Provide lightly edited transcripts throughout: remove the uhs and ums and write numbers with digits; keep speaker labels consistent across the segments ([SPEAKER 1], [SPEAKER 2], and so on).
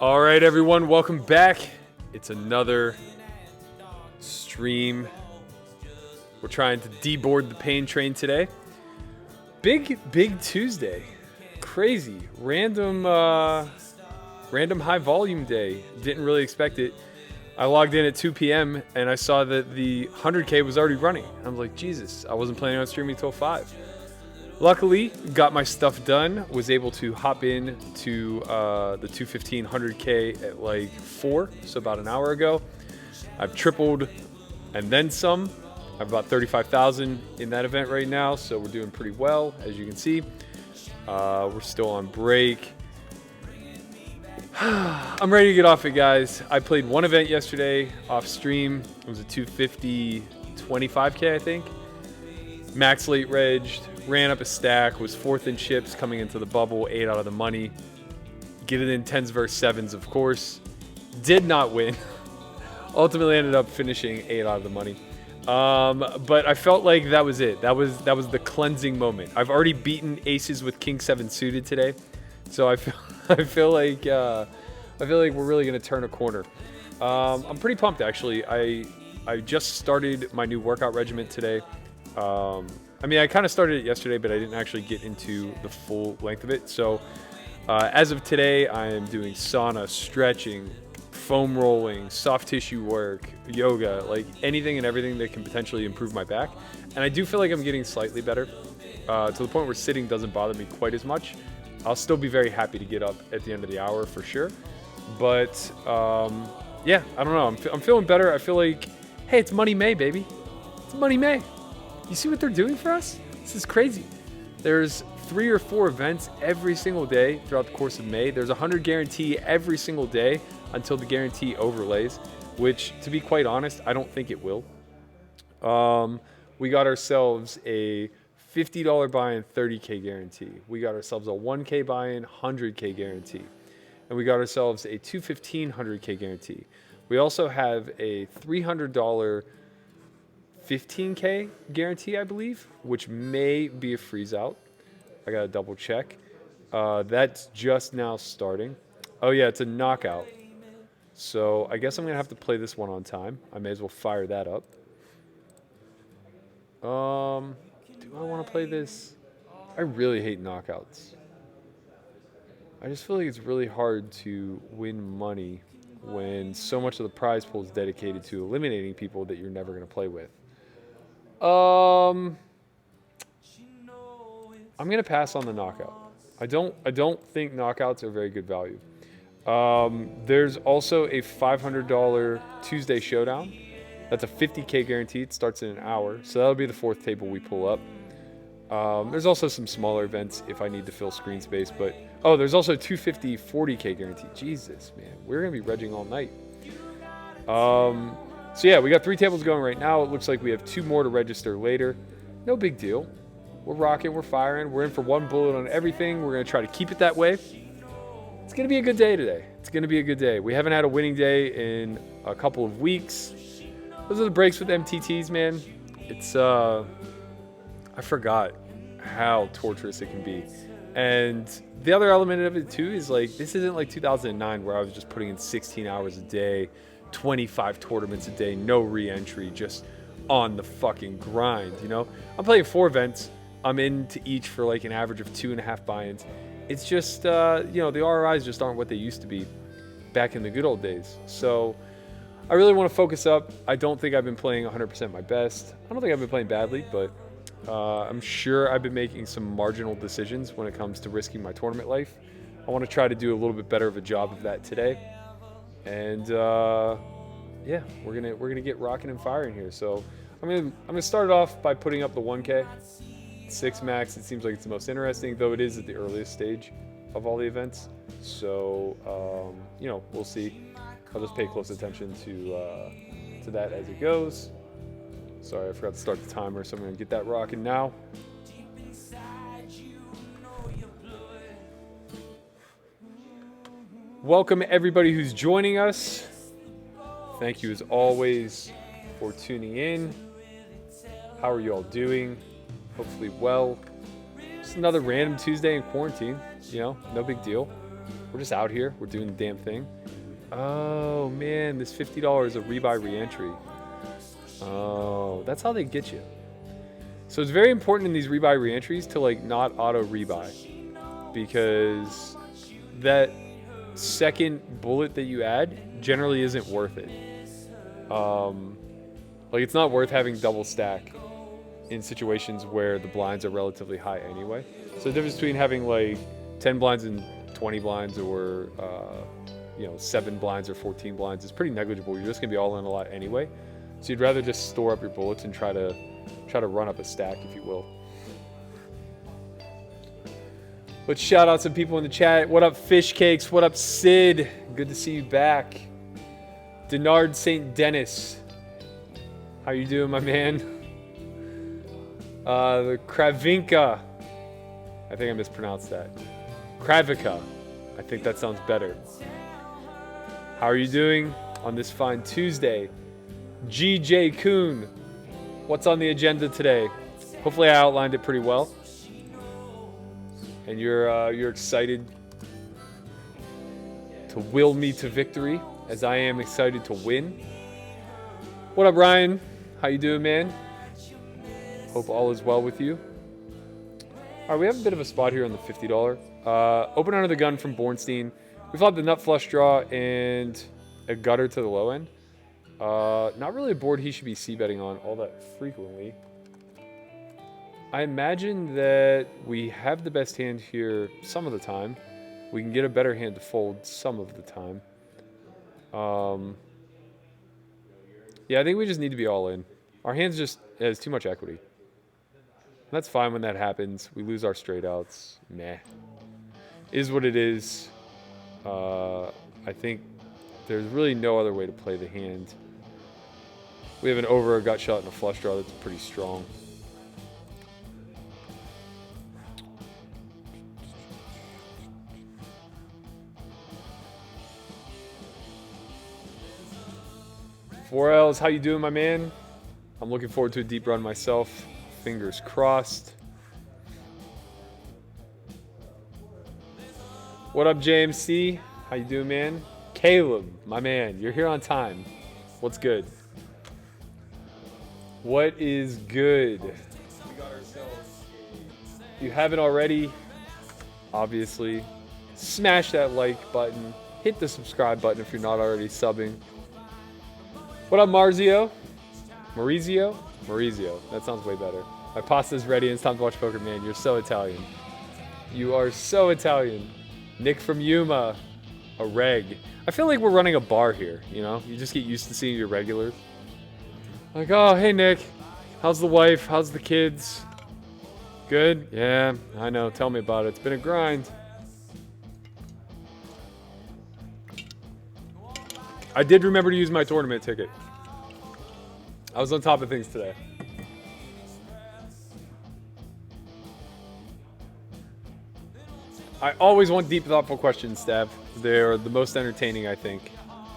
[SPEAKER 1] All right, everyone, welcome back. It's another stream. We're trying to deboard the pain train today. Big Tuesday. Crazy. Random high volume day. Didn't really expect it. I logged in at 2 p.m. and I saw that the 100K was already running. I was like, Jesus, I wasn't planning on streaming until 5. Luckily, got my stuff done, was able to hop in to the 215 100K at like 4, so about an hour ago. I've tripled and then some. I have about 35,000 in that event right now, so we're doing pretty well, as you can see. We're still on break. I'm ready to get off it, guys. I played one event yesterday off stream. It was a 250 25K, I think. Max late regged. Ran up a stack, was 4th in chips coming into the bubble, 8 out of the money. Get it in 10s versus 7s, of course. Did not win. Ultimately ended up finishing 8 out of the money. But I felt like that was it. That was the cleansing moment. I've already beaten aces with king 7 suited today. So I feel like we're really going to turn a corner. I'm pretty pumped, actually. I just started my new workout regimen today. I kind of started it yesterday, but I didn't actually get into the full length of it. So as of today, I am doing sauna, stretching, foam rolling, soft tissue work, yoga, like anything and everything that can potentially improve my back. And I do feel like I'm getting slightly better to the point where sitting doesn't bother me quite as much. I'll still be very happy to get up at the end of the hour for sure. But yeah, I don't know. I'm feeling better. I feel like, hey, it's Money May, baby. It's Money May. You see what they're doing for us? This is crazy. There's 3 or 4 events every single day throughout the course of May. There's a 100 guarantee every single day until the guarantee overlays, which, to be quite honest, I don't think it will. We got ourselves a $50 buy-in, 30K guarantee. We got ourselves a 1K buy-in, 100K guarantee. And we got ourselves a 215 100K guarantee. We also have a $300 15K guarantee, I believe, which may be a freeze out. I gotta double check. That's just now starting. Oh yeah, it's a knockout. So I guess I'm gonna have to play this one on time. I may as well fire that up. Do I want to play this? I really hate knockouts. I just feel like it's really hard to win money when so much of the prize pool is dedicated to eliminating people that you're never gonna play with. I'm gonna pass on the knockout. I don't think knockouts are very good value. There's also a $500 Tuesday showdown. That's a 50K guarantee. It starts in an hour, so that'll be the 4th table we pull up. There's also some smaller events if I need to fill screen space, but there's also 250 40K guarantee. Jesus, man, we're gonna be regging all night. So yeah, we got 3 tables going right now. It looks like we have 2 more to register later. No big deal. We're rocking, we're firing. We're in for 1 bullet on everything. We're going to try to keep it that way. It's going to be a good day today. It's going to be a good day. We haven't had a winning day in a couple of weeks. Those are the breaks with MTTs, man. It's, I forgot how torturous it can be. And the other element of it too is like, this isn't like 2009 where I was just putting in 16 hours a day, 25 tournaments a day, no re-entry, just on the fucking grind, you know? I'm playing 4 events. I'm into each for like an average of 2.5 buy-ins. It's just, the ROIs just aren't what they used to be back in the good old days. So I really want to focus up. I don't think I've been playing 100% my best. I don't think I've been playing badly, but I'm sure I've been making some marginal decisions when it comes to risking my tournament life. I want to try to do a little bit better of a job of that today. And yeah, we're gonna get rocking and firing here. So I'm gonna start it off by putting up the 1K, 6 max. It seems like it's the most interesting, though it is at the earliest stage of all the events. So we'll see. I'll just pay close attention to that as it goes. Sorry, I forgot to start the timer, so I'm gonna get that rocking now. Welcome everybody who's joining us. Thank you as always for tuning in. How are you all doing? Hopefully well. Just another random Tuesday in quarantine, no big deal. We're just out here. We're doing the damn thing. Oh, man. This $50 is a rebuy reentry. Oh, that's how they get you. So it's very important in these rebuy reentries to like not auto rebuy, because that second bullet that you add generally isn't worth it. Like it's not worth having double stack in situations where the blinds are relatively high anyway. So the difference between having like 10 blinds and 20 blinds, or 7 blinds or 14 blinds, is pretty negligible. You're just gonna be all in a lot anyway. So you'd rather just store up your bullets and try to run up a stack, if you will. Let's shout out some people in the chat. What up, Fish Cakes? What up, Sid? Good to see you back. Denard St. Dennis. How you doing, my man? The Kravinka. I think I mispronounced that. Kravica. I think that sounds better. How are you doing on this fine Tuesday? GJ Kuhn. What's on the agenda today? Hopefully I outlined it pretty well. And you're excited to will me to victory, as I am excited to win. What up, Ryan? How you doing, man? Hope all is well with you. All right, we have a bit of a spot here on the $50. Open under the gun from Bornstein. We flopped the nut flush draw and a gutter to the low end. Not really a board he should be c-betting on all that frequently. I imagine that we have the best hand here some of the time. We can get a better hand to fold some of the time. Yeah, I think we just need to be all in. Our hand just has too much equity. That's fine when that happens. We lose our straight outs. Meh. Is what it is. I think there's really no other way to play the hand. We have an over, a gut shot, and a flush draw that's pretty strong. Four L's, how you doing, my man? I'm looking forward to a deep run myself. Fingers crossed. What up, JMC? How you doing, man? Caleb, my man, you're here on time. What's good? What is good? We got ourselves. You haven't already, obviously. Smash that like button. Hit the subscribe button if you're not already subbing. What up, Marzio? Maurizio? Maurizio. That sounds way better. My pasta's ready and it's time to watch poker. Man, you're so Italian. You are so Italian. Nick from Yuma. A reg. I feel like we're running a bar here, you know? You just get used to seeing your regulars. Like, oh, hey, Nick. How's the wife? How's the kids? Good? Yeah, I know. Tell me about it. It's been a grind. I did remember to use my tournament ticket. I was on top of things today. I always want deep, thoughtful questions, Stav. They're the most entertaining, I think.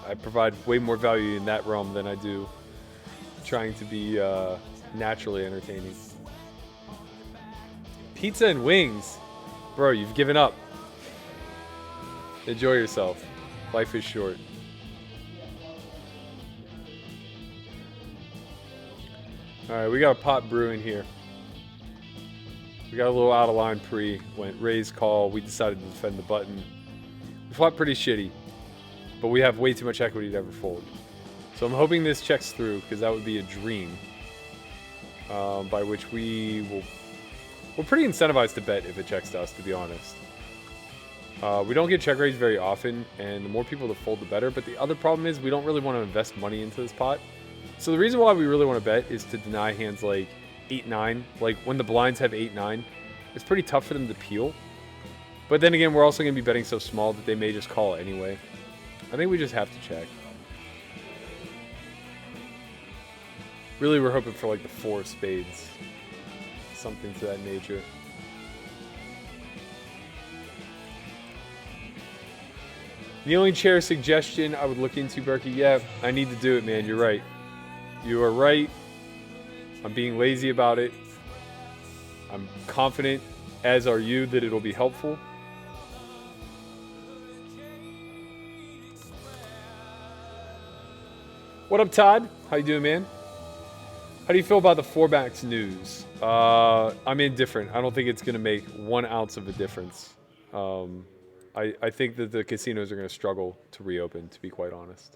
[SPEAKER 1] I provide way more value in that realm than I do trying to be naturally entertaining. Pizza and wings. Bro, you've given up. Enjoy yourself. Life is short. Alright, we got a pot brewing here. We got a little out of line pre. Went raise call. We decided to defend the button. We fought pretty shitty, but we have way too much equity to ever fold. So I'm hoping this checks through, because that would be a dream. By which we're pretty incentivized to bet if it checks to us, to be honest. We don't get check raised very often, and the more people to fold, the better. But the other problem is we don't really want to invest money into this pot. So the reason why we really want to bet is to deny hands like 8-9. Like when the blinds have 8-9, it's pretty tough for them to peel. But then again, we're also going to be betting so small that they may just call anyway. I think we just have to check. Really, we're hoping for like the 4 spades. Something to that nature. Kneeling chair suggestion I would look into, Berkey. Yeah, I need to do it, man. You're right. You are right. I'm being lazy about it. I'm confident, as are you, that it'll be helpful. What up, Todd? How you doing, man? How do you feel about the 4-backs news? I'm indifferent. I don't think it's going to make 1 ounce of a difference. I think that the casinos are going to struggle to reopen, to be quite honest.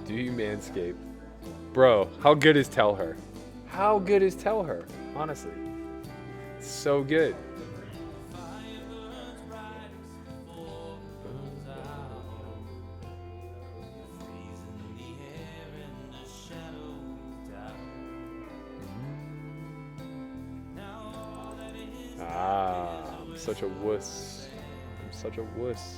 [SPEAKER 1] Do you manscape? Bro, how good is Tell Her? How good is Tell Her? Honestly. It's so good. I'm such a wuss. I'm such a wuss.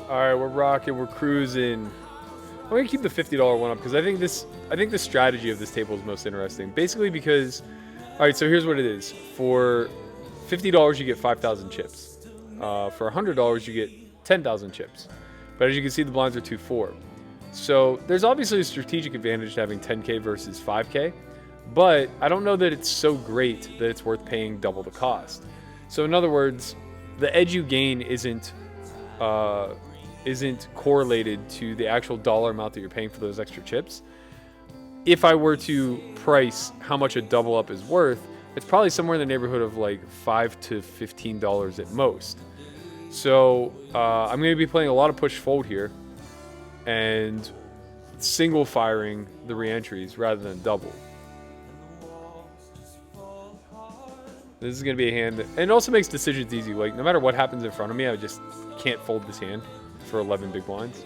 [SPEAKER 1] All right, we're rocking, we're cruising. I'm gonna keep the $50 one up because I think the strategy of this table is most interesting. Basically because, all right, so here's what it is. For $50 you get 5,000 chips. For $100 you get 10,000 chips. But as you can see, the blinds are 2-4. So there's obviously a strategic advantage to having 10K versus 5K, but I don't know that it's so great that it's worth paying double the cost. So in other words, the edge you gain isn't correlated to the actual dollar amount that you're paying for those extra chips. If I were to price how much a double up is worth, it's probably somewhere in the neighborhood of like $5 to $15 at most. So I'm going to be playing a lot of push fold here and single firing the re-entries rather than double. This is going to be a hand that, and it also makes decisions easy. Like no matter what happens in front of me, I just can't fold this hand for 11 big blinds.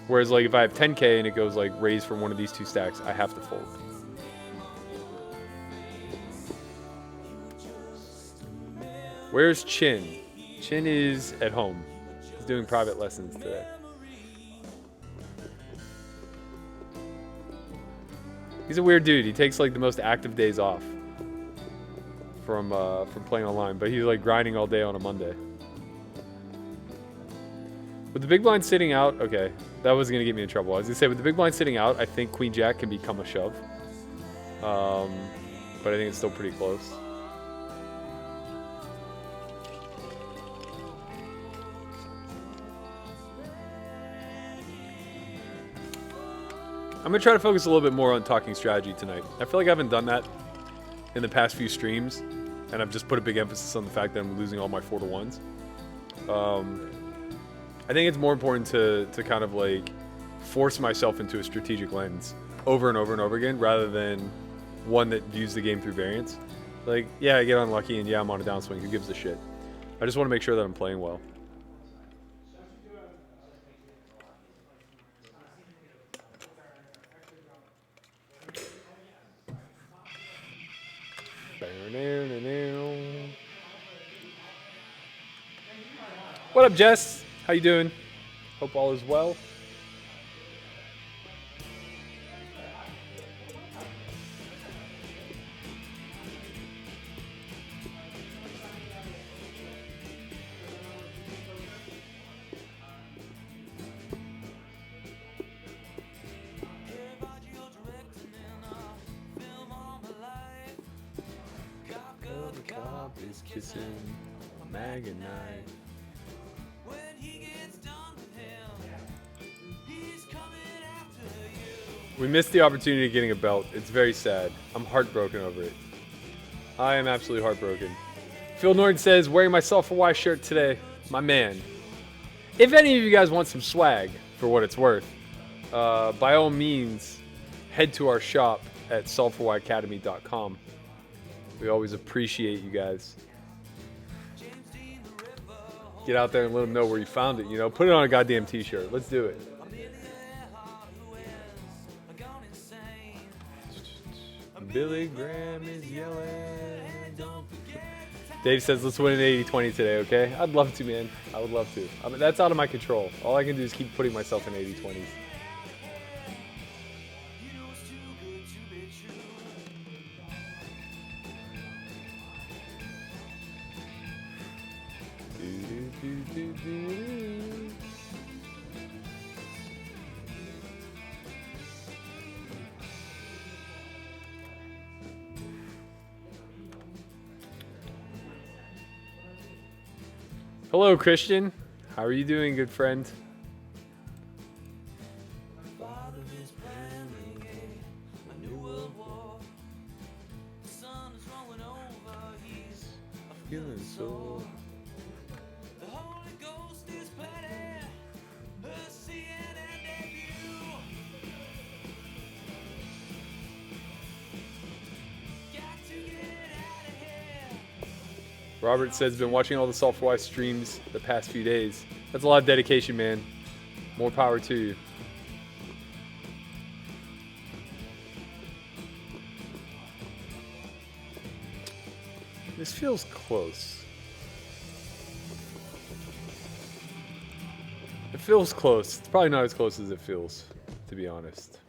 [SPEAKER 1] Whereas like if I have 10K and it goes like raise from one of these 2 stacks, I have to fold. Where's Chin? Chin is at home. He's doing private lessons today. He's a weird dude. He takes like the most active days off from playing online, but he's like grinding all day on a Monday. With the big blind sitting out, okay, that was going to get me in trouble. I was going to say, with the big blind sitting out, I think Queen Jack can become a shove. But I think it's still pretty close. I'm going to try to focus a little bit more on talking strategy tonight. I feel like I haven't done that in the past few streams, and I've just put a big emphasis on the fact that I'm losing all my 4-to-1s. I think it's more important to kind of like force myself into a strategic lens over and over and over again rather than one that views the game through variance. Like, yeah, I get unlucky and yeah, I'm on a downswing. Who gives a shit? I just want to make sure that I'm playing well. What up, Jess? How you doing? Hope all is well. Kissing Mag and Knife. We missed the opportunity of getting a belt. It's very sad. I'm heartbroken over it. I am absolutely heartbroken. Phil Norton says, wearing my S4Y shirt today. My man. If any of you guys want some swag, for what it's worth, by all means, head to our shop at s4yacademy.com. We always appreciate you guys. Get out there and let them know where you found it, you know? Put it on a goddamn t-shirt. Let's do it. Billy Graham is yelling. Dave says, let's win an 80-20 today, okay? I'd love to, man. I would love to. I mean, that's out of my control. All I can do is keep putting myself in 80-20s. Hello, Christian. How are you doing, good friend? Feeling so. Robert says, been watching all the S4Y streams the past few days. That's a lot of dedication, man. More power to you. This feels close. It feels close. It's probably not as close as it feels, to be honest.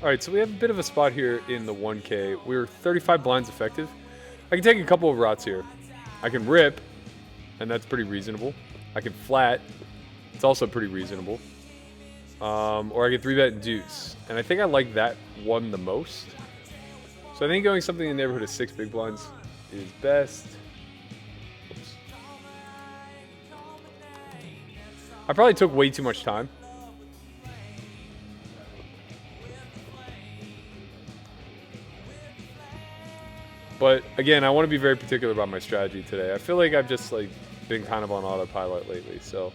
[SPEAKER 1] All right, so we have a bit of a spot here in the 1K. We're 35 blinds effective. I can take a couple of routes here. I can rip, and that's pretty reasonable. I can flat. It's also pretty reasonable. Or I can 3-bet and deuce. And I think I like that one the most. So I think going something in the neighborhood of 6 big blinds is best. Oops. I probably took way too much time. But again, I want to be very particular about my strategy today. I feel like I've just been kind of on autopilot lately. So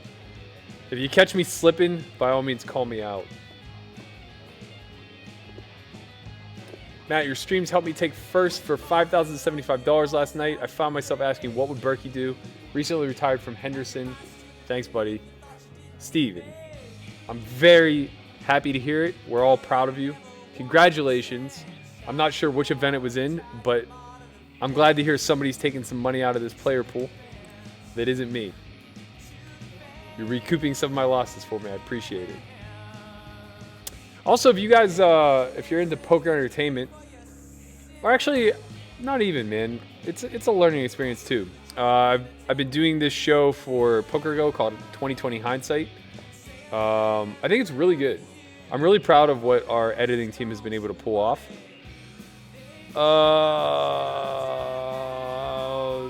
[SPEAKER 1] if you catch me slipping, by all means call me out. Matt, your streams helped me take first for $5,075 last night. I found myself asking, what would Berkey do? Recently retired from Henderson. Thanks, buddy. Steven, I'm very happy to hear it. We're all proud of you. Congratulations. I'm not sure which event it was in, but I'm glad to hear somebody's taking some money out of this player pool that isn't me. You're recouping some of my losses for me. I appreciate it. Also, if you guys, if you're into poker entertainment, or actually, not even, man. It's a learning experience too. I've been doing this show for PokerGo called 2020 Hindsight. I think it's really good. I'm really proud of what our editing team has been able to pull off.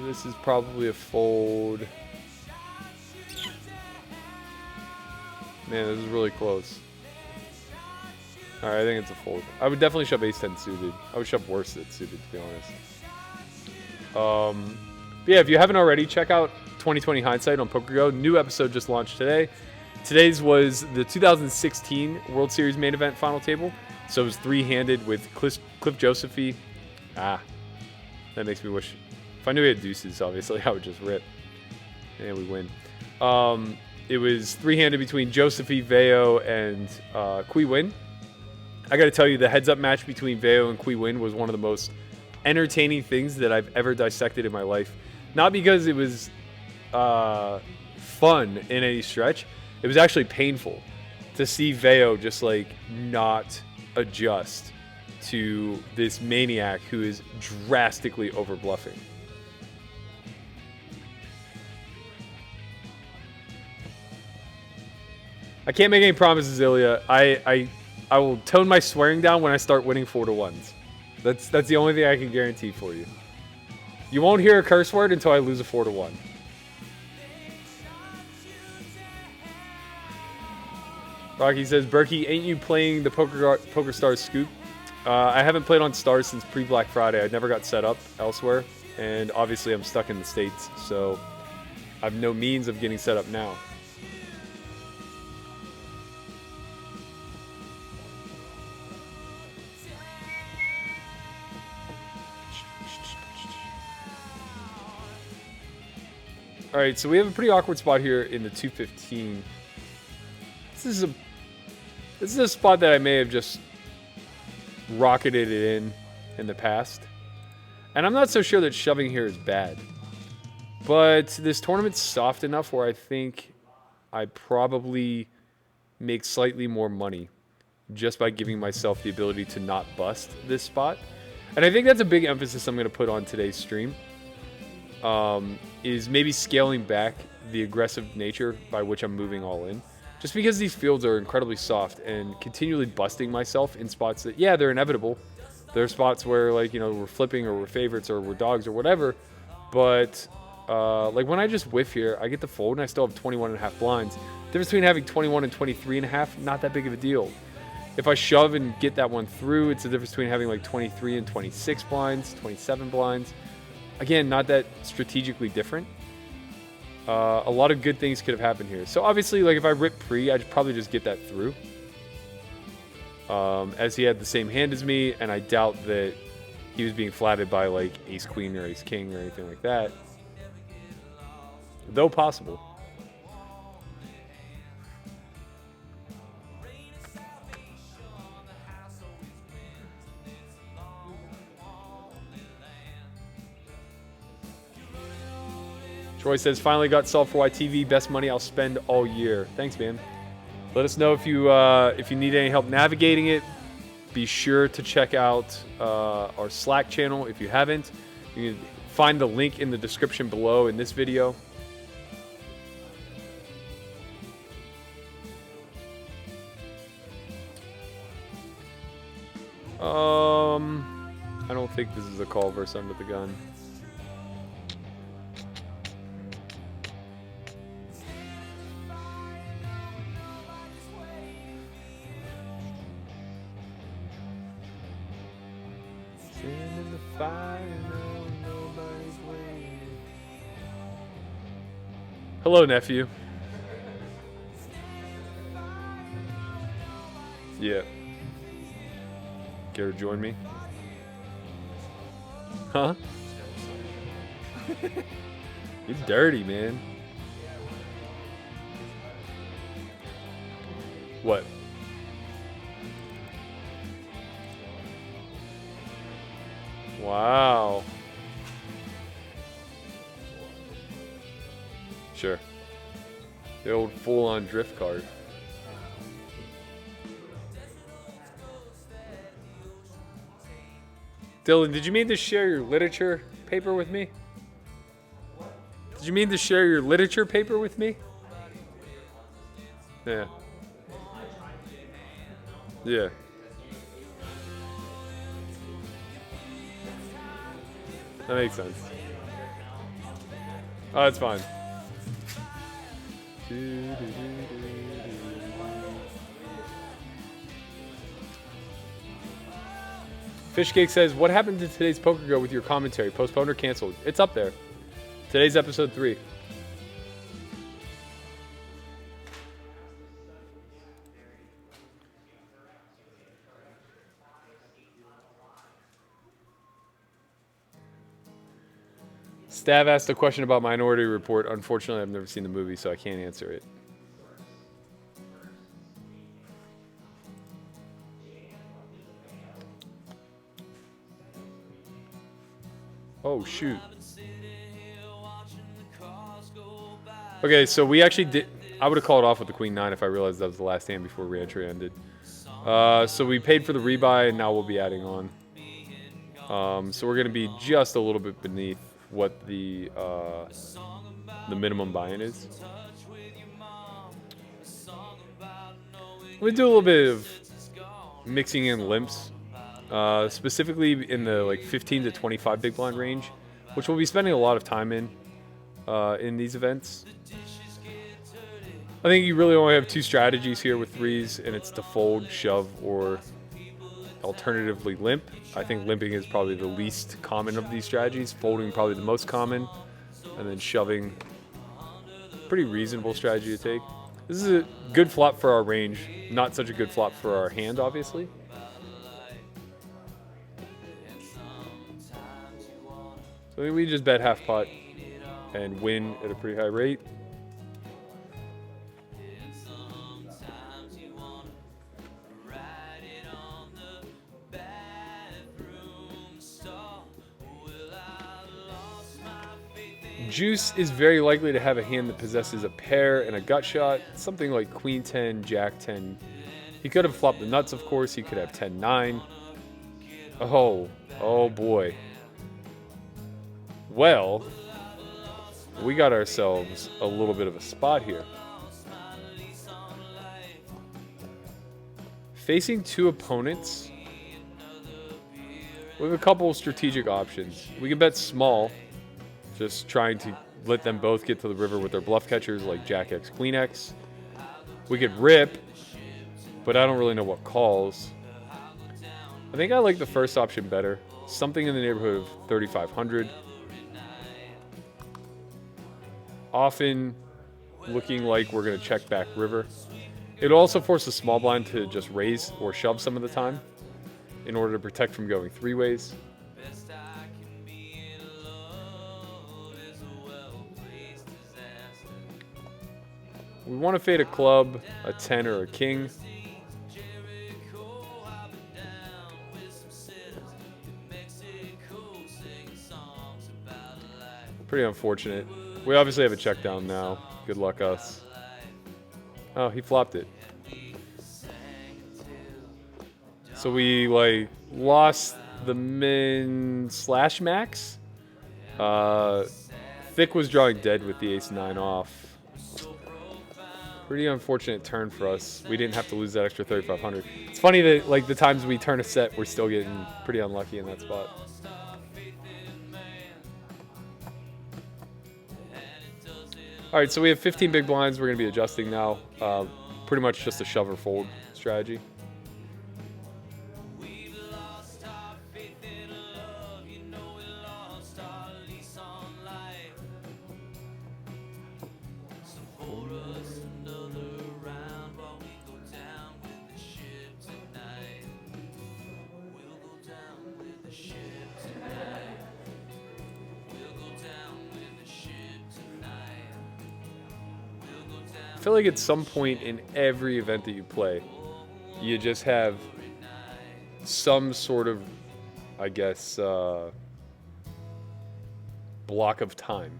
[SPEAKER 1] This is probably a fold. Man, this is really close. All right, I think it's a fold. I would definitely shove ace-10 suited. I would shove worse than suited, to be honest. But yeah, if you haven't already, check out 2020 Hindsight on PokerGo. New episode just launched today. Today's was the 2016 World Series main event final table. So it was three-handed with Cliff Josephy. That makes me wish. If I knew he had deuces, obviously, I would just rip. And we win. It was three-handed between Josephy, Veo, and Qui Win. I got to tell you, the heads-up match between Veo and Qui Win was one of the most entertaining things that I've ever dissected in my life. Not because it was fun in any stretch. It was actually painful to see Veo just not adjust to this maniac who is drastically over bluffing. I can't make any promises, Ilya. I will tone my swearing down when I start winning 4-1s. That's the only thing I can guarantee for you. You won't hear a curse word until I lose a 4-1. Rocky says, Berkey, ain't you playing the Poker Stars scoop? I haven't played on Stars since pre-Black Friday. I never got set up elsewhere. And obviously I'm stuck in the States, so I have no means of getting set up now. All right, so we have a pretty awkward spot here in the 215. This is a spot that I may have just rocketed it in the past. And I'm not so sure that shoving here is bad. But this tournament's soft enough where I think I probably make slightly more money just by giving myself the ability to not bust this spot. And I think that's a big emphasis I'm going to put on today's stream, is maybe scaling back the aggressive nature by which I'm moving all in. Just because these fields are incredibly soft and continually busting myself in spots that, yeah, they're inevitable. There are spots where, like, you know, we're flipping or we're favorites or we're dogs or whatever. But, like, when I just whiff here, I get the fold and I still have 21.5 blinds. The difference between having 21 and 23.5, not that big of a deal. If I shove and get that one through, it's the difference between having like 23 and 26 blinds, 27 blinds. Again, not that strategically different. A lot of good things could have happened here. So obviously, like if I rip pre, I'd probably just get that through. As he had the same hand as me, and I doubt that he was being flatted by like ace queen or ace king or anything like that. Though possible. Troy says, finally got S4Y TV, best money I'll spend all year. Thanks, man. Let us know if you need any help navigating it. Be sure to check out our Slack channel if you haven't. You can find the link in the description below in this video. I don't think this is a call versus under the gun. Hello, nephew. Yeah. Care to join me? Huh? You're dirty, man. What? Wow. Sure. The old full-on drift card. Dylan, did you mean to share your literature paper with me? Did you mean to share your literature paper with me? Yeah. Yeah. That makes sense. Oh, that's fine. Fishcake says, what happened to today's Poker Go with your commentary? Postponed or canceled? It's up there. Today's episode 3. Stav asked a question about Minority Report. Unfortunately, I've never seen the movie, so I can't answer it. Oh, shoot. Okay, so we actually did... I would have called off with the Queen 9 if I realized that was the last hand before re-entry ended. So we paid for the rebuy, and now we'll be adding on. So we're going to be just a little bit beneath what the minimum buy-in is. We do a little bit of mixing in limps. Specifically in the like 15 to 25 big blind range, which we'll be spending a lot of time in these events. I think you really only have 2 strategies here with threes, and it's to fold, shove, or alternatively limp. I think limping is probably the least common of these strategies, folding probably the most common, and then shoving, pretty reasonable strategy to take. This is a good flop for our range, not such a good flop for our hand, obviously. So we just bet half pot. and win at a pretty high rate. Juice is very likely to have a hand that possesses a pair and a gut shot, something like Queen 10, Jack 10. He could have flopped the nuts, of course. He could have 10-9. Oh boy. Well, we got ourselves a little bit of a spot here. Facing two opponents, we have a couple of strategic options. We can bet small, just trying to let them both get to the river with their bluff catchers like Jack X, Queen X. We could rip, but I don't really know what calls. I think I like the first option better. Something in the neighborhood of 3,500. Often looking like we're going to check back river. It'll also force the small blind to just raise or shove some of the time in order to protect from going three ways. We want to fade a club, a 10, or a king. Pretty unfortunate. We obviously have a check down now. Good luck us. Oh, he flopped it. So we lost the min / max. Thick was drawing dead with the ace-9 off. Pretty unfortunate turn for us. We didn't have to lose that extra 3,500. It's funny that the times we turn a set, we're still getting pretty unlucky in that spot. All right, so we have 15 big blinds. We're going to be adjusting now. Pretty much just a shove or fold strategy. I feel like at some point in every event that you play, you just have some sort of, I guess, block of time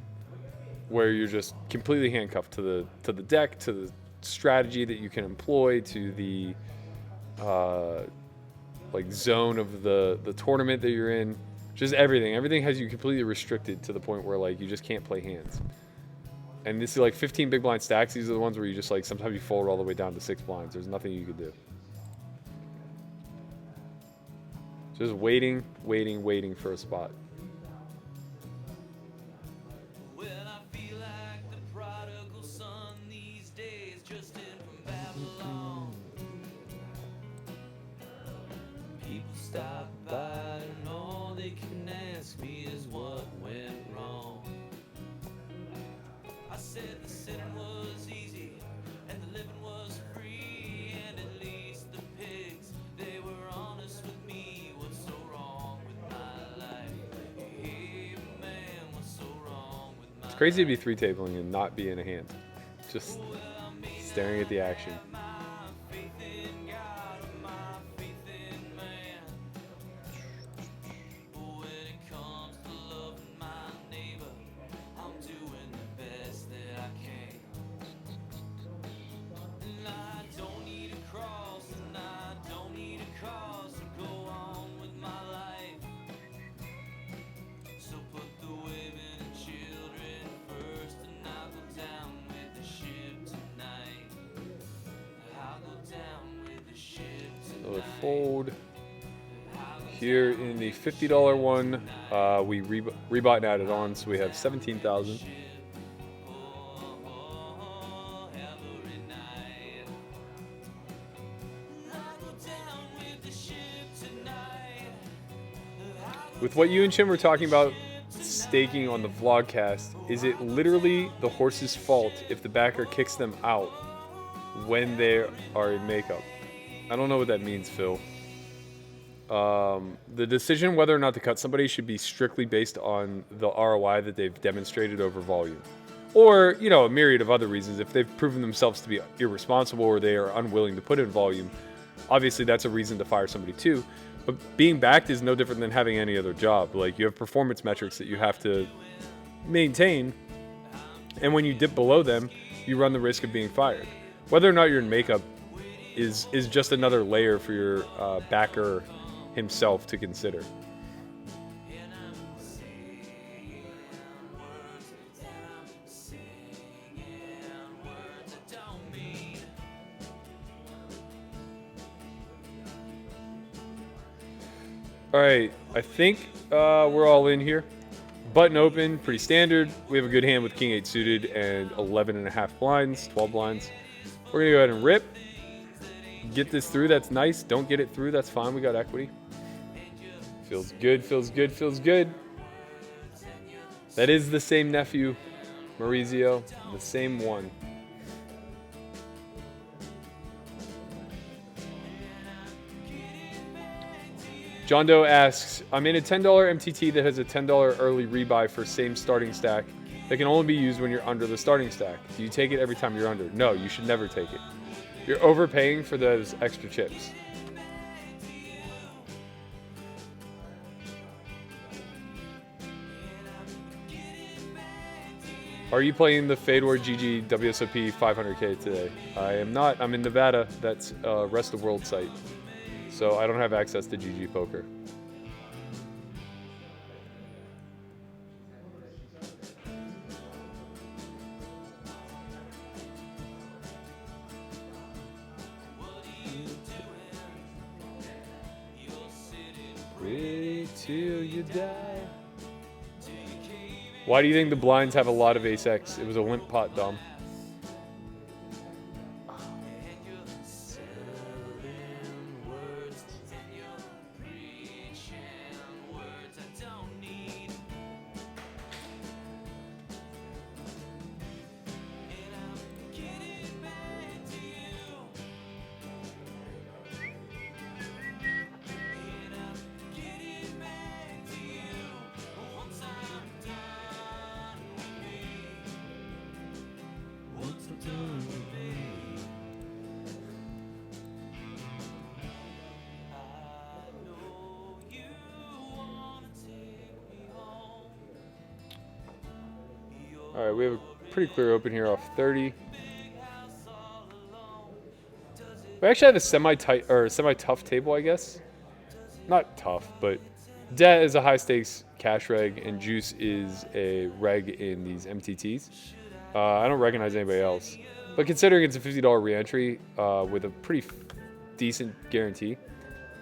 [SPEAKER 1] where you're just completely handcuffed to the deck, to the strategy that you can employ, to the zone of the tournament that you're in. Just everything. Everything has you completely restricted to the point where you just can't play hands. And this is 15 big blind stacks. These are the ones where you just sometimes you fold all the way down to 6 blinds. There's nothing you could do. Just waiting for a spot.
[SPEAKER 2] People stop by and all they can ask me is what went wrong. I said the sitting was easy and the living was free, and at least the pigs, they were honest with me. What's so wrong with my life? Hey man, what's so wrong with my life?
[SPEAKER 1] It's crazy to be three tabling and not be in a hand. Just staring at the action. Another fold. Here in the $50 one, we rebought and added on, so we have 17,000. With what you and Chim were talking about staking on the vlogcast, is it literally the horse's fault if the backer kicks them out when they are in makeup? I don't know what that means, Phil. The decision whether or not to cut somebody should be strictly based on the ROI that they've demonstrated over volume. Or, a myriad of other reasons. If they've proven themselves to be irresponsible or they are unwilling to put in volume, obviously that's a reason to fire somebody too. But being backed is no different than having any other job. Like, you have performance metrics that you have to maintain, and when you dip below them, you run the risk of being fired. Whether or not you're in makeup is just another layer for your backer himself to consider. All right, I think we're all in here. Button open, pretty standard. We have a good hand with king 8 suited and 11.5 blinds, 12 blinds. We're gonna go ahead and rip. Get this through, that's nice. Don't get it through, that's fine, we got equity. Feels good, feels good, feels good. That is the same nephew, Maurizio, the same one. John Doe asks, I'm in a $10 MTT that has a $10 early rebuy for same starting stack that can only be used when you're under the starting stack. Do you take it every time you're under? No, you should never take it. You're overpaying for those extra chips. Are you playing the Fedor GG WSOP 500K today? I am not. I'm in Nevada. That's a rest of world site. So I don't have access to GG Poker. Wait till you die. Why do you think the blinds have a lot of ace-X? It was a limp pot, Dom. All right, we have a pretty clear open here off 30. We actually have a semi-tight or semi-tough table, I guess. Not tough, but debt is a high-stakes cash reg, and juice is a reg in these MTTs. I don't recognize anybody else, but considering it's a $50 reentry with a pretty decent guarantee,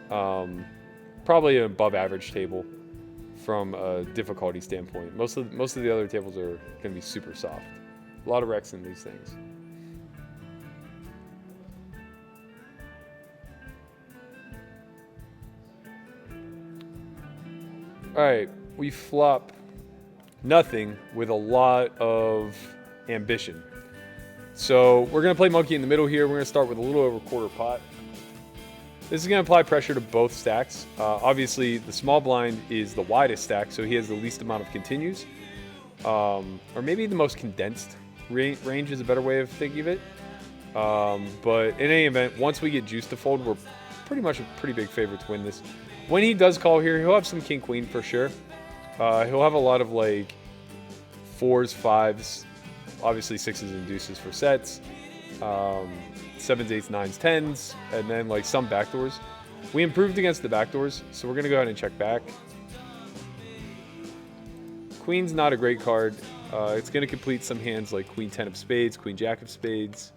[SPEAKER 1] probably an above-average table from a difficulty standpoint. Most of the other tables are going to be super soft. A lot of wrecks in these things. All right, we flop nothing with a lot of ambition. So we're going to play monkey in the middle here. We're going to start with a little over quarter pot. This is going to apply pressure to both stacks. Obviously, the small blind is the widest stack, so he has the least amount of continues. Or maybe the most condensed range is a better way of thinking of it. But in any event, once we get juice to fold, we're pretty much a pretty big favorite to win this. When he does call here, he'll have some king-queen for sure. He'll have a lot of like 4s, 5s, obviously 6s and deuces for sets. 7s, 8s, 9s, 10s, and then like some backdoors. We improved against the backdoors, so we're going to go ahead and check back. Queen's not a great card. It's going to complete some hands like Queen 10 of spades, Queen Jack of spades,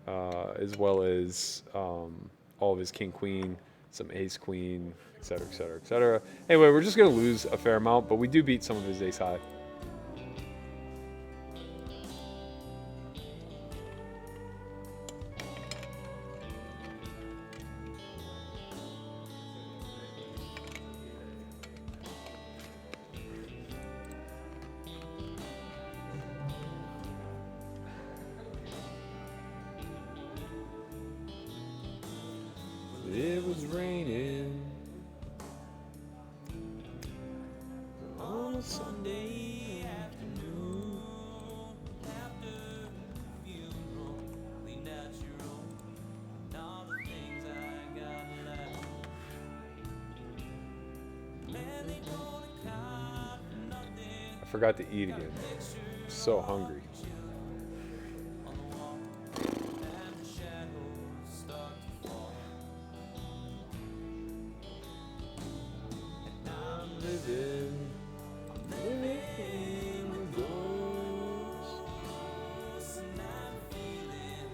[SPEAKER 1] as well as all of his King Queen, some Ace Queen, etc., etc., etc. Anyway, we're just going to lose a fair amount, but we do beat some of his ace high. It was raining
[SPEAKER 2] Sunday afternoon, after the funeral, cleaned out your room, and all the things I got left. Man, they don't account for nothing.
[SPEAKER 1] I forgot to eat again. I'm so hungry.
[SPEAKER 2] On the wall, and the shadows start to fall. And I'm
[SPEAKER 1] Living with ghosts.
[SPEAKER 2] loose and I'm feeling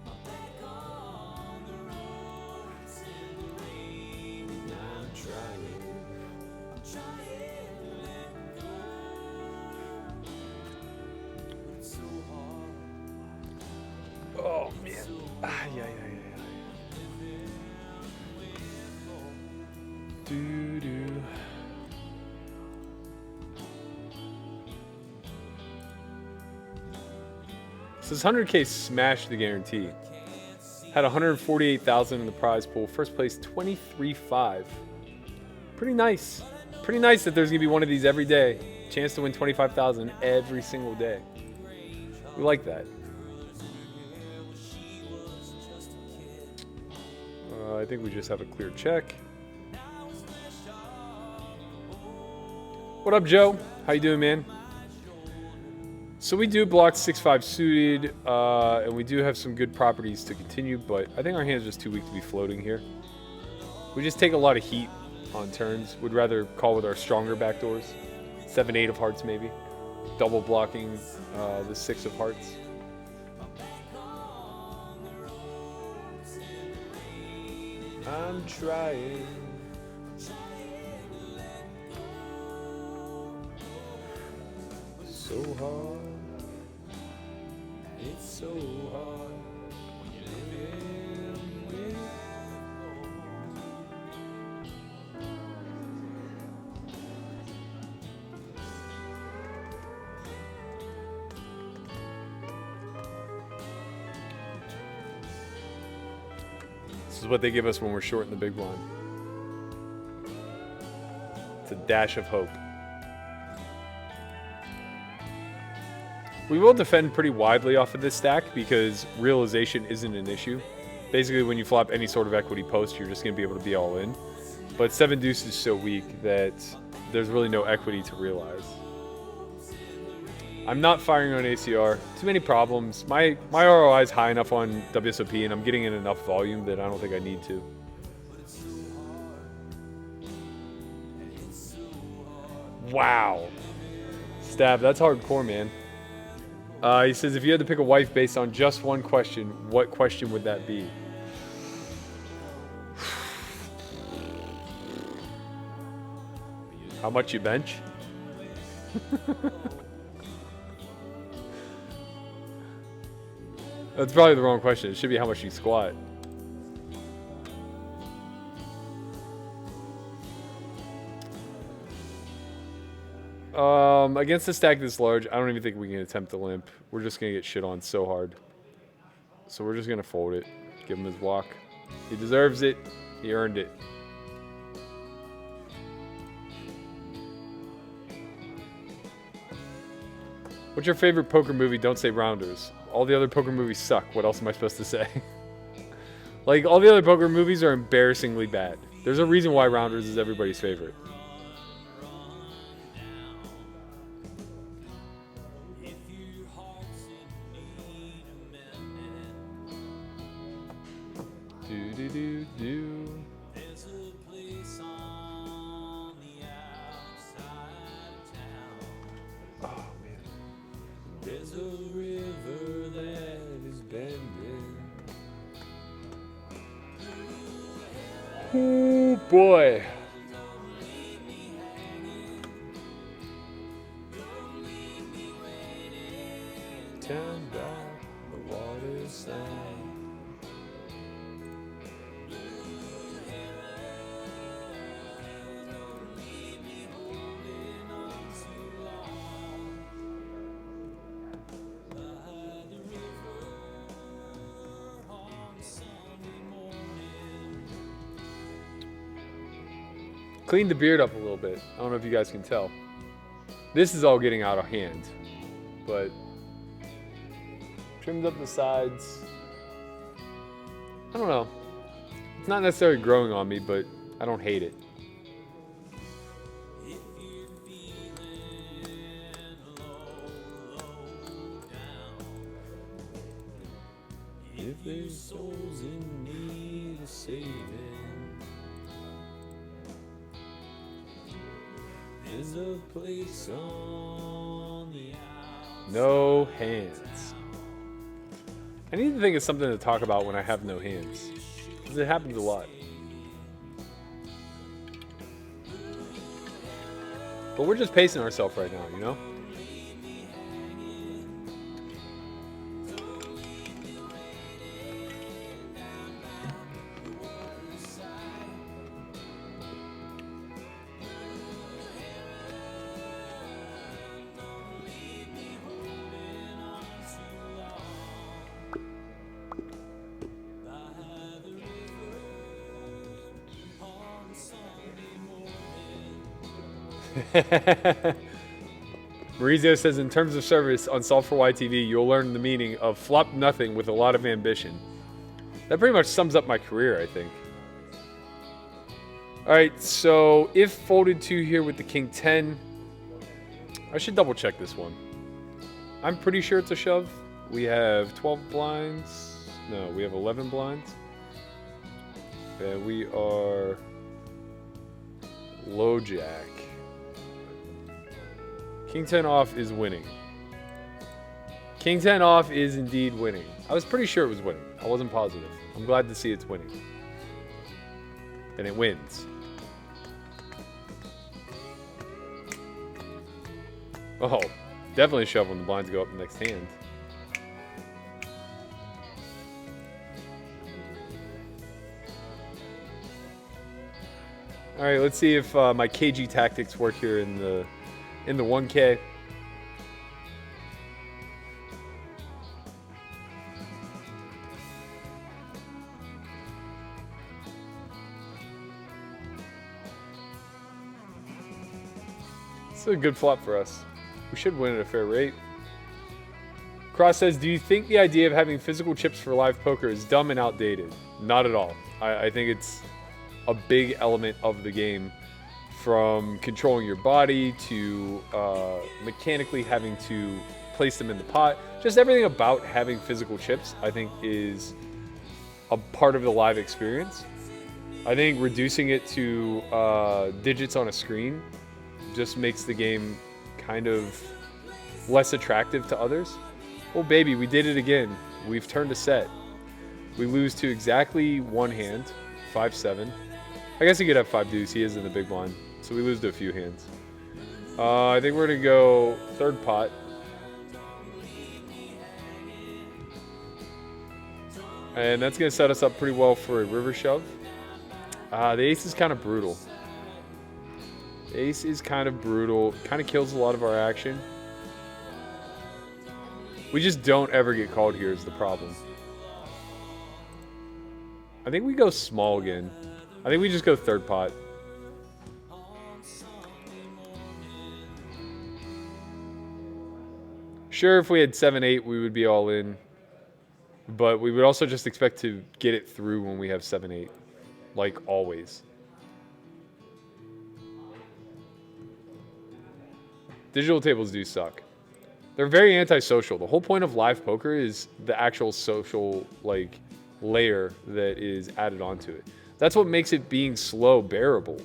[SPEAKER 2] my back on the roads in the rain. And I'm trying to let go. But it's so hard.
[SPEAKER 1] Oh man. Yeah. Doo. Says 100K smashed the guarantee. Had 148,000 in the prize pool. First place 23.5. Pretty nice. Pretty nice that there's gonna be one of these every day. Chance to win 25,000 every single day. We like that. I think we just have a clear check. What up, Joe? How you doing, man? So we do block 6-5 suited, and we do have some good properties to continue, but I think our hand's just too weak to be floating here. We just take a lot of heat on turns. Would rather call with our stronger backdoors. 7-8 of hearts, maybe. Double blocking the 6 of hearts. I'm trying. So hard. It's so hard. When you're living with This is what they give us when we're short in the big blind. It's a dash of hope. We will defend pretty widely off of this stack because realization isn't an issue. Basically, when you flop any sort of equity post, you're just going to be able to be all in. But 7 deuce is so weak that there's really no equity to realize. I'm not firing on ACR. Too many problems. My ROI is high enough on WSOP, and I'm getting in enough volume that I don't think I need to. Wow. Stab, that's hardcore, man. He says, if you had to pick a wife based on just one question, what question would that be? How much you bench? That's probably the wrong question. It should be how much you squat. Against a stack this large, I don't even think we can attempt to limp. We're just going to get shit on so hard. So we're just going to fold it. Give him his walk. He deserves it. He earned it. What's your favorite poker movie? Don't say Rounders. All the other poker movies suck. What else am I supposed to say? Like, all the other poker movies are embarrassingly bad. There's a reason why Rounders is everybody's favorite. Do.
[SPEAKER 2] There's a place on the outside of town.
[SPEAKER 1] Oh, man. There's a river that is bending. Oh, boy. Turn back the water's side. Cleaned the beard up a little bit. I don't know if you guys can tell. This is all getting out of hand, but trimmed up the sides. I don't know. It's not necessarily growing on me, but I don't hate it. If there's souls in need of saving, there's a place on the outside. No hands. I need to think of something to talk about when I have no hands, because it happens a lot. But we're just pacing ourselves right now, you know? Maurizio says, in terms of service on S4Y TV, you'll learn the meaning of flop nothing with a lot of ambition. That pretty much sums up my career, I think. All right, so if folded 2 here with the king 10, I should double check this one. I'm pretty sure it's a shove. We have 12 blinds. No, we have 11 blinds. And we are low jack. King 10 off is winning. King 10 off is indeed winning. I was pretty sure it was winning. I wasn't positive. I'm glad to see it's winning. And it wins. Oh, definitely shove when the blinds go up the next hand. All right, let's see if my KG tactics work here in the 1K. This is a good flop for us. We should win at a fair rate. Cross says, do you think the idea of having physical chips for live poker is dumb and outdated? Not at all. I think it's a big element of the game, from controlling your body to mechanically having to place them in the pot. Just everything about having physical chips, I think, is a part of the live experience. I think reducing it to digits on a screen just makes the game kind of less attractive to others. Oh baby, we did it again. We've turned a set. We lose to exactly one hand, 5-7. I guess he could have 5 deuce. He is in the big blind. So we lose to a few hands. I think we're going to go third pot. And that's going to set us up pretty well for a river shove. The ace is kind of brutal. The ace is kind of brutal. Kind of kills a lot of our action. We just don't ever get called here is the problem. I think we go small again. I think we just go third pot. Sure, if we had 7-8, we would be all in. But we would also just expect to get it through when we have 7-8. Like always. Digital tables do suck. They're very antisocial. The whole point of live poker is the actual social layer that is added onto it. That's what makes it being slow bearable.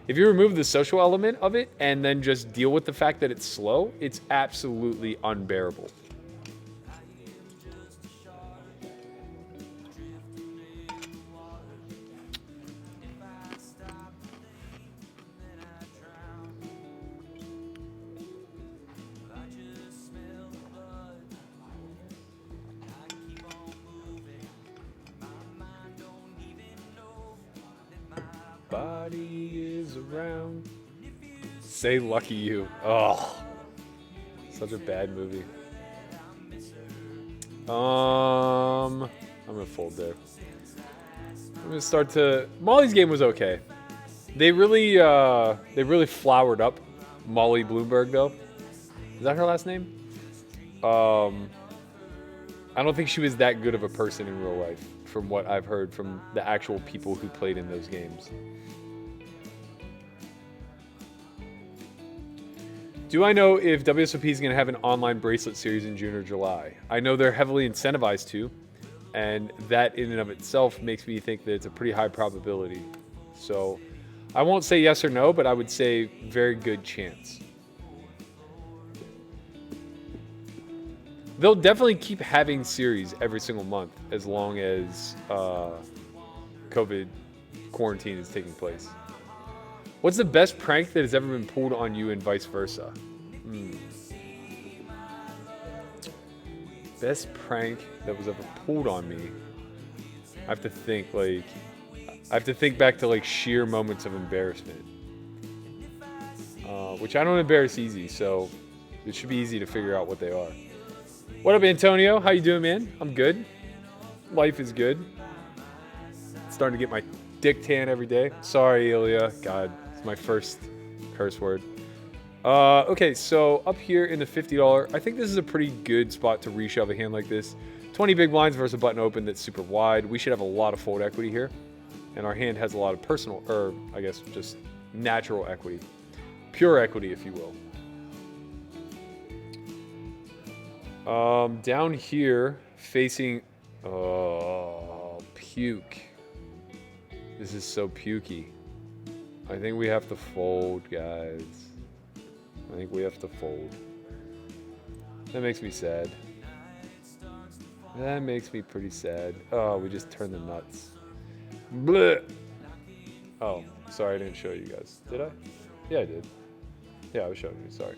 [SPEAKER 1] If you remove the social element of it and then just deal with the fact that it's slow, it's absolutely unbearable. Body is around. Say lucky you. Oh, such a bad movie. I'm gonna fold there. I'm gonna start to. Molly's game was okay. They really flowered up Molly Bloomberg though. Is that her last name? I don't think she was that good of a person in real life, from what I've heard from the actual people who played in those games. Do I know if WSOP is going to have an online bracelet series in June or July? I know they're heavily incentivized to, and that in and of itself makes me think that it's a pretty high probability. So I won't say yes or no, but I would say very good chance. They'll definitely keep having series every single month as long as COVID quarantine is taking place. What's the best prank that has ever been pulled on you and vice versa? Best prank that was ever pulled on me. I have to think back to like sheer moments of embarrassment, which I don't embarrass easy, so it should be easy to figure out what they are. What up, Antonio? How you doing, man? I'm good. Life is good. Starting to get my dick tan every day. Sorry, Ilya. God, it's my first curse word. Okay, so up here in the $50, I think this is a pretty good spot to reshove a hand like this. 20 big blinds versus a button open that's super wide. We should have a lot of fold equity here. And our hand has a lot of personal, or I guess just natural equity. Pure equity, if you will. Down here, facing... Oh, puke. This is so pukey. I think we have to fold, guys. I think we have to fold. That makes me sad. That makes me pretty sad. Oh, we just turned the nuts. Blech. Oh, sorry I didn't show you guys. Did I? Yeah, I did. Yeah, I was showing you. Sorry.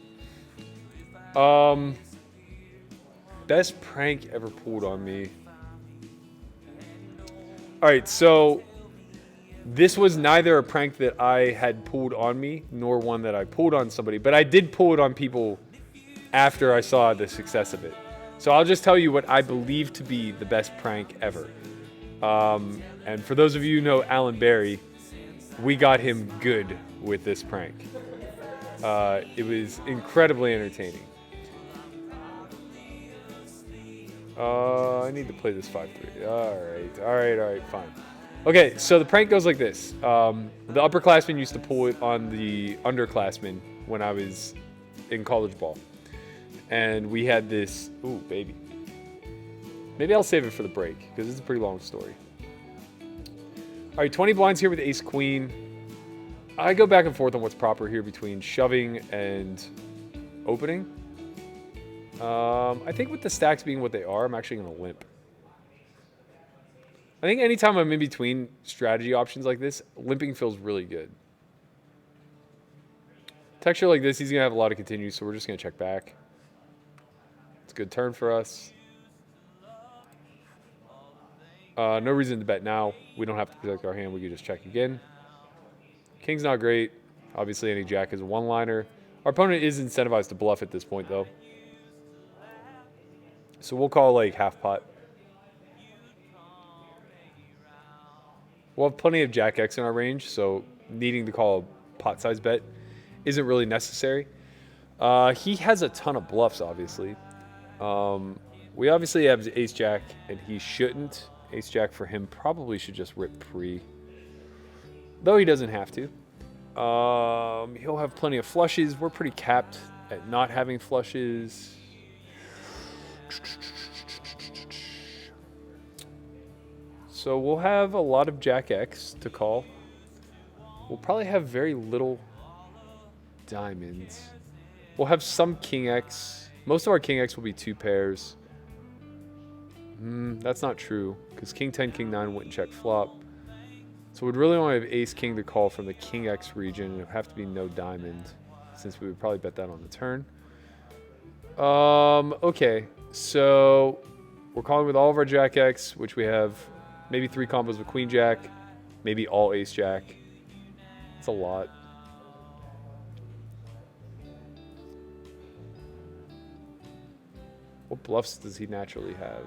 [SPEAKER 1] Best prank ever pulled on me. All right, so this was neither a prank that I had pulled on me nor one that I pulled on somebody, but I did pull it on people after I saw the success of it. So I'll just tell you what I believe to be the best prank ever. And for those of you who know Alan Berry, we got him good with this prank. It was incredibly entertaining. I need to play this 5-3. All right, fine. Okay, so the prank goes like this. The upperclassmen used to pull it on the underclassmen when I was in college ball. And we had this... Ooh, baby. Maybe I'll save it for the break, because it's a pretty long story. All right, 20 blinds here with ace-queen. I go back and forth on what's proper here between shoving and opening. I think with the stacks being what they are, I'm actually going to limp. I think anytime I'm in between strategy options like this, limping feels really good. Texture like this, he's going to have a lot of continues, so we're just going to check back. It's a good turn for us. No reason to bet now. We don't have to protect our hand. We can just check again. King's not great. Obviously, any jack is a one-liner. Our opponent is incentivized to bluff at this point, though. So we'll call like half pot. We'll have plenty of jack X in our range, so needing to call a pot size bet isn't really necessary. He has a ton of bluffs, obviously. We obviously have ace jack, and he shouldn't. Ace jack for him probably should just rip pre, though he doesn't have to. He'll have plenty of flushes. We're pretty capped at not having flushes. So we'll have a lot of jack X to call. We'll probably have very little diamonds. We'll have some king X. Most of our king X will be two pairs. That's not true, because king 10, king 9 wouldn't check flop. So we'd really only have ace king to call from the king X region, and it would have to be no diamond, since we would probably bet that on the turn. Okay, so we're calling with all of our jack X, which we have maybe 3 combos with queen jack, maybe all ace jack. It's a lot. What bluffs does he naturally have?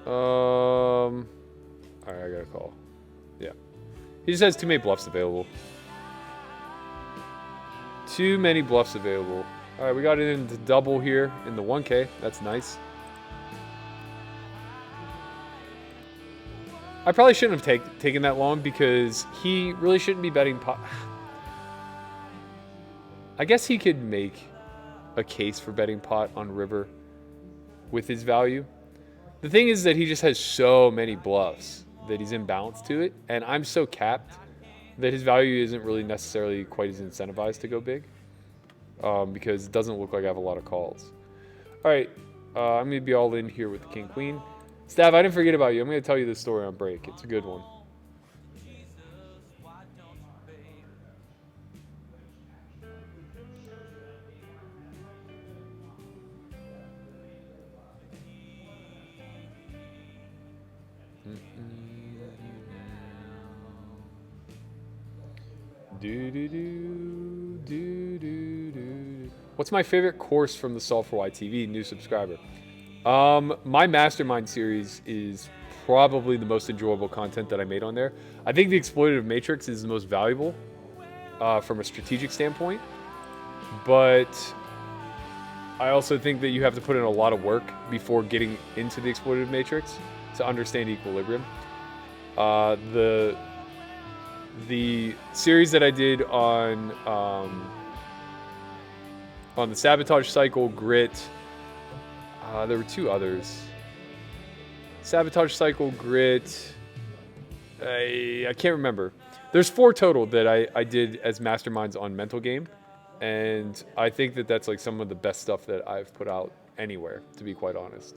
[SPEAKER 1] Alright, I gotta call. Yeah. He just has too many bluffs available. Too many bluffs available. All right, we got it into double here in the 1K. That's nice. I probably shouldn't have taken that long because he really shouldn't be betting pot. I guess he could make a case for betting pot on river with his value. The thing is that he just has so many bluffs that he's imbalanced to it, and I'm so capped that his value isn't really necessarily quite as incentivized to go big because it doesn't look like I have a lot of calls. All right, I'm going to be all in here with the king queen. Stav, I didn't forget about you. I'm going to tell you this story on break. It's a good one. What's my favorite course from the S4Y TV? New subscriber. My Mastermind series is probably the most enjoyable content that I made on there. I think the exploitative matrix is the most valuable from a strategic standpoint, but I also think that you have to put in a lot of work before getting into the exploitative matrix to understand equilibrium. The series that I did on the sabotage cycle, grit. There were two others. Sabotage cycle, grit. I can't remember. There's 4 total that I did as masterminds on Mental Game, and I think that that's like some of the best stuff that I've put out anywhere, to be quite honest.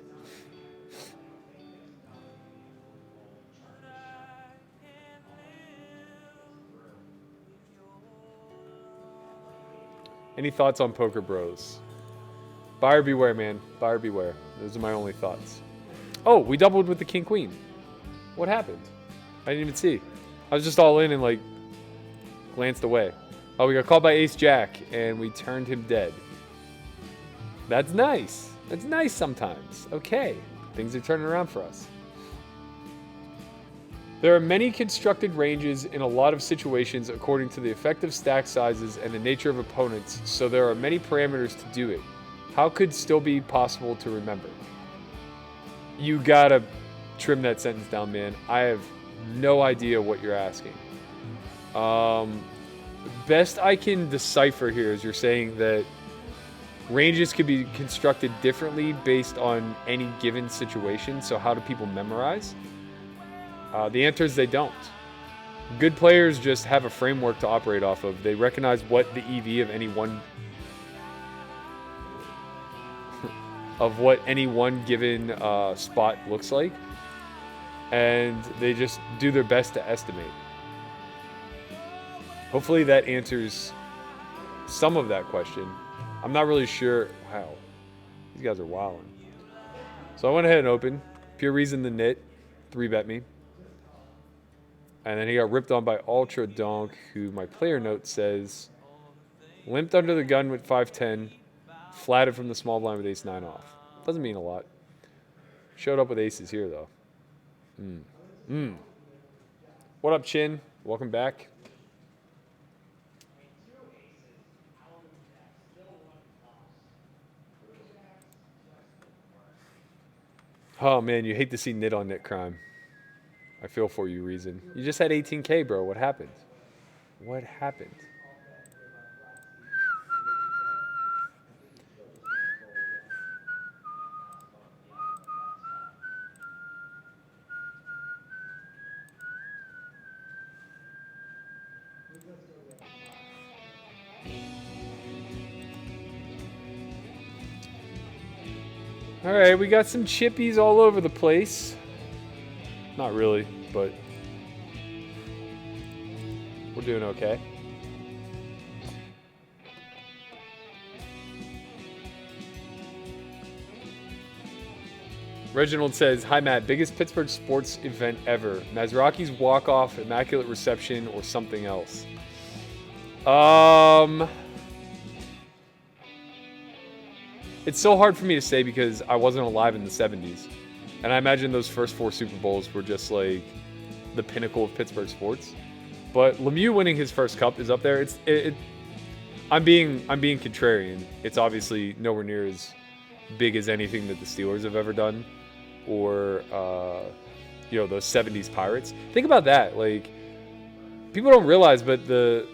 [SPEAKER 1] Any thoughts on Poker Bros? Buyer beware, man. Buyer beware. Those are my only thoughts. Oh, we doubled with the king queen. What happened? I didn't even see. I was just all in and like glanced away. Oh, we got called by ace jack and we turned him dead. That's nice. That's nice sometimes. Okay. Things are turning around for us. There are many constructed ranges in a lot of situations according to the effective stack sizes and the nature of opponents, so there are many parameters to do it. How could still be possible to remember? You gotta trim that sentence down, man. I have no idea what you're asking. Best I can decipher here is you're saying that ranges could be constructed differently based on any given situation, so how do people memorize? The answer is they don't. Good players just have a framework to operate off of. They recognize what the EV of any one given spot looks like, and they just do their best to estimate. Hopefully that answers some of that question. I'm not really sure. Wow, these guys are wilding. So I went ahead and opened. Pure Reason the Knit 3-bet me. And then he got ripped on by Ultra Donk, who my player note says limped under the gun with 5-10, flatted from the small blind with ace-9 off. Doesn't mean a lot. Showed up with aces here, though. What up, Chin? Welcome back. Oh, man, you hate to see nit on nit crime. I feel for you, Reason. You just had 18K, bro. What happened? What happened? All right, we got some chippies all over the place. Not really, but we're doing okay. Reginald says, "Hi Matt, biggest Pittsburgh sports event ever. Mazraki's walk-off, immaculate reception, or something else?" It's so hard for me to say because I wasn't alive in the 70s. And I imagine those first 4 Super Bowls were just like the pinnacle of Pittsburgh sports. But Lemieux winning his first cup is up there. I'm being contrarian. It's obviously nowhere near as big as anything that the Steelers have ever done, or those '70s Pirates. Think about that. Like, people don't realize, but the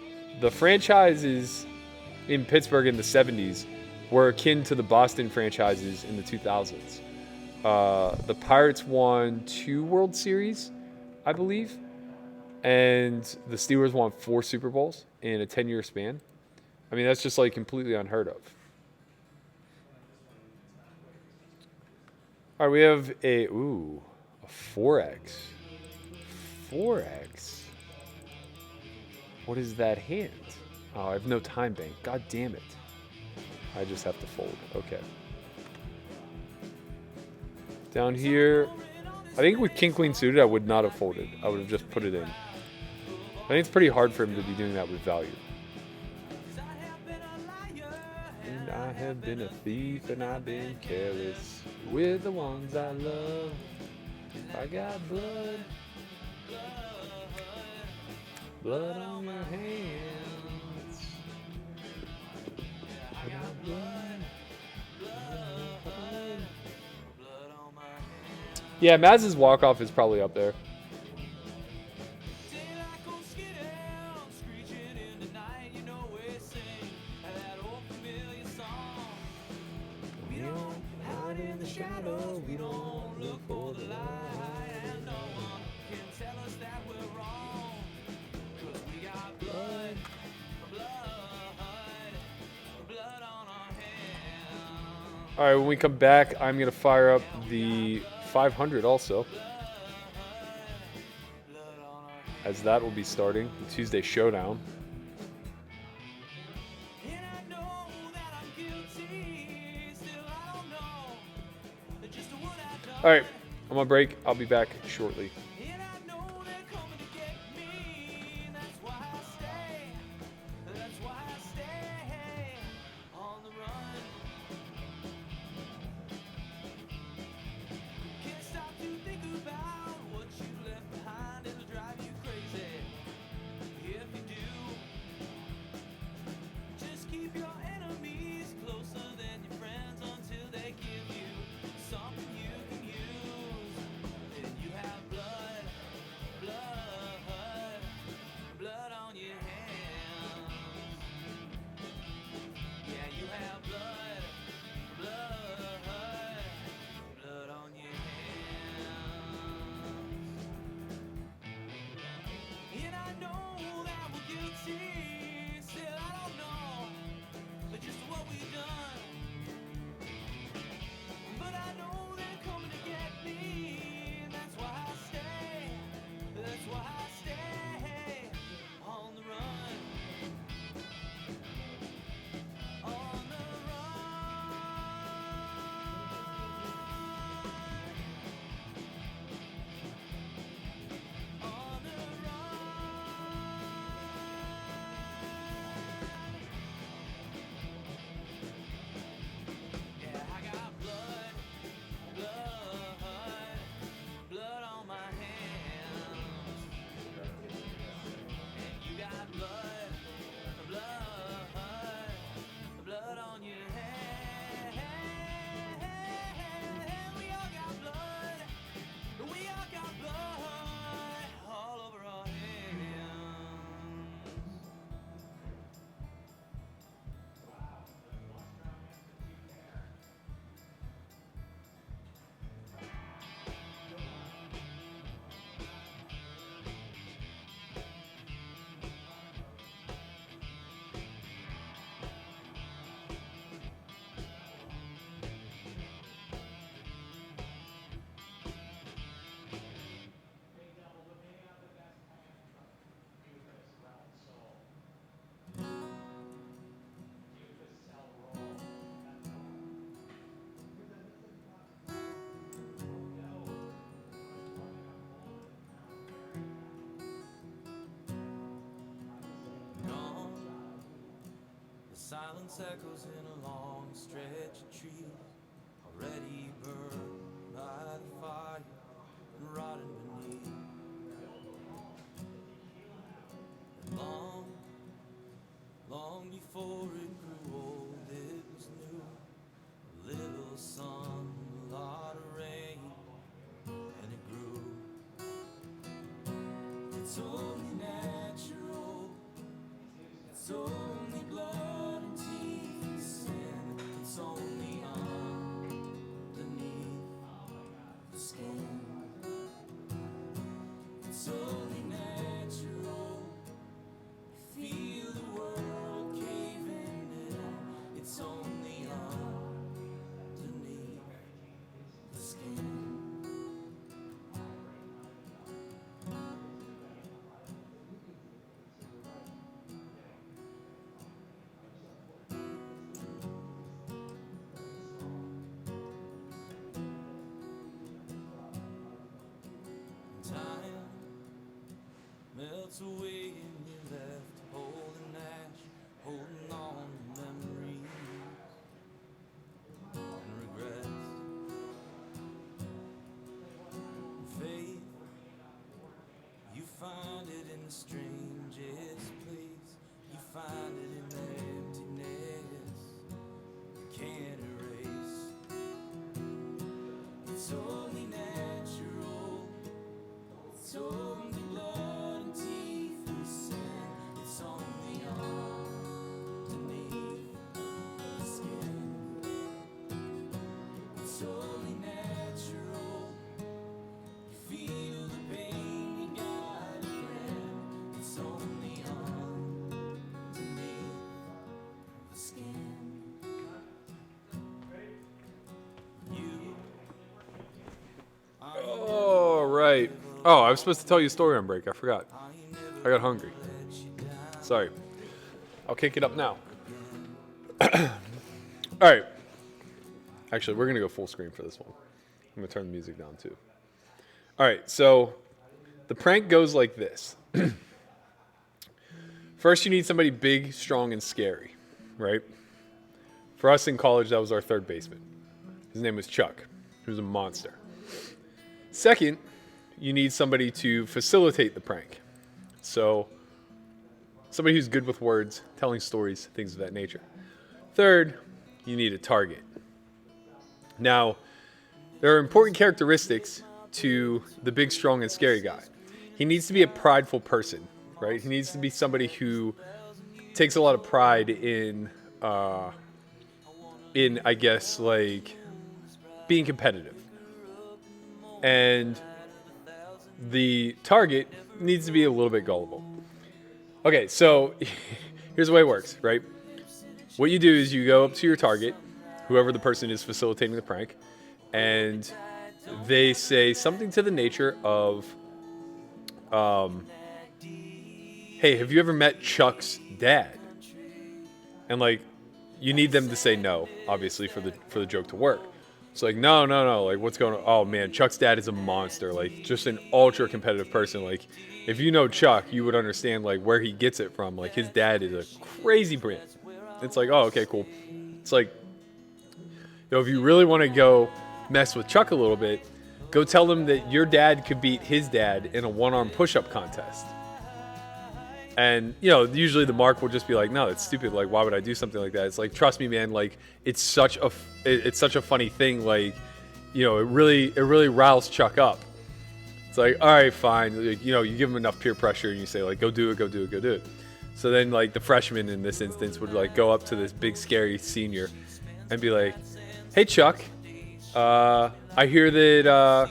[SPEAKER 1] franchises in Pittsburgh in the '70s were akin to the Boston franchises in the 2000s. The Pirates won 2 World Series, I believe, and the Steelers won 4 Super Bowls in a 10-year span. I mean, that's just like completely unheard of. All right, we have a 4X. 4X. What is that hand? Oh, I have no time bank. God damn it. I just have to fold. Okay. Down here, I think with king queen suited, I would not have folded. I would have just put it in. I think it's pretty hard for him to be doing that with value. And I have been a thief and I've been careless with the ones I love. I got blood. Blood on my hands. I got blood. Yeah, Maz's walk-off is probably up there. All right, when we come back, I'm going to fire up the 500 also, as that will be starting the Tuesday Showdown. All right, I'm on break. I'll be back shortly.
[SPEAKER 2] Silence echoes in a long stretch of trees, already burned by the fire and rotting beneath. And long, long before before it grew old, it was new. A little sun, a lot of rain, and it grew. It's only natural, it's only blood and teeth and sin. It's only underneath the skin. It's only natural. Feel the world caving in. It's only underneath the skin. Time melts away and you're left holding ash, holding on to memories and regrets. And faith, you find it in the strangest place. You find it in the emptiness you can't erase. It's only natural. It's only blood and teeth and sin. It's only underneath the skin. It's only natural. You feel the pain, you got a friend. It's only underneath the skin. You
[SPEAKER 1] All right. Oh, I was supposed to tell you a story on break. I forgot. I got hungry. Sorry. I'll kick it up now. All right. Actually, we're going to go full screen for this one. I'm going to turn the music down too. All right. So the prank goes like this. First, you need somebody big, strong, and scary, right? For us in college, that was our third baseman. His name was Chuck. He was a monster. Second, you need somebody to facilitate the prank. So, somebody who's good with words, telling stories, things of that nature. Third, you need a target. Now, there are important characteristics to the big, strong, and scary guy. He needs to be a prideful person, right? He needs to be somebody who takes a lot of pride in I guess, like, being competitive. And the target needs to be a little bit gullible. Okay, so here's the way it works, right? What you do is you go up to your target, whoever the person is facilitating the prank, and they say something to the nature of, hey, have you ever met Chuck's dad? And like, you need them to say no, obviously, for the joke to work. It's like, no, like, what's going on? Oh, man, Chuck's dad is a monster, like, just an ultra-competitive person. Like, if you know Chuck, you would understand, like, where he gets it from. Like, his dad is a crazy brand. It's like, oh, okay, cool. It's like, if you really want to go mess with Chuck a little bit, go tell them that your dad could beat his dad in a one-arm push-up contest. And, usually the mark will just be like, no, that's stupid. Like, why would I do something like that? It's like, trust me, man. Like, it's such a funny thing. Like, it really riles Chuck up. It's like, all right, fine. Like, you give him enough peer pressure and you say, like, go do it. So then, like, the freshman in this instance would, like, go up to this big, scary senior and be like, hey, Chuck, I hear that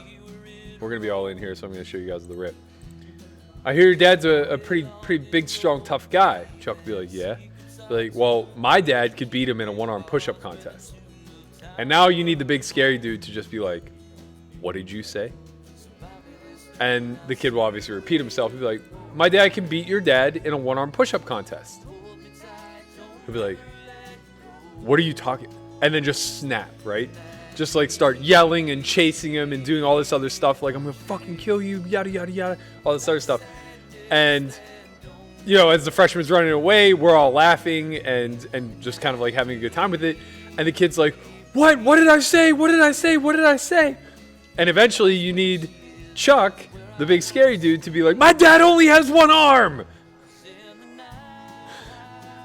[SPEAKER 1] we're going to be all in here, so I'm going to show you guys the rip. I hear your dad's a pretty big, strong, tough guy. Chuck would be like, yeah. Be like, well, my dad could beat him in a one-arm push-up contest. And now you need the big, scary dude to just be like, what did you say? And the kid will obviously repeat himself. He'll be like, my dad can beat your dad in a one-arm push-up contest. He'll be like, what are you talking? And then just snap, right? Just like start yelling and chasing him and doing all this other stuff. Like, I'm going to fucking kill you, yada, yada, yada. All this other stuff. And, as the freshman's running away, we're all laughing and just kind of like having a good time with it. And the kid's like, what? What did I say? What did I say? What did I say? And eventually you need Chuck, the big scary dude, to be like, my dad only has one arm.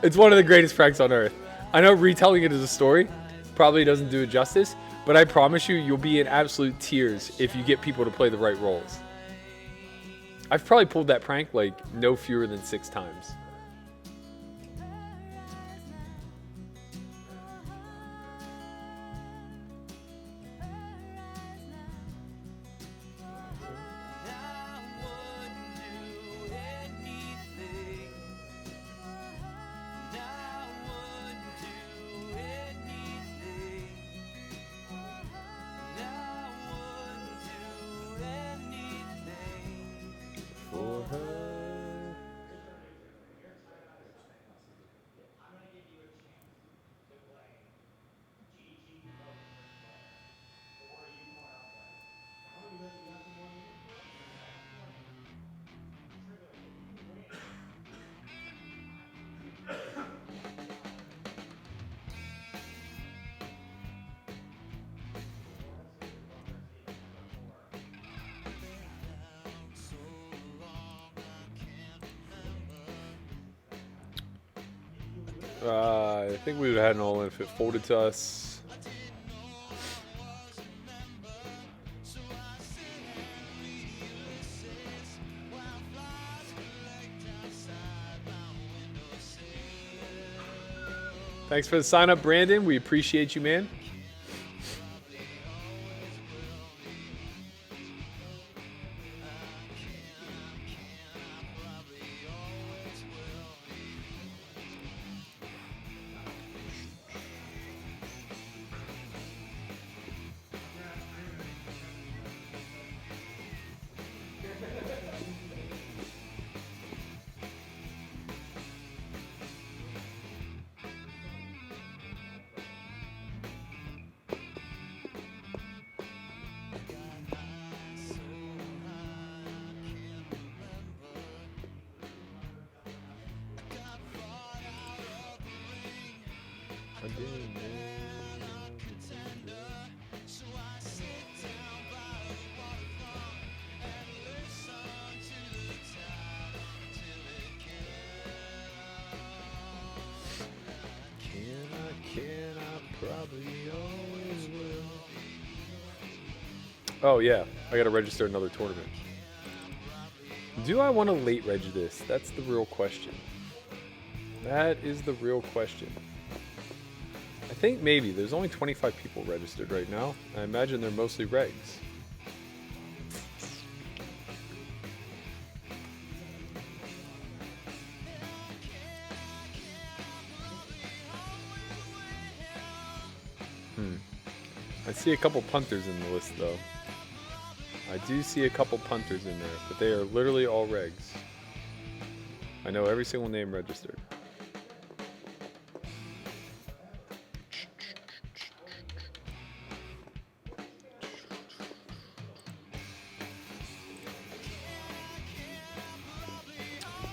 [SPEAKER 1] It's one of the greatest pranks on earth. I know retelling it as a story probably doesn't do it justice, but I promise you, you'll be in absolute tears if you get people to play the right roles. I've probably pulled that prank like no fewer than 6 times. I think we would have had an all-in if it folded to us. Thanks for the sign-up, Brandon. We appreciate you, man. Oh yeah, I gotta register another tournament. Do I want to late reg this? That's the real question. That is the real question. I think maybe. There's only 25 people registered right now. I imagine they're mostly regs. I see a couple punters in the list though. I do see a couple punters in there, but they are literally all regs. I know every single name registered.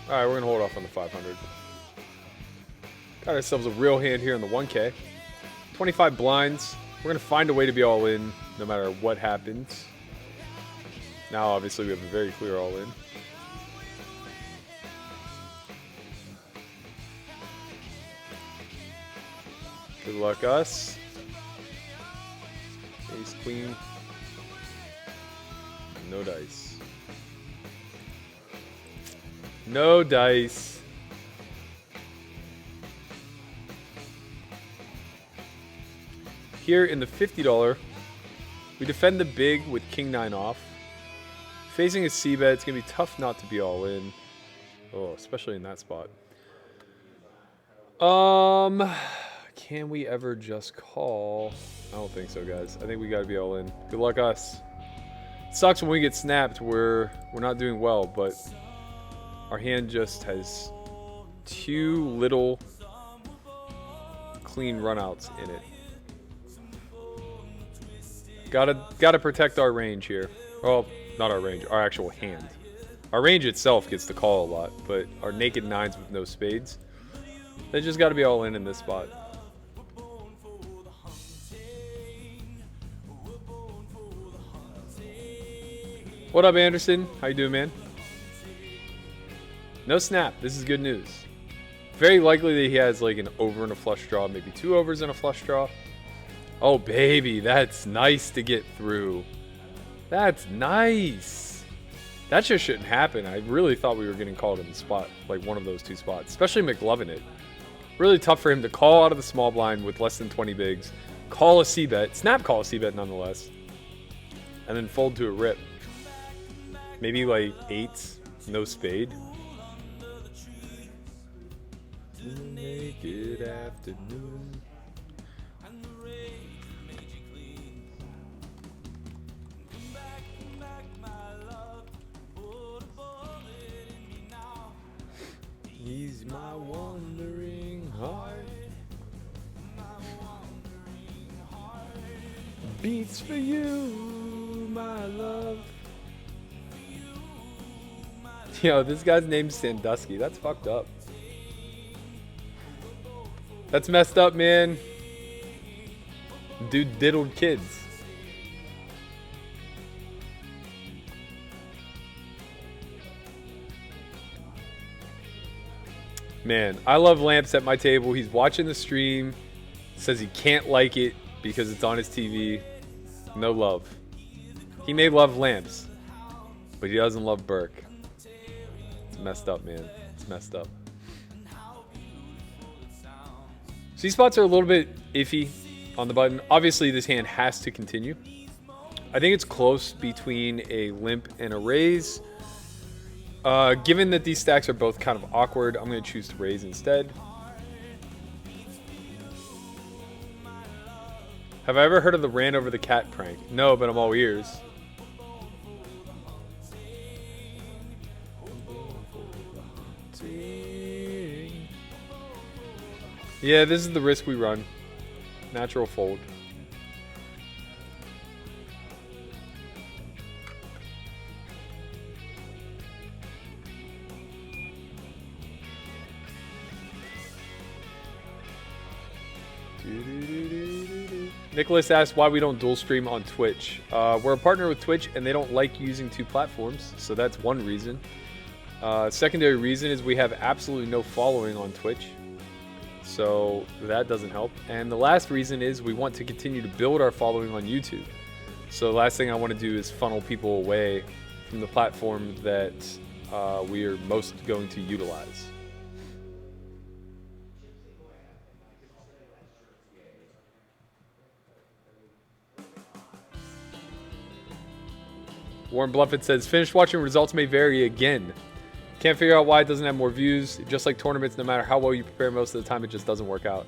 [SPEAKER 1] Alright, we're going to hold off on the 500. Got ourselves a real hand here in the 1K. 25 blinds. We're going to find a way to be all in no matter what happens. Now, obviously, we have a very clear all in. Good luck, us. Ace, queen. No dice. No dice. Here in the $50, we defend the big with king-9 off. Facing a c-bet, it's going to be tough not to be all in. Oh, especially in that spot. Can we ever just call? I don't think so, guys. I think we got to be all in. Good luck, us. It sucks when we get snapped. We're not doing well, but our hand just has too little clean runouts in it. Gotta protect our range here. Well, not our range, our actual hand. Our range itself gets to call a lot, but our naked 9s with no spades, they just gotta be all in this spot. What up, Anderson? How you doing, man? No snap. This is good news. Very likely that he has like an over and a flush draw, maybe 2 overs and a flush draw. Oh, baby, that's nice to get through. That's nice. That just shouldn't happen. I really thought we were getting called in the spot, like one of those 2 spots, especially McLovin it. Really tough for him to call out of the small blind with less than 20 bigs, call a C-bet, snap call a C-bet nonetheless, and then fold to a rip. Maybe like 8s, no spade. Naked afternoon. He's my wandering heart. Beats for you, my love. Yo, this guy's name's Sandusky. That's fucked up. That's messed up, man. Dude diddled kids. Man, I love Lamps at my table. He's watching the stream. Says he can't like it because it's on his TV. No love. He may love Lamps, but he doesn't love Burke. It's messed up, man. It's messed up. C spots are a little bit iffy on the button. Obviously, this hand has to continue. I think it's close between a limp and a raise. Given that these stacks are both kind of awkward, I'm going to choose to raise instead. Have I ever heard of the ran over the cat prank? No, but I'm all ears. Yeah, this is the risk we run. Natural fold. Nicholas asked why we don't dual stream on Twitch. We're a partner with Twitch and they don't like using 2 platforms, so that's one reason. Secondary reason is we have absolutely no following on Twitch, so that doesn't help. And the last reason is we want to continue to build our following on YouTube. So the last thing I want to do is funnel people away from the platform that we are most going to utilize. Warren Bluffett says, finished watching, results may vary again. Can't figure out why it doesn't have more views. Just like tournaments, no matter how well you prepare, most of the time it just doesn't work out.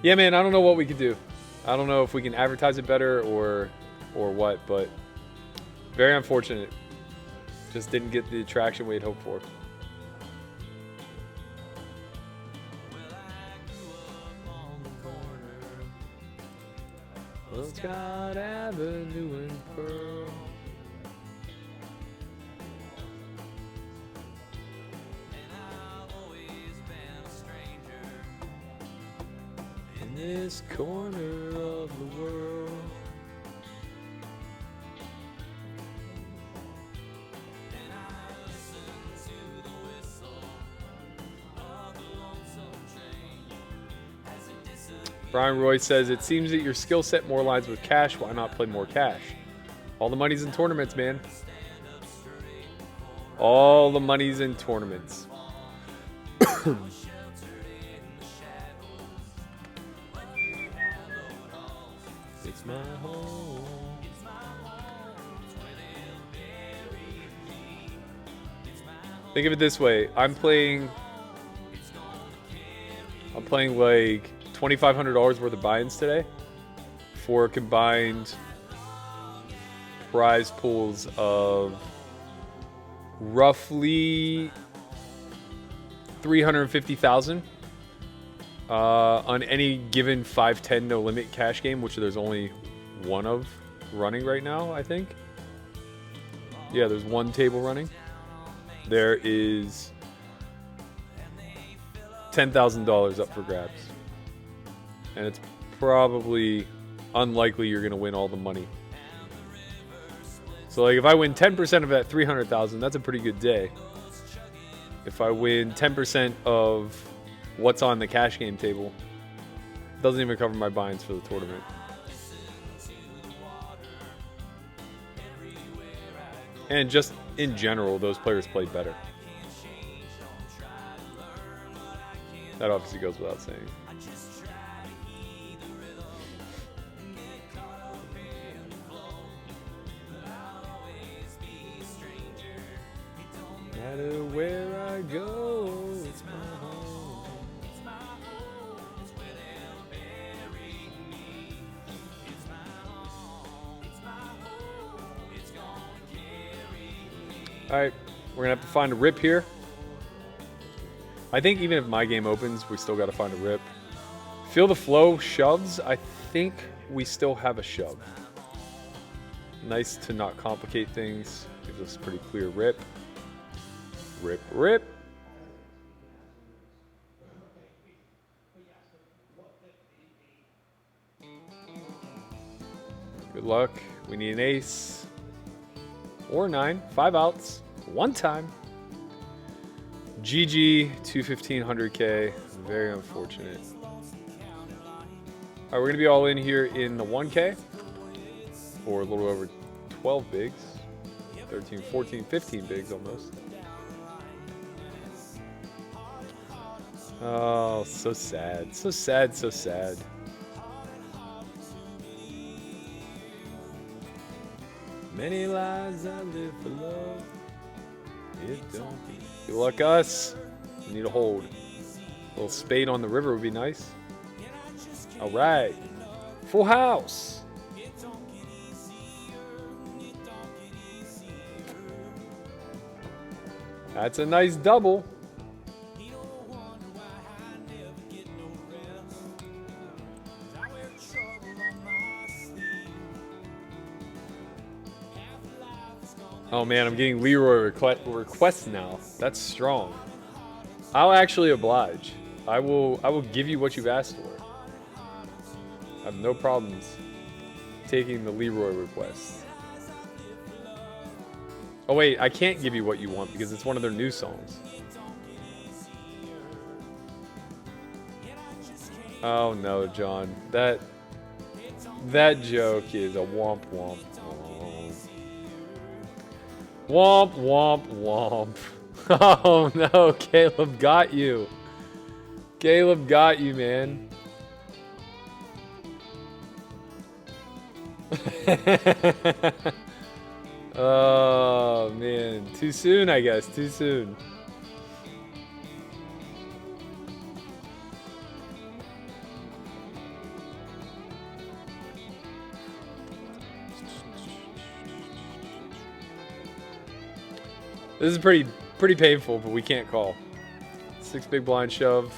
[SPEAKER 1] Yeah, man, I don't know what we could do. I don't know if we can advertise it better or what, but very unfortunate. Just didn't get the traction we had hoped for. Well, Scott Avenue and Pearl. This corner of the world. And I listen to the whistle of the lonesome train as it disappears. Brian Roy says, it seems that your skill set more aligns with cash. Why not play more cash? All the money's in tournaments, man. All the money's in tournaments. It's my home. Think of it this way. I'm playing like $2,500 worth of buy-ins today for combined prize pools of roughly 350,000. On any given 5-10 no limit cash game, which there's only one of running right now, I think. Yeah, there's one table running. There is $10,000 up for grabs. And it's probably unlikely you're going to win all the money. So like if I win 10% of that 300,000, that's a pretty good day. If I win 10% of what's on the cash game table. Doesn't even cover my binds for the tournament. And just in general, those players played better. That obviously goes without saying. No matter where I go, it's my home. All right, we're gonna have to find a rip here. I think even if my game opens, we still got to find a rip. Feel the flow shoves. I think we still have a shove. Nice to not complicate things. Gives us a pretty clear rip. Rip, rip. Good luck. We need an ace. Or 9. 5 outs. 1 time. GG, 21500K. Very unfortunate. All right, we're going to be all in here in the 1K. For a little over 12 bigs. 13, 14, 15 bigs almost. Oh, so sad. So sad, so sad. Many lives I live for love. It don't be. Good luck, us. We need a hold. A little spade on the river would be nice. All right. Full house. That's a nice double. Oh man, I'm getting Leroy requests now. That's strong. I'll actually oblige. I will give you what you've asked for. I have no problems taking the Leroy request. Oh wait, I can't give you what you want because it's one of their new songs. Oh no, John. That joke is a womp womp womp. Womp womp womp. Oh no, Caleb got you. Caleb got you, man. Oh man, too soon, I guess. Too soon. This is pretty painful, but we can't call. 6 big blind shove,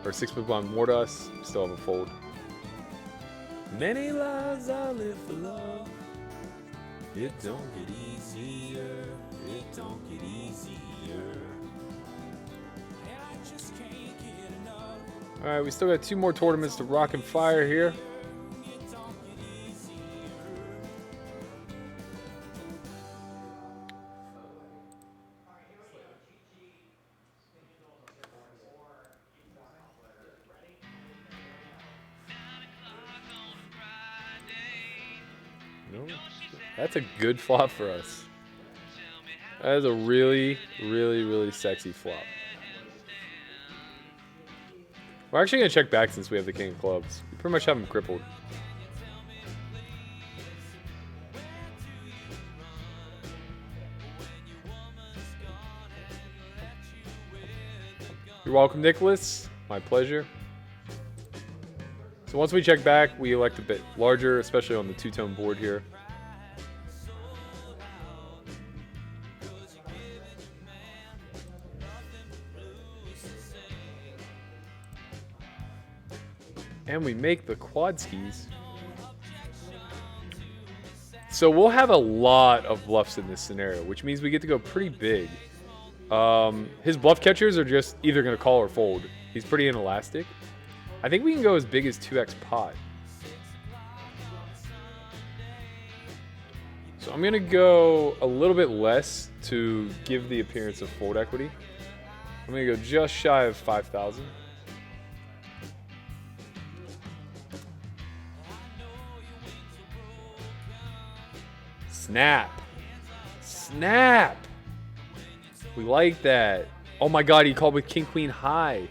[SPEAKER 1] or 6 big blind more to us. Still have a fold. Many lives I live for love. It don't get easier. It don't get easier. All right, we still got 2 more tournaments to rock and fire here. No, that's a good flop for us. That is a really, really, really sexy flop. We're actually going to check back since we have the king of clubs. We pretty much have him crippled. You're welcome, Nicholas. My pleasure. So once we check back, we elect a bit larger, especially on the 2-tone board here. And we make the quad skis. So we'll have a lot of bluffs in this scenario, which means we get to go pretty big. His bluff catchers are just either going to call or fold. He's pretty inelastic. I think we can go as big as 2x pot. So I'm going to go a little bit less to give the appearance of fold equity. I'm going to go just shy of 5,000. Snap. Snap. We like that. Oh my god, he called with king queen high.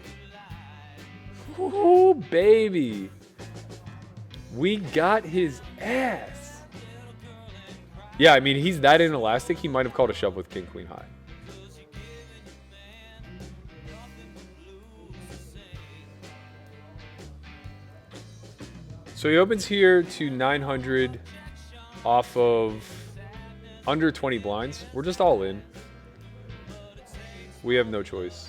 [SPEAKER 1] Ooh, baby. We got his ass. Yeah, I mean, he's that inelastic, he might have called a shove with king queen high. So he opens here to 900 off of under 20 blinds. We're just all in. We have no choice.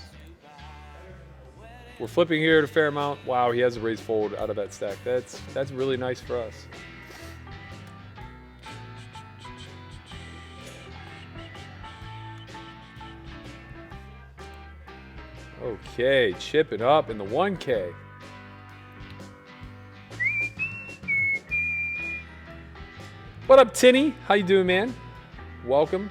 [SPEAKER 1] We're flipping here at a fair amount. Wow, he has a raise fold out of that stack. That's really nice for us. Okay, chipping up in the 1K. What up, Tinny? How you doing, man? Welcome.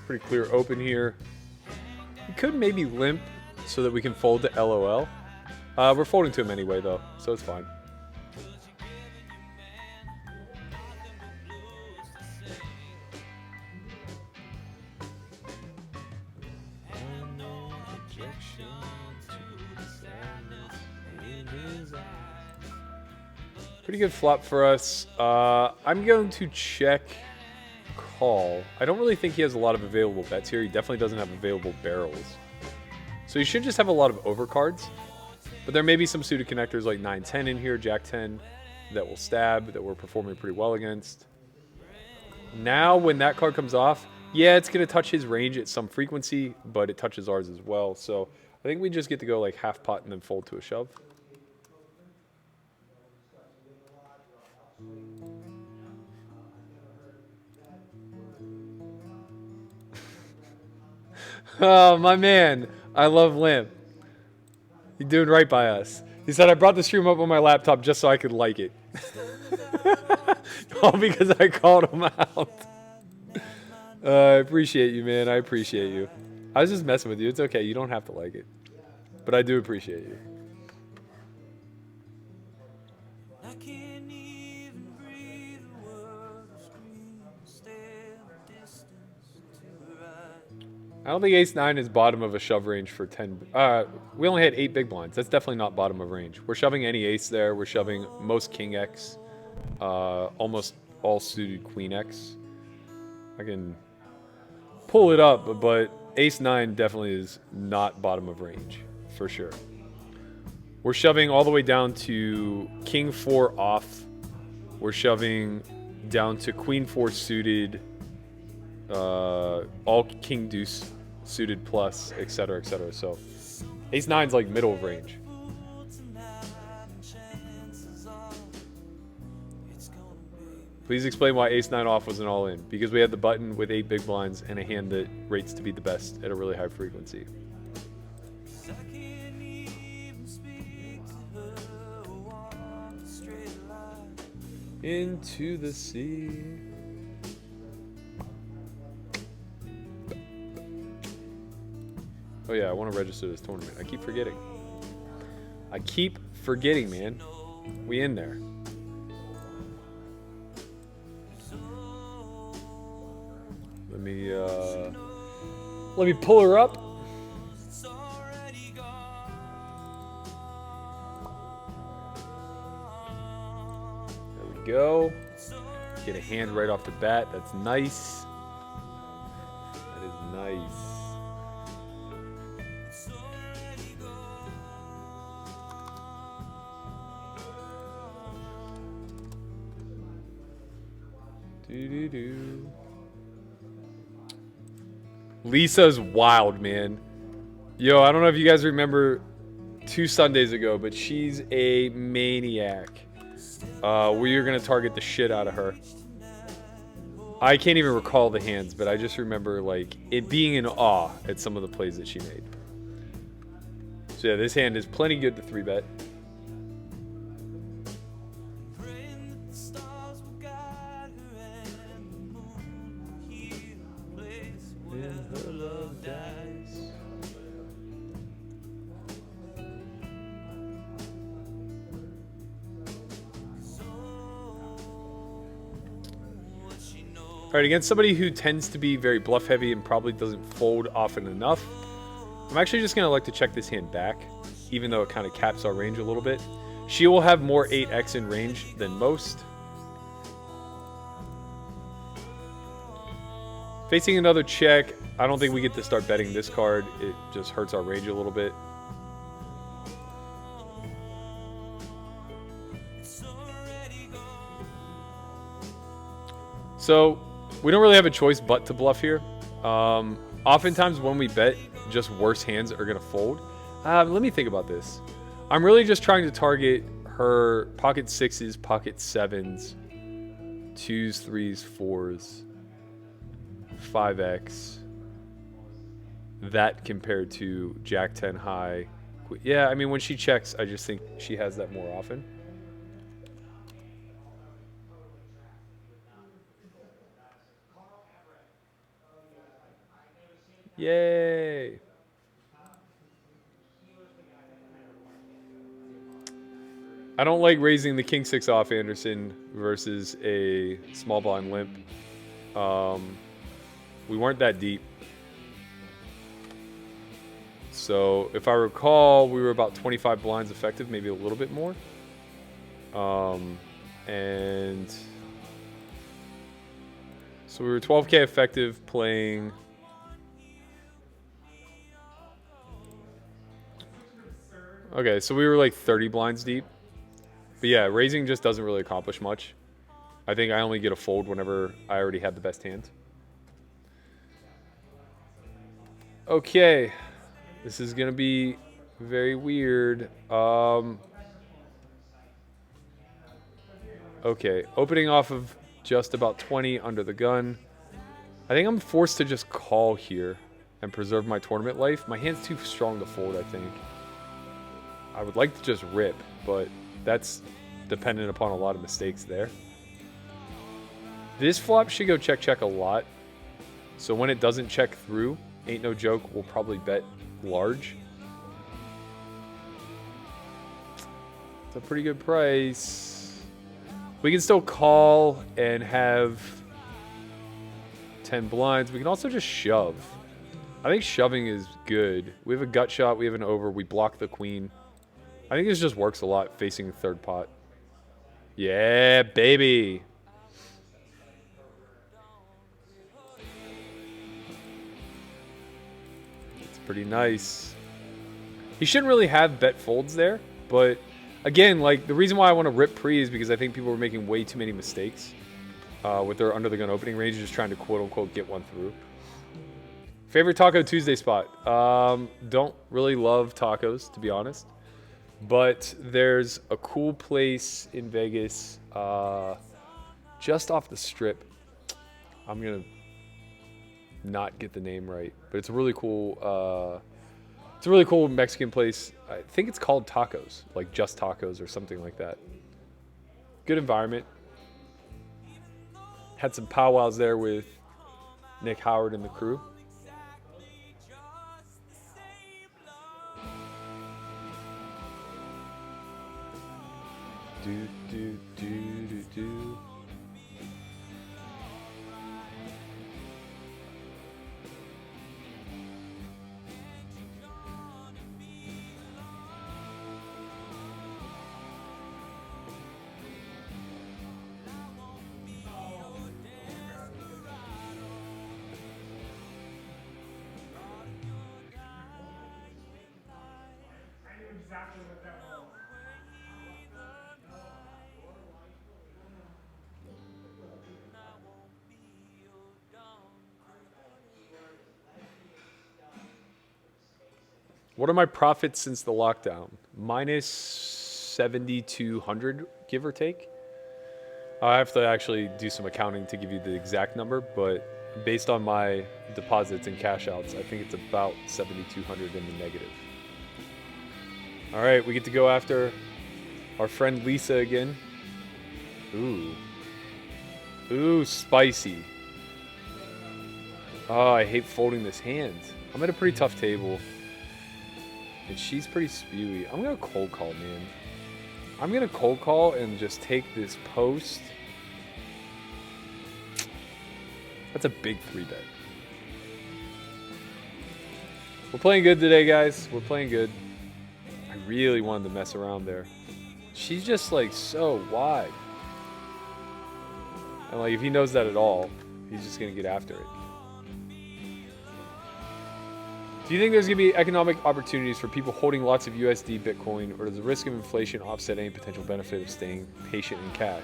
[SPEAKER 1] Pretty clear open here. We could maybe limp so that we can fold to LOL. We're folding to him anyway, though, so it's fine. Pretty good flop for us. I'm going to check call. I don't really think he has a lot of available bets here. He definitely doesn't have available barrels. So he should just have a lot of overcards. But there may be some suited connectors like 9-10 in here, Jack-10, that will stab, that we're performing pretty well against. Now when that card comes off, yeah, it's going to touch his range at some frequency, but it touches ours as well. So I think we just get to go like half pot and then fold to a shove. Oh, my man. I love Limp. You're doing right by us. He said, I brought the stream up on my laptop just so I could like it. All because I called him out. I appreciate you, man. I appreciate you. I was just messing with you. It's okay. You don't have to like it. But I do appreciate you. I don't think ace-9 is bottom of a shove range for 10. We only had 8 big blinds. That's definitely not bottom of range. We're shoving any ace there. We're shoving most king X. Almost all suited queen X. I can pull it up, but ace-9 definitely is not bottom of range, for sure. We're shoving all the way down to king 4 off. We're shoving down to queen 4 suited. All king deuce suited plus, etc., etc. So ace-9's like middle of range. Please explain why ace-9 off was an all-in. Because we had the button with 8 big blinds and a hand that rates to be the best at a really high frequency. Into the sea. Oh yeah, I want to register this tournament. I keep forgetting. Man. We in there. Let me pull her up. There we go. Get a hand right off the bat. That's nice. That is nice. Do-do-do. Lisa's wild, man. Yo, I don't know if you guys remember 2 Sundays ago, but she's a maniac. We are going to target the shit out of her. I can't even recall the hands, but I just remember like it being in awe at some of the plays that she made. So yeah, this hand is plenty good to 3-bet. All right, against somebody who tends to be very bluff heavy and probably doesn't fold often enough, I'm actually just going to like to check this hand back, even though it kind of caps our range a little bit. She will have more 8x in range than most. Facing another check, I don't think we get to start betting this card. It just hurts our range a little bit. So we don't really have a choice but to bluff here. Oftentimes when we bet, just worse hands are going to fold. Let me think about this. I'm really just trying to target her pocket sixes, pocket sevens, twos, threes, fours, 5x. That compared to Jack 10 high. Yeah, I mean, when she checks, I just think she has that more often. Yay! I don't like raising the king six off Anderson versus a small blind limp. We weren't that deep. So if I recall, we were about 25 blinds effective, maybe a little bit more. And so we were 12K effective playing. Okay, so we were like 30 blinds deep. But yeah, raising just doesn't really accomplish much. I think I only get a fold whenever I already had the best hand. Okay, this is going to be very weird. Okay, opening off of just about 20 under the gun. I think I'm forced to just call here and preserve my tournament life. My hand's too strong to fold, I think. I would like to just rip, but that's dependent upon a lot of mistakes there. This flop should go check a lot. So when it doesn't check through, ain't no joke, we'll probably bet large. It's a pretty good price. We can still call and have 10 blinds. We can also just shove. I think shoving is good. We have a gut shot. We have an over. We block the queen. I think this just works a lot facing third pot. Yeah, baby. It's pretty nice. He shouldn't really have bet folds there, but again, like the reason why I want to rip pre is because I think people were making way too many mistakes with their under the gun opening range, just trying to quote unquote get one through. Favorite Taco Tuesday spot? Don't really love tacos, to be honest. But there's a cool place in Vegas just off the strip. I'm going to not get the name right, but it's a really cool Mexican place. I think it's called Tacos, like Just Tacos or something like that. Good environment. Had some powwows there with Nick Howard and the crew. Do. What are my profits since the lockdown? Minus 7,200, give or take. I have to actually do some accounting to give you the exact number, but based on my deposits and cash outs, I think it's about 7,200 in the negative. All right, we get to go after our friend Lisa again. Ooh, spicy. Oh, I hate folding this hand. I'm at a pretty tough table. And she's pretty spewy. I'm going to cold call, man. I'm going to cold call and just take this post. That's a big 3-bet. We're playing good today, guys. We're playing good. I really wanted to mess around there. She's just like so wide. And like if he knows that at all, he's just gonna get after it. Do you think there's gonna be economic opportunities for people holding lots of USD Bitcoin, or does the risk of inflation offset any potential benefit of staying patient in cash?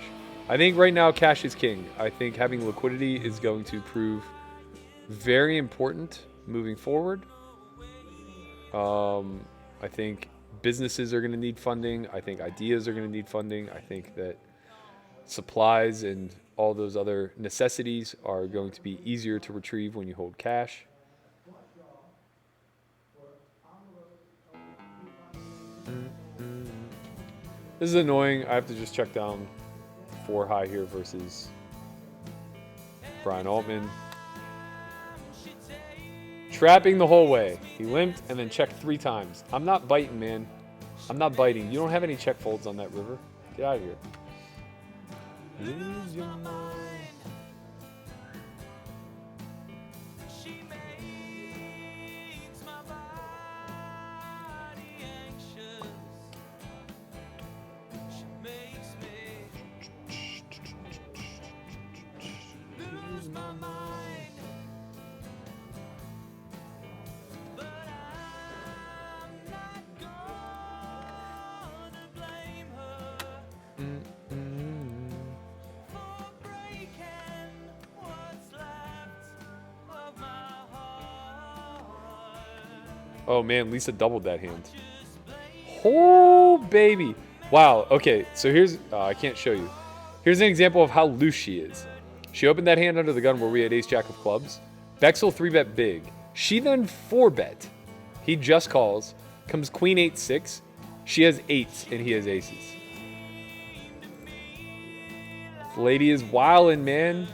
[SPEAKER 1] I think right now cash is king. I think having liquidity is going to prove very important moving forward. I think businesses are going to need funding. I think ideas are going to need funding. I think that supplies and all those other necessities are going to be easier to retrieve when you hold cash. This is annoying. I have to just check down 4 high here versus Brian Altman. Trapping the whole way. He limped and then checked 3 times. I'm not biting, man. I'm not biting. You don't have any check folds on that river. Get out of here. Lose your mind. Oh man, Lisa doubled that hand. Oh baby. Wow. Okay, so here's, I can't show you. Here's an example of how loose she is. She opened that hand under the gun where we had ace jack of clubs. Bexel 3-bet big. She then 4-bet. He just calls. Comes queen 8-6. She has 8s and he has aces. This lady is wildin', man.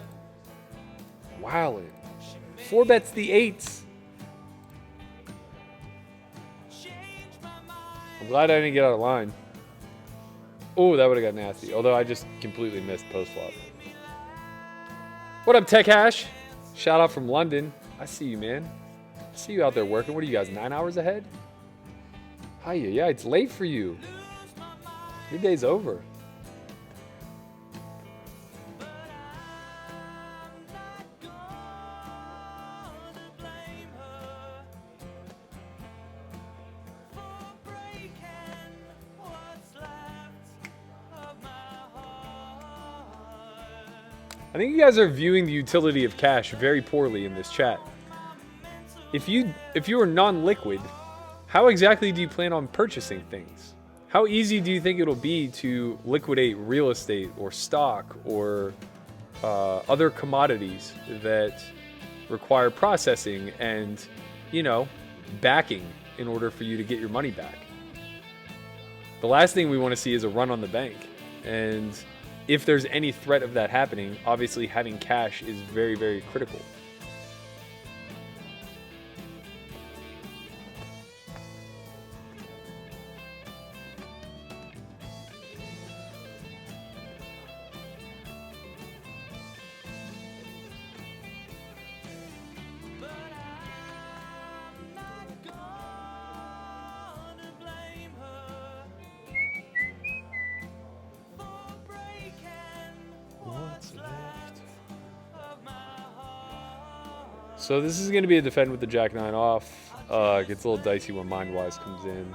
[SPEAKER 1] Wildin'. 4-bets the 8s. I'm glad I didn't get out of line. Oh, that would have got nasty. Although I just completely missed post flop. What up, Tech Hash? Shout out from London. I see you, man. I see you out there working. What are you guys, 9 hours ahead? Hiya, yeah, it's late for you. Your day's over. I think you guys are viewing the utility of cash very poorly in this chat. If you are non-liquid, how exactly do you plan on purchasing things? How easy do you think it'll be to liquidate real estate or stock or other commodities that require processing and, you know, backing in order for you to get your money back? The last thing we want to see is a run on the bank. And if there's any threat of that happening, obviously having cash is very, very critical. So this is going to be a defend with the Jack 9 off. It gets a little dicey when Mindwise comes in.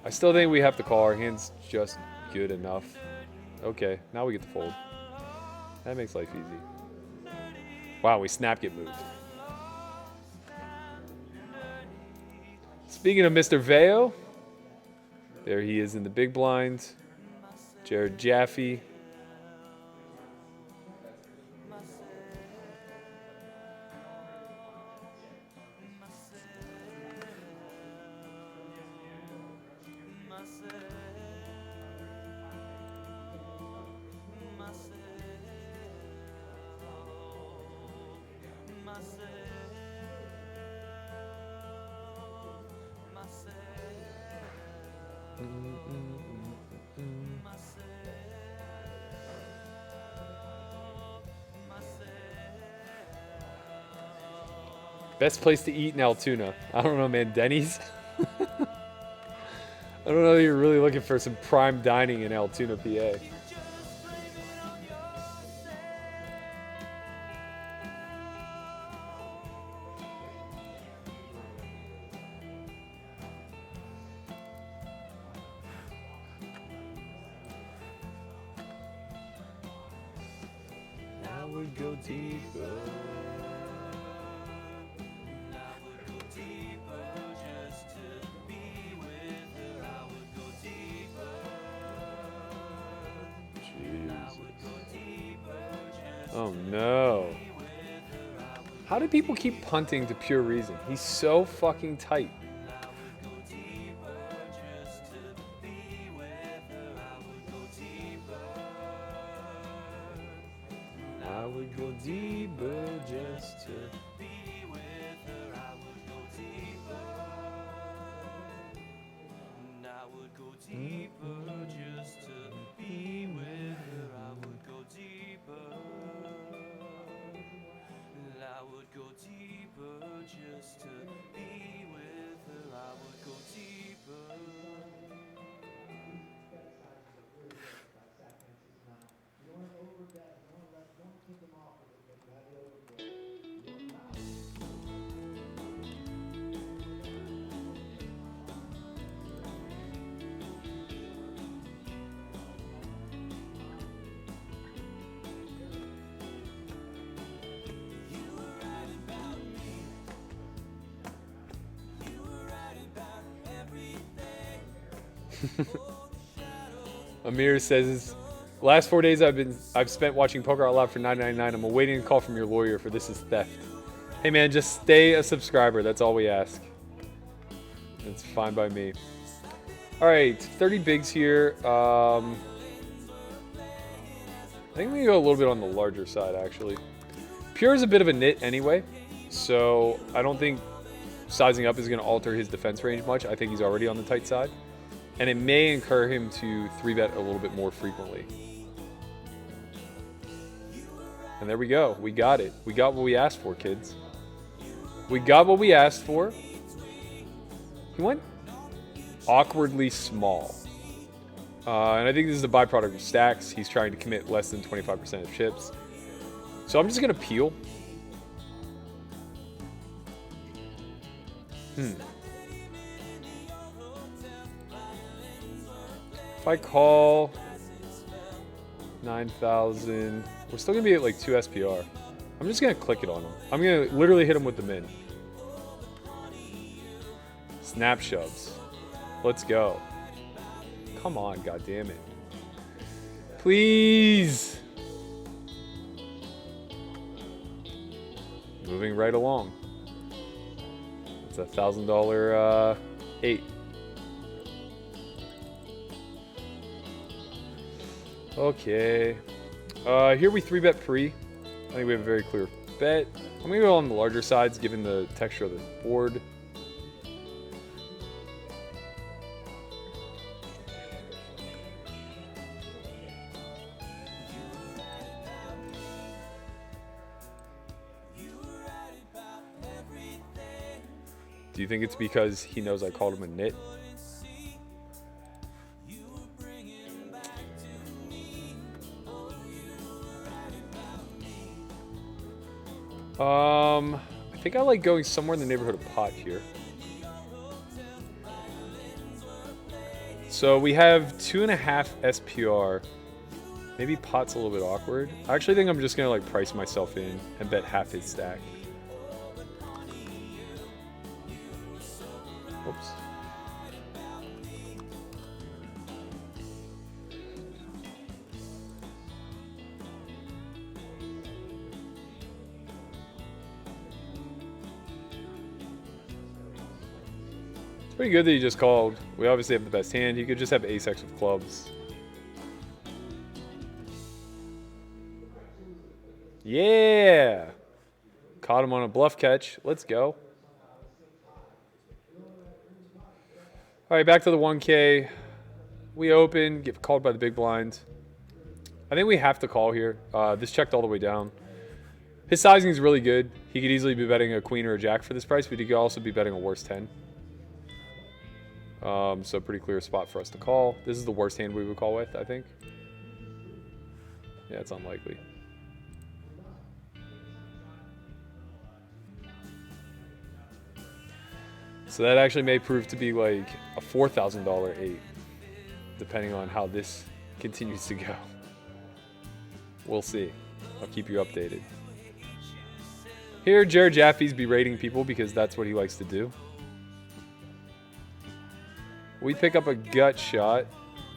[SPEAKER 1] I still think we have to call. Our hand's just good enough. Okay, now we get to fold. That makes life easy. Wow, we snap get moved. Speaking of Mr. Veo, there he is in the big blind. Jared Jaffe. Best place to eat in Altoona. I don't know, man. Denny's? I don't know if you're really looking for some prime dining in Altoona, PA. I would go deeper. Oh no. How do people keep punting to Pure Reason? He's so fucking tight. I would go deeper just to be with her. I would go deeper. I would go deeper just to be with her. I would go deeper. I would go deeper just to be with her. I would go deeper. Amir says, last 4 days I've spent watching Poker Out Loud for $9.99. I'm awaiting a call from your lawyer for this is theft. Hey man, just stay a subscriber. That's all we ask. It's fine by me. All right, 30 bigs here. I think we go a little bit on the larger side actually. Pure is a bit of a nit anyway, so I don't think sizing up is going to alter his defense range much. I think he's already on the tight side. And it may incur him to 3-bet a little bit more frequently. And there we go. We got it. We got what we asked for, kids. We got what we asked for. He went awkwardly small. And I think this is a byproduct of stacks. He's trying to commit less than 25% of chips. So I'm just going to peel. If I call 9,000, we're still going to be at like 2 SPR. I'm just going to click it on him. I'm going to literally hit him with the min. Snap shoves. Let's go. Come on, goddammit. Please. Moving right along. It's a $1,000 8. Okay. Here we 3-bet pre. I think we have a very clear bet. I'm going to go on the larger sides given the texture of the board. Do you think it's because he knows I called him a nit? I think I like going somewhere in the neighborhood of pot here. So we have 2.5 SPR. Maybe pot's a little bit awkward. I actually think I'm just gonna like price myself in and bet half his stack. Oops. It's pretty good that he just called. We obviously have the best hand. He could just have ace-x of clubs. Yeah! Caught him on a bluff catch. Let's go. All right, back to the 1K. We open, get called by the big blind. I think we have to call here. This checked all the way down. His sizing is really good. He could easily be betting a queen or a jack for this price, but he could also be betting a worse 10. So pretty clear spot for us to call. This is the worst hand we would call with, I think. Yeah, it's unlikely. So that actually may prove to be like a $4,000 8, depending on how this continues to go. We'll see. I'll keep you updated. Here, Jared Jaffe's berating people because that's what he likes to do. We pick up a gut shot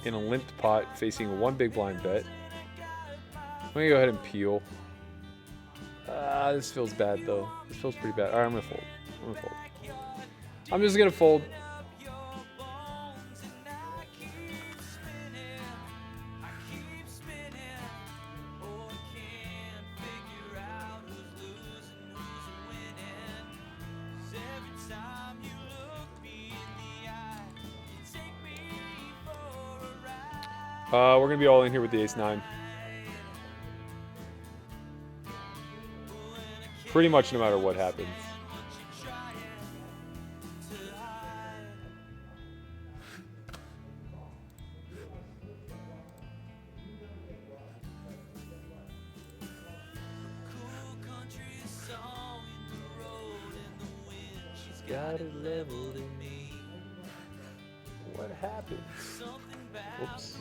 [SPEAKER 1] in a limped pot facing a 1 big blind bet. I'm going to go ahead and peel. This feels bad, though. This feels pretty bad. All right, I'm going to fold. I'm just going to fold. We're going to be all in here with the ace-9. Pretty much no matter what happens.
[SPEAKER 2] Got it leveled in me.
[SPEAKER 1] What happened? Oops.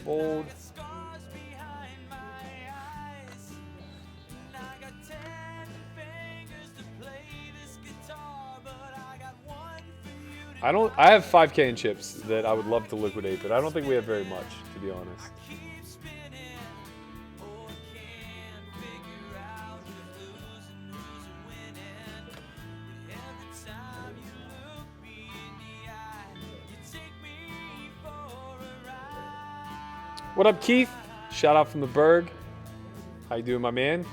[SPEAKER 1] Fold. I have 5K in chips that I would love to liquidate, but I don't think we have very much, to be honest. What up, Keith? Shout out from the Berg. How you doing, my man?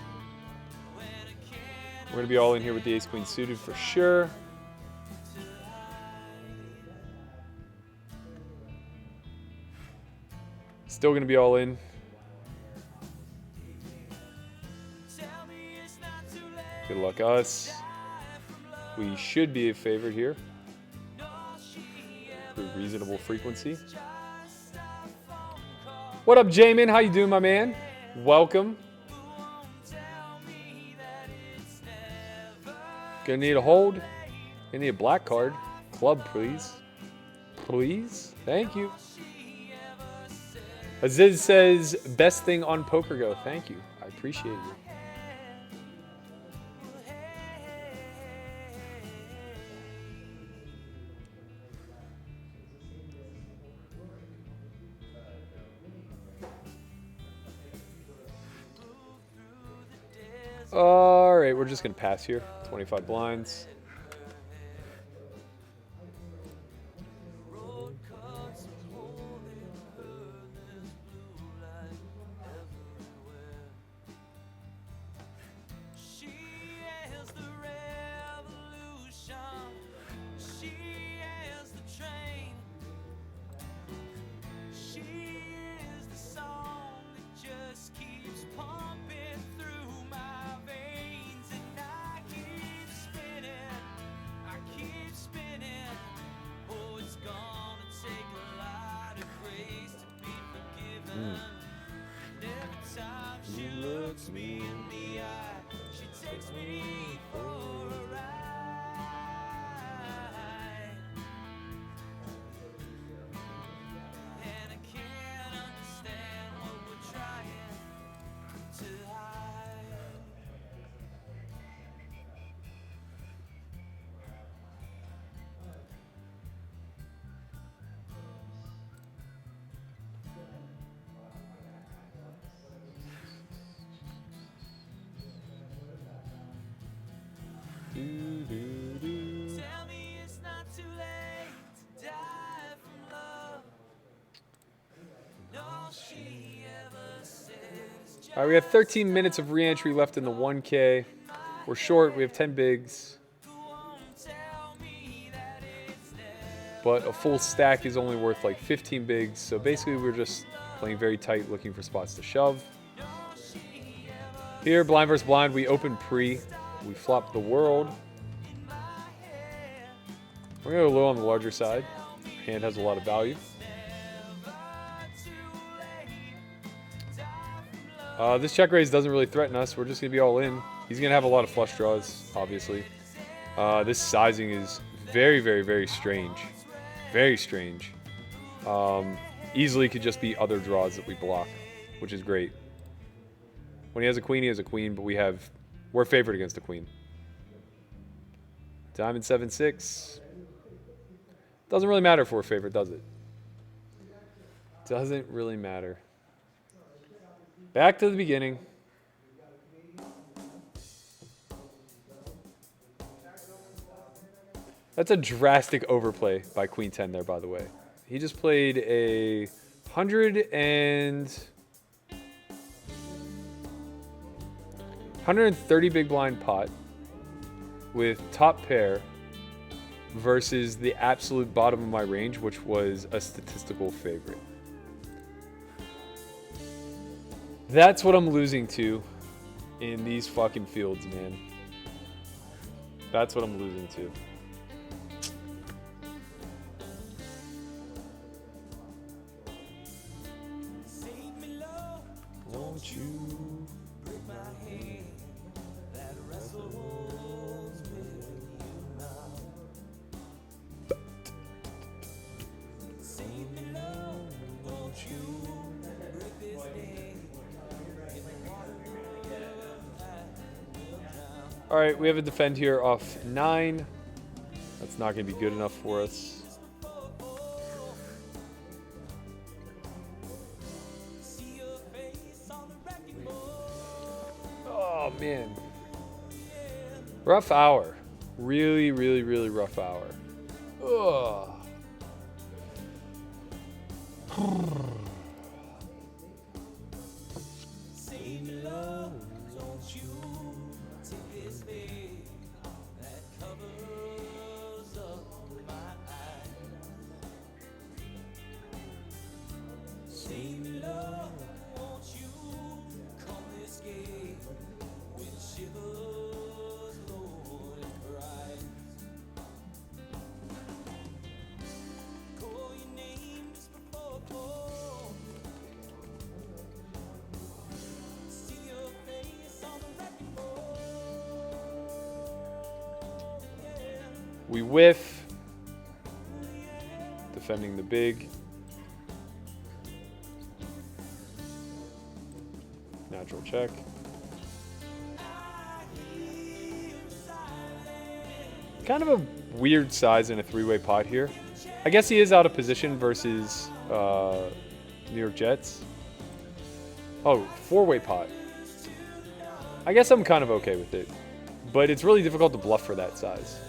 [SPEAKER 1] We're going to be all in here with the ace-queen suited for sure. Still going to be all in. Good luck, us. We should be a favorite here. Pretty reasonable frequency. What up, Jamin? How you doing, my man? Welcome. Gonna need a hold. Gonna need a black card. Club, please. Please? Thank you. Aziz says, best thing on PokerGo. Thank you. I appreciate you. All right, we're just going to pass here. 25 blinds. All right, we have 13 minutes of re-entry left in the 1K. We're short. We have 10 bigs. but a full stack is only worth like 15 bigs. So basically we're just playing very tight, looking for spots to shove. Here, blind versus blind, we open pre. We flop the world. We're going to go low on the larger side. Hand has a lot of value. This check raise doesn't really threaten us. We're just going to be all in. He's going to have a lot of flush draws, obviously. This sizing is very, very, very strange. Very strange. Easily could just be other draws that we block, which is great. When he has a queen, he has a queen, but we're favored against a queen. Diamond 7-6. Doesn't really matter if we're favored, does it? Doesn't really matter. Back to the beginning. That's a drastic overplay by Queen 10 there, by the way. He just played a 130 big blind pot with top pair versus the absolute bottom of my range, which was a statistical favorite. That's what I'm losing to in these fucking fields, man. That's what I'm losing to. Won't you break my hand that wrestles with you now? Save me, love, won't you break this day? All right, we have a defend here off 9. That's not going to be good enough for us. Oh, man. Rough hour. Really, really, really rough hour. Ugh. We whiff, defending the big. Natural check. Kind of a weird size in a three-way pot here. I guess he is out of position versus New York Jets. Oh, four-way pot. I guess I'm kind of okay with it, but it's really difficult to bluff for that size.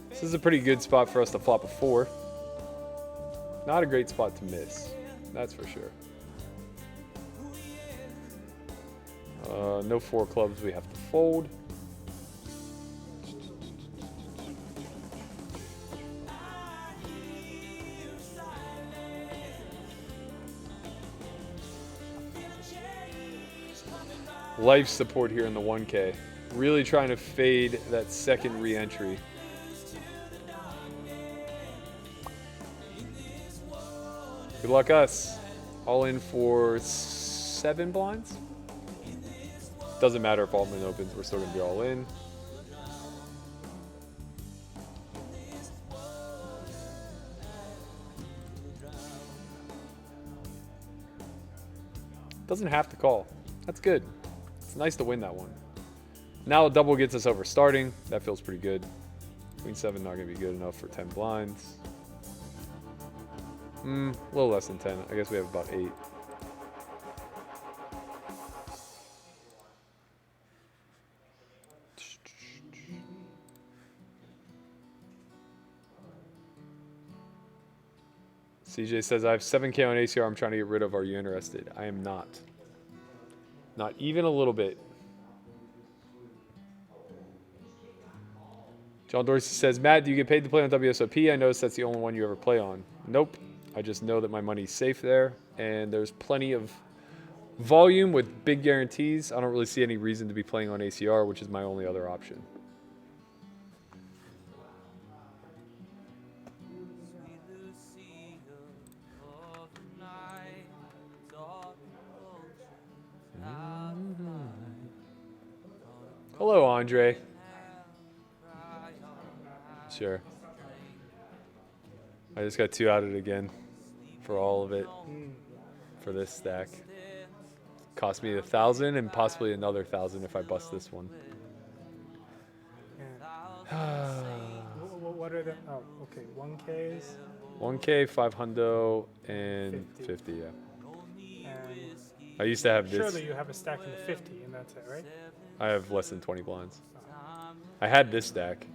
[SPEAKER 1] This is a pretty good spot for us to flop a 4. Not a great spot to miss, that's for sure. No 4 clubs, we have to fold. Life support here in the 1K. Really trying to fade that second re-entry. Good luck us. All in for 7 blinds. Doesn't matter if Altman opens, we're still going to be all in. Doesn't have to call. That's good. It's nice to win that one. Now a double gets us over starting. That feels pretty good. Queen 7 not going to be good enough for 10 blinds. A little less than 10. I guess we have about 8. CJ says, I have 7K on ACR I'm trying to get rid of. Are you interested? I am not. Not even a little bit. John Dorsey says, Matt, do you get paid to play on WSOP? I noticed that's the only one you ever play on. Nope. I just know that my money's safe there, and there's plenty of volume with big guarantees. I don't really see any reason to be playing on ACR, which is my only other option. Hello, Andre. Sure. I just got 2 outed again for all of it for this stack. Cost me 1,000 and possibly another 1,000 if I bust this one.
[SPEAKER 3] What are the? Oh, okay. 1Ks.
[SPEAKER 1] 1K, 500, and 50. Yeah.
[SPEAKER 3] And
[SPEAKER 1] I used to have this.
[SPEAKER 3] surely you have a stack in the 50, and that's it, right?
[SPEAKER 1] I have less than 20 blinds. I had this stack.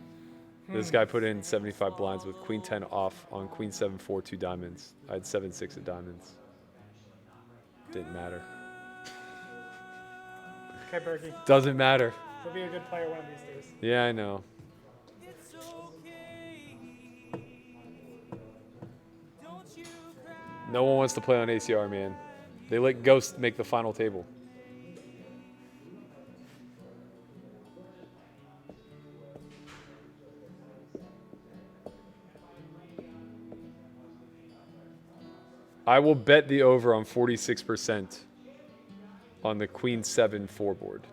[SPEAKER 1] This guy put in 75 blinds with Queen 10 off on Queen 7, 4, 2 diamonds. I had 7, 6 of diamonds. Didn't matter.
[SPEAKER 3] Okay, Berkey.
[SPEAKER 1] Doesn't matter.
[SPEAKER 3] You'll be a good player one of these days.
[SPEAKER 1] Yeah, I know. No one wants to play on ACR, man. They let Ghost make the final table. I will bet the over on 46% on the Queen 7 4 board.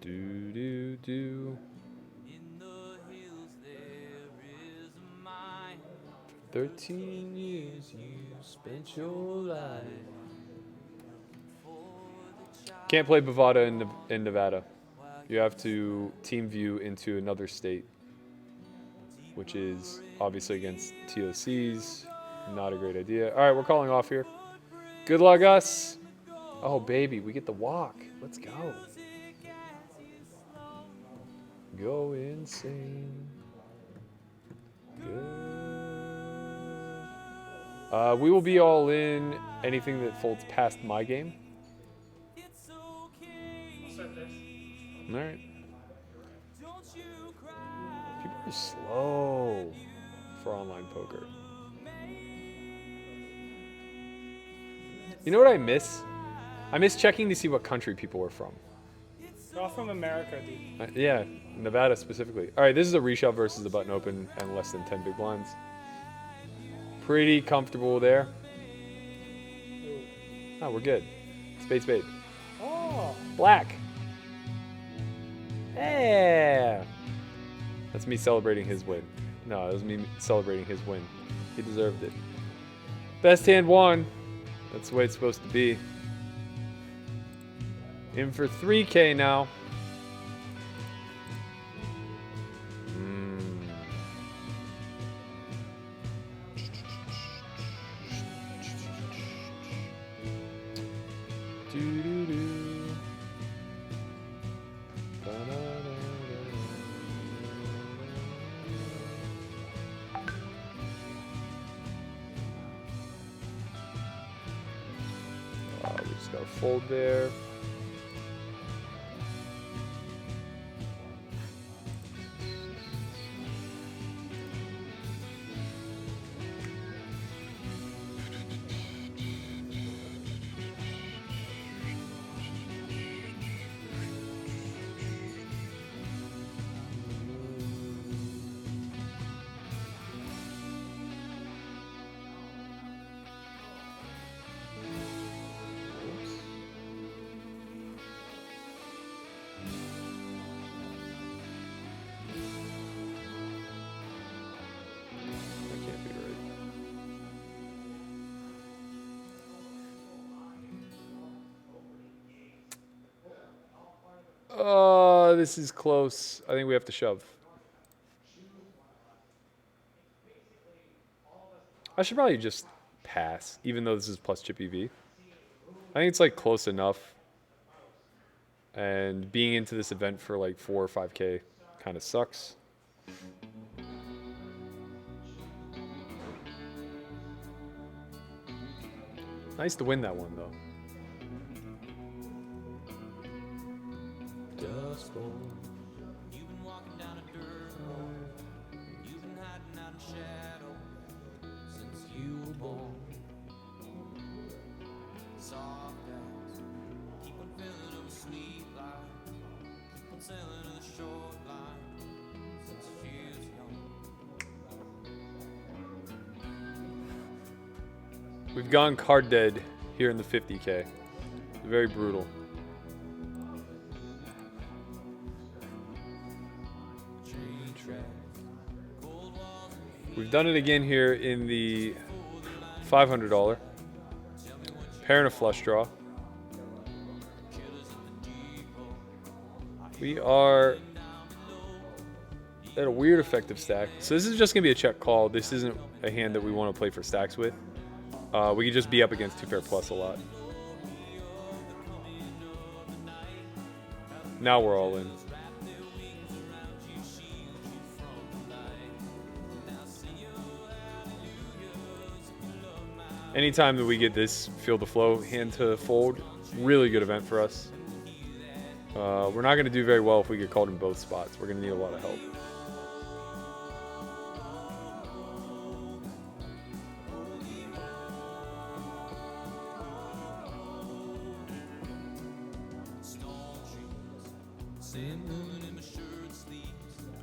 [SPEAKER 1] Do do do. 13 years you spent your life. Can't play Bovada in Nevada. You have to team view into another state, which is obviously against TOCs. Not a great idea. All right, we're calling off here. Good luck, us. Oh, baby, we get the walk. Let's go. Go insane. Good. We will be all in anything that folds past my game.
[SPEAKER 3] I'll start this.
[SPEAKER 1] All right. People are slow for online poker. You know what I miss? I miss checking to see what country people are from.
[SPEAKER 3] They're all from America, dude.
[SPEAKER 1] Yeah, Nevada specifically. All right, this is a reshove versus the button open and less than 10 big blinds. Pretty comfortable there.
[SPEAKER 3] Ooh.
[SPEAKER 1] Oh, we're good. Spade, spade.
[SPEAKER 3] Oh.
[SPEAKER 1] Black. Yeah. That's me celebrating his win. No, it was me celebrating his win. He deserved it. Best hand won. That's the way it's supposed to be. In for 3K now. We just got to fold there. Oh, this is close. I think we have to shove. I should probably just pass, even though this is plus chip EV. I think it's like close enough. And being into this event for like 4 or 5K kind of sucks. Nice to win that one though.
[SPEAKER 2] You've been walking down a dirt road. You've been hiding out in shadow since you were born. Soft as keep on filling up a sweet life. Keep on sailing to the shoreline since she was young.
[SPEAKER 1] We've gone card dead here in the 50K. Very brutal. We've done it again here in the $500. Pair and a flush draw. We are at a weird effective stack. So this is just going to be a check call. This isn't a hand that we want to play for stacks with. We could just be up against 2 pair plus a lot. Now we're all in. Anytime that we get this field of flow hand to fold, really good event for us. We're not going to do very well if we get called in both spots. We're going to need a lot of help.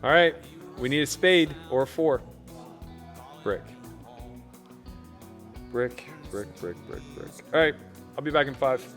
[SPEAKER 1] All right, we need a spade or a 4. Brick. Brick, brick, brick, brick, brick. All right, I'll be back in 5.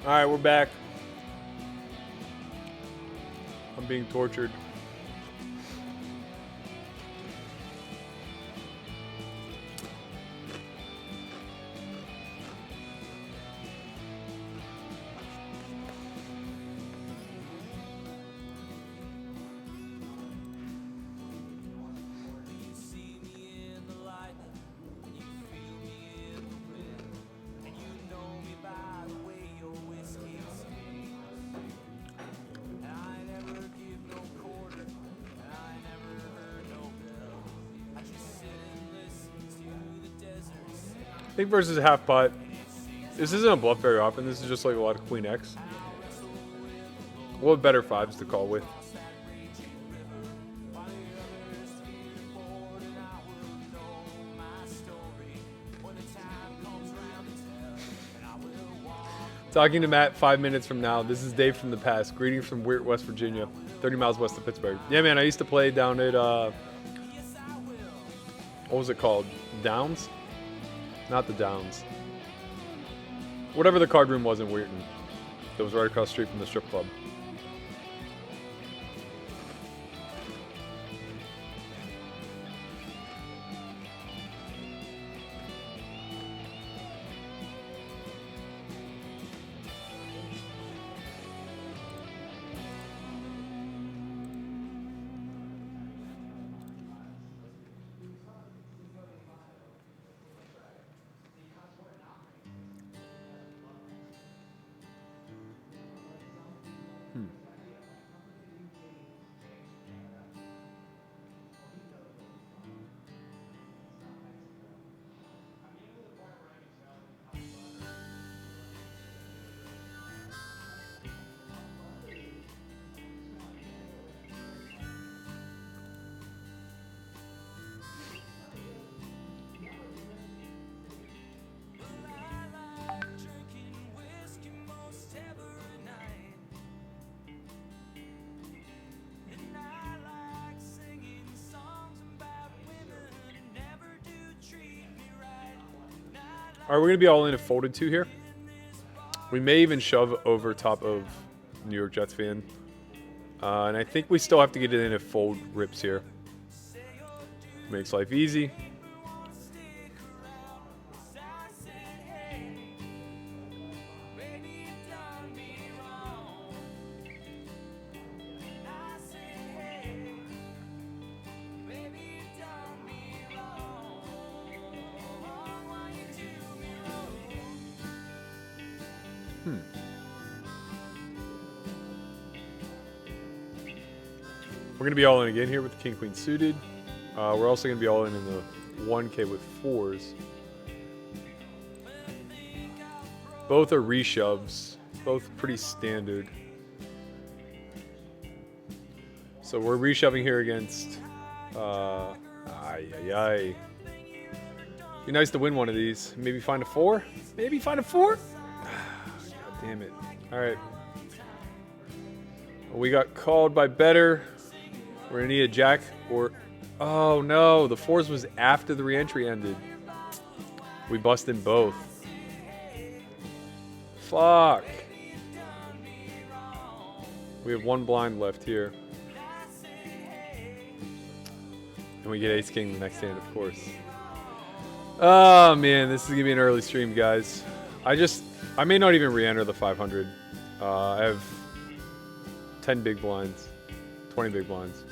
[SPEAKER 1] All right, we're back. I'm being tortured. I think versus a half pot. This isn't a bluff very often. This is just like a lot of queen X. We'll have better fives to call with. Talking to Matt 5 minutes from now. This is Dave from the past. Greetings from Weird, West Virginia, 30 miles west of Pittsburgh. Yeah, man, I used to play down at, what was it called? Downs? Not the Downs. Whatever the card room was in Weirton. It was right across the street from the strip club. All right, we're going to be all in at folded two here. We may even shove over top of New York Jets fan. And I think we still have to get it in at fold rips here. Makes life easy. We're going to be all in again here with the King Queen suited. We're also going to be all in the 1K with fours. Both are reshoves. Both pretty standard. So we're reshoving here against... Be nice to win one of these. Maybe find a 4? Maybe find a 4? God damn it. All right. We got called by better. We're going to need a jack or... Oh, no. The 4s was after the re-entry ended. We busted both. Fuck. We have one blind left here. And we get ace-king the next hand, of course. Oh, man. This is going to be an early stream, guys. I may not even re-enter the 500. I have 10 big blinds. 20 big blinds.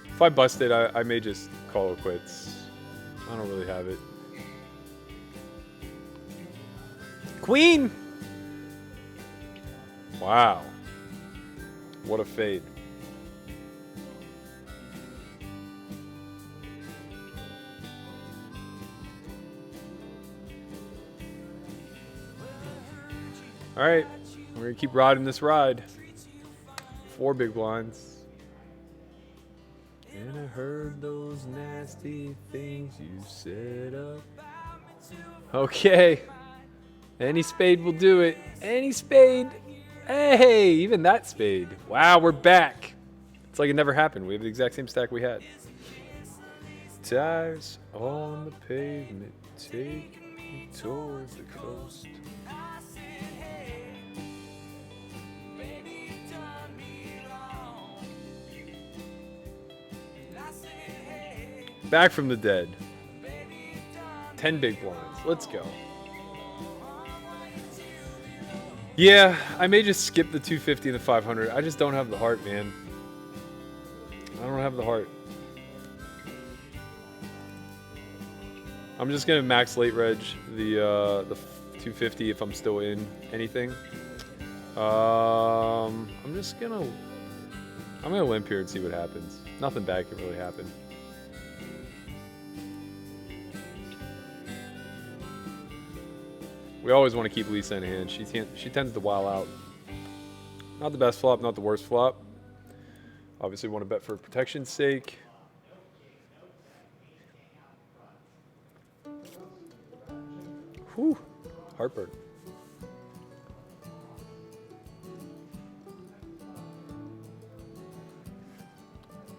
[SPEAKER 1] If I bust it, I may just call it quits. I don't really have it. Queen! Wow. What a fade. All right. We're going to keep riding this ride. 4 big blinds. And I heard those nasty things you said up. Okay. Any spade will do it. Any spade. Hey, even that spade. Wow, we're back. It's like it never happened. We have the exact same stack we had. Tires on the pavement. Take me towards the coast. Back from the dead. 10 big blinds. Let's go. Yeah, I may just skip the 250 and the 500. I just don't have the heart, man. I don't have the heart. I'm just gonna max late reg the 250 if I'm still in anything. I'm gonna limp here and see what happens. Nothing bad can really happen. We always want to keep Lisa in hand. She tends to while out. Not the best flop, not the worst flop. Obviously want to bet for protection's sake. Whew, heartburn.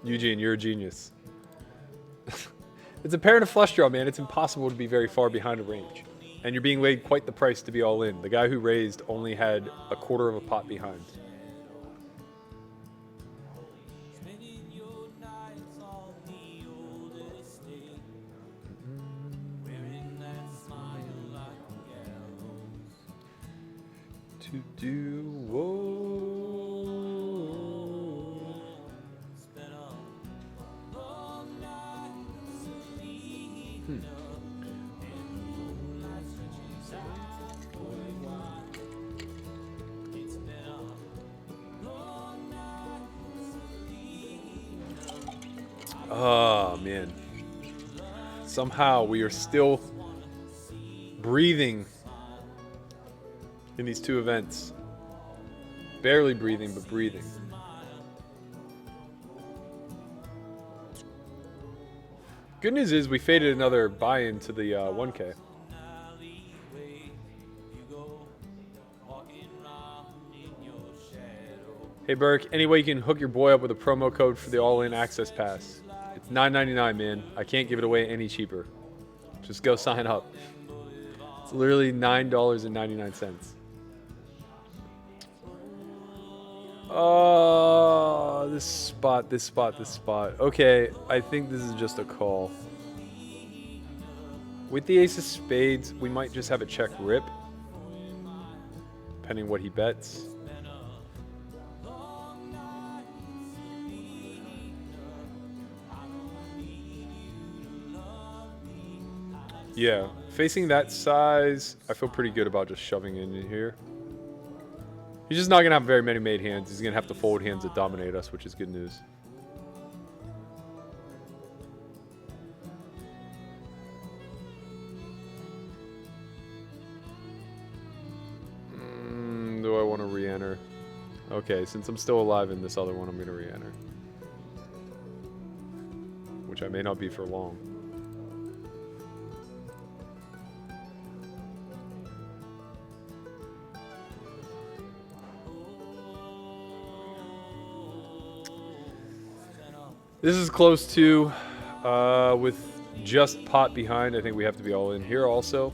[SPEAKER 1] Eugene, you're a genius. It's a pair and a flush draw, man. It's impossible to be very far behind a range. And you're being laid quite the price to be all in. The guy who raised only had a quarter of a pot behind. To do Oh, man. Somehow we are still breathing in these two events. Barely breathing, but breathing. Good news is we faded another buy-in to the 1K. Hey, Burke, any way you can hook your boy up with a promo code for the all-in access pass? It's $9.99, man. I can't give it away any cheaper. Just go sign up. It's literally $9.99. Oh, this spot. Okay, I think this is just a call. With the ace of spades, we might just have a check rip. Depending what he bets. Yeah, facing that size, I feel pretty good about just shoving in here. He's just not going to have very many made hands. He's going to have to fold hands that dominate us, which is good news. Do I want to re-enter? Okay, since I'm still alive in this other one, I'm going to re-enter. Which I may not be for long. This is close to, with just pot behind. I think we have to be all in here also.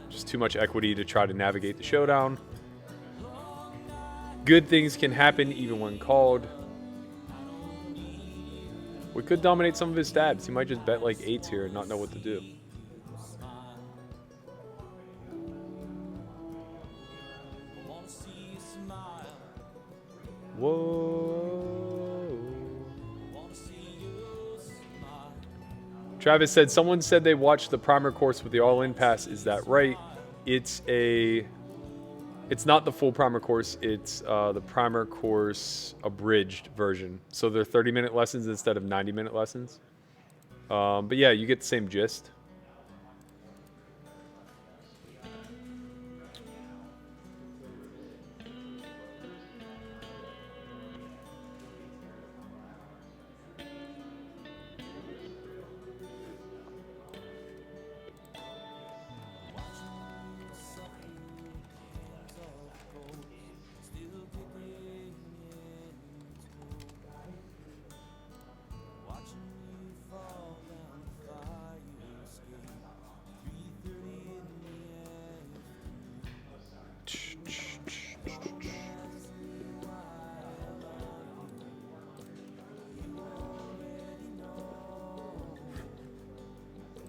[SPEAKER 1] Just too much equity to try to navigate the showdown. Good things can happen even when called. We could dominate some of his stabs. He might just bet like eights here and not know what to do. Whoa. Travis said, someone said they watched the primer course with the all-in pass. Is that right? It's not the full primer course. It's the primer course abridged version. So they're 30-minute lessons instead of 90-minute lessons. But yeah, you get the same gist.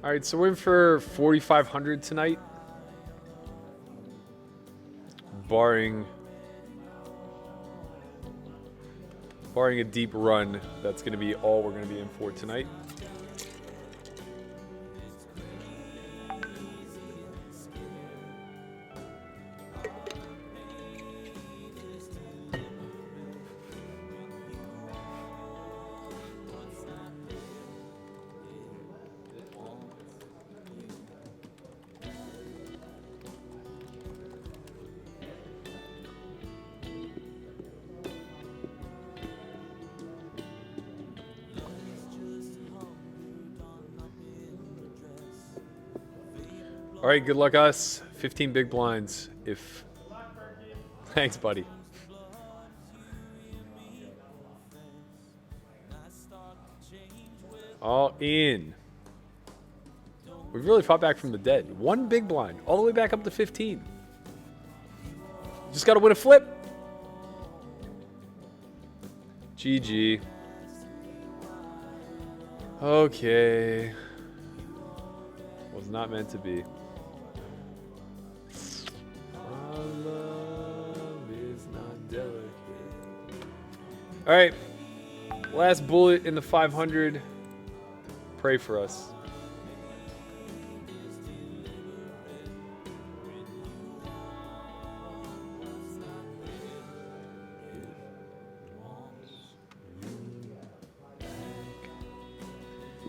[SPEAKER 1] All right, so we're in for 4,500 tonight, barring a deep run. That's going to be all we're going to be in for tonight. All right, good luck us. 15 big blinds. If thanks, buddy. All in. We've really fought back from the dead. One big blind, all the way back up to 15. Just got to win a flip. GG. Okay. Was not meant to be. Our love is not delicate. All right. Last bullet in the 500. Pray for us.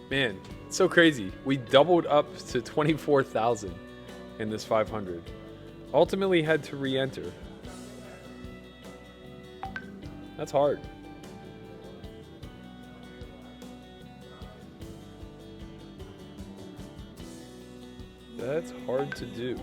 [SPEAKER 1] Man, it's so crazy. We doubled up to 24,000 in this 500. Ultimately had to re-enter. That's hard. That's hard to do.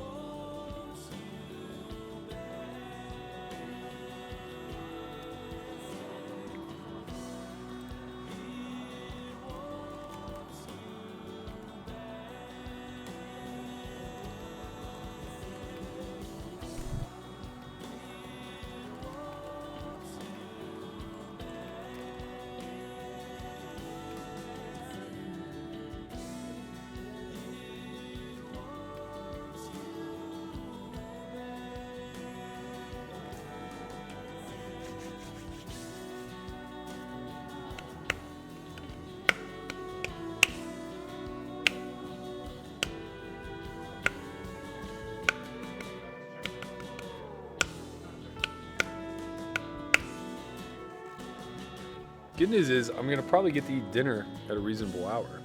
[SPEAKER 1] Good news is I'm going to probably get to eat dinner at a reasonable hour.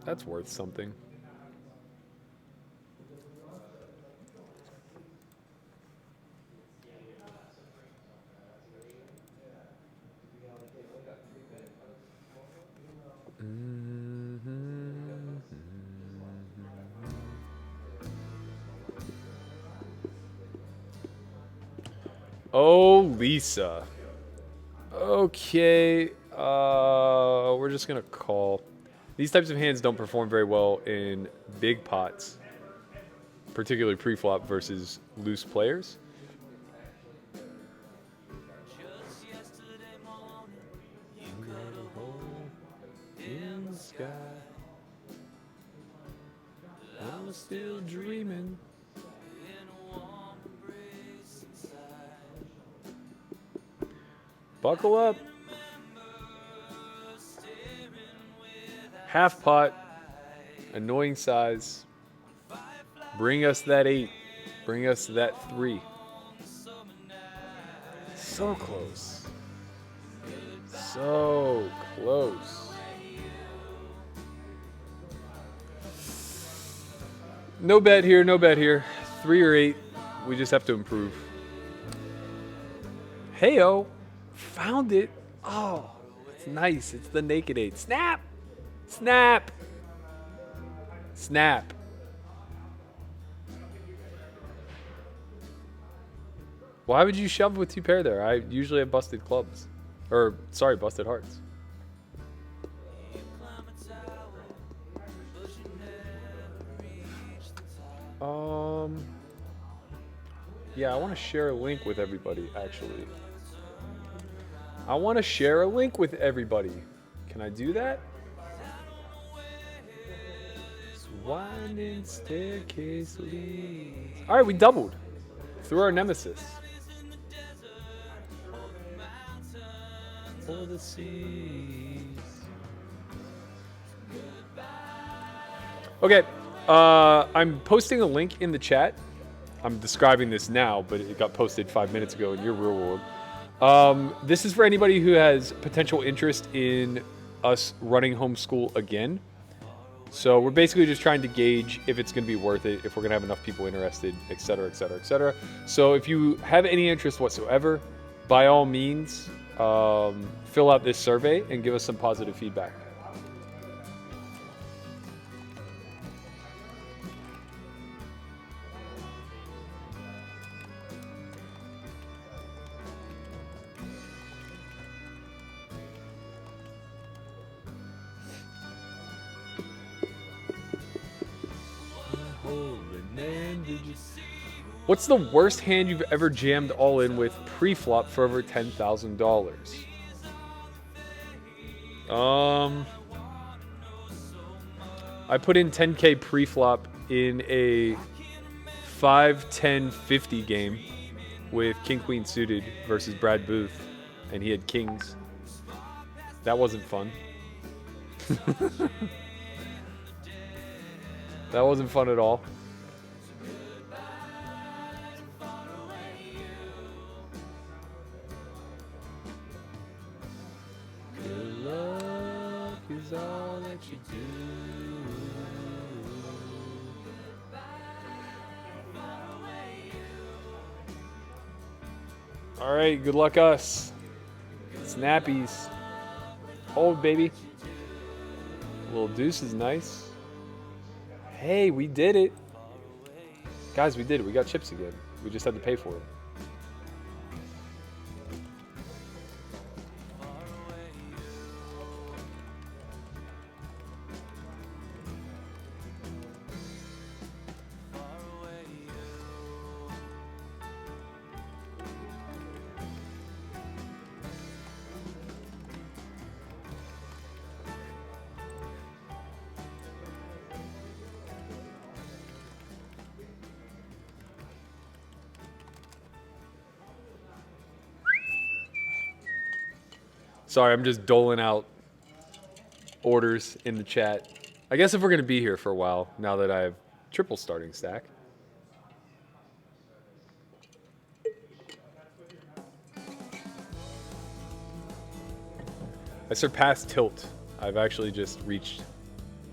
[SPEAKER 1] That's worth something. Oh, Lisa. Okay, we're just gonna call. These types of hands don't perform very well in big pots, particularly pre-flop versus loose players.
[SPEAKER 2] Just yesterday morning, you cut a hole
[SPEAKER 1] In the sky, I was still dreaming.
[SPEAKER 2] in a warm embrace inside.
[SPEAKER 1] Buckle up.
[SPEAKER 2] Staring with
[SPEAKER 1] Half pot, annoying size. Bring us that 8. Bring us that 3. So close. So close. No bet here, no bet here. 3 or 8. We just have to improve. Heyo. Found it. Oh, it's nice. It's the naked 8. Snap. Snap. Snap. Why would you shove with 2 pair there? I usually have busted clubs. Or, sorry, busted hearts. Yeah, I want to share a link with everybody, actually. I want to share a link with everybody. Can I do that? winding staircase leads. All right, we doubled through our nemesis. For the seas. Okay, I'm posting a link in the chat. I'm describing this now, but it got posted 5 minutes ago in your real world. This is for anybody who has potential interest in us running homeschool again. So we're basically just trying to gauge if it's going to be worth it, if we're going to have enough people interested, et cetera, et cetera, et cetera. So if you have any interest whatsoever, by all means, fill out this survey and give us some positive feedback. What's the worst hand you've ever jammed all in with pre-flop for over $10,000? I put in 10K pre-flop in a 5-10-50 game with King Queen suited versus Brad Booth, and he had kings. That wasn't fun. That wasn't fun at all. Good luck is all that you do. All right, good luck us. Snappies. Hold, baby. Little deuce is nice. Hey, we did it. Guys, we did it. We got chips again. We just had to pay for it. Sorry, I'm just doling out orders in the chat. I guess if we're going to be here for a while, now that I have triple starting stack. I surpassed tilt. I've actually just reached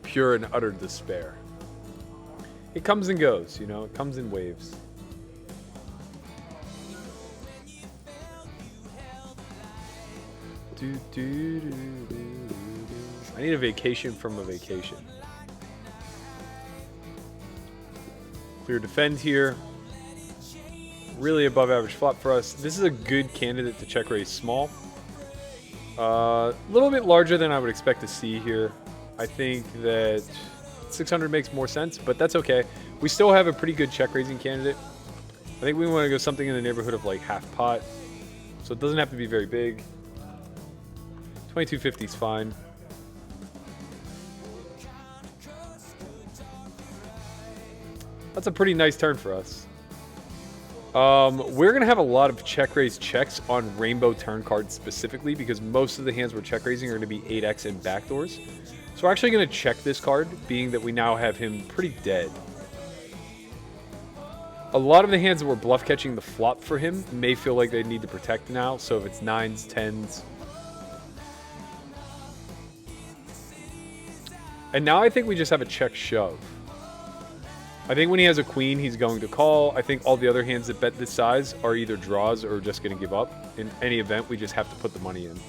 [SPEAKER 1] pure and utter despair. It comes and goes, you know, it comes in waves. I need a vacation from a vacation. Clear defend here. Really above average flop for us. This is a good candidate to check raise small. A little bit larger than I would expect to see here. I think that 600 makes more sense, but that's okay. We still have a pretty good check raising candidate. I think we want to go something in the neighborhood of like half pot. So it doesn't have to be very big. 2250 is fine. That's a pretty nice turn for us. We're going to have a lot of check raise checks on rainbow turn cards specifically because most of the hands we're check raising are going to be 8x and backdoors. So we're actually going to check this card, being that we now have him pretty dead. A lot of the hands that were bluff catching the flop for him may feel like they need to protect now. So if it's 9s, 10s. And now I think we just have a check shove. I think when he has a queen, he's going to call. I think all the other hands that bet this size are either draws or just going to give up. In any event, we just have to put the money in.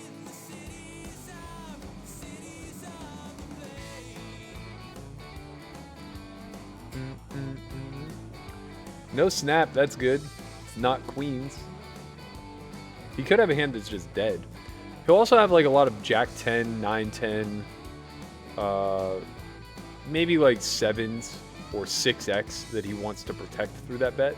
[SPEAKER 1] No snap, that's good. Not queens. He could have a hand that's just dead. He'll also have like a lot of jack 10, 9, 10, maybe like 7s or 6x that he wants to protect through that bet.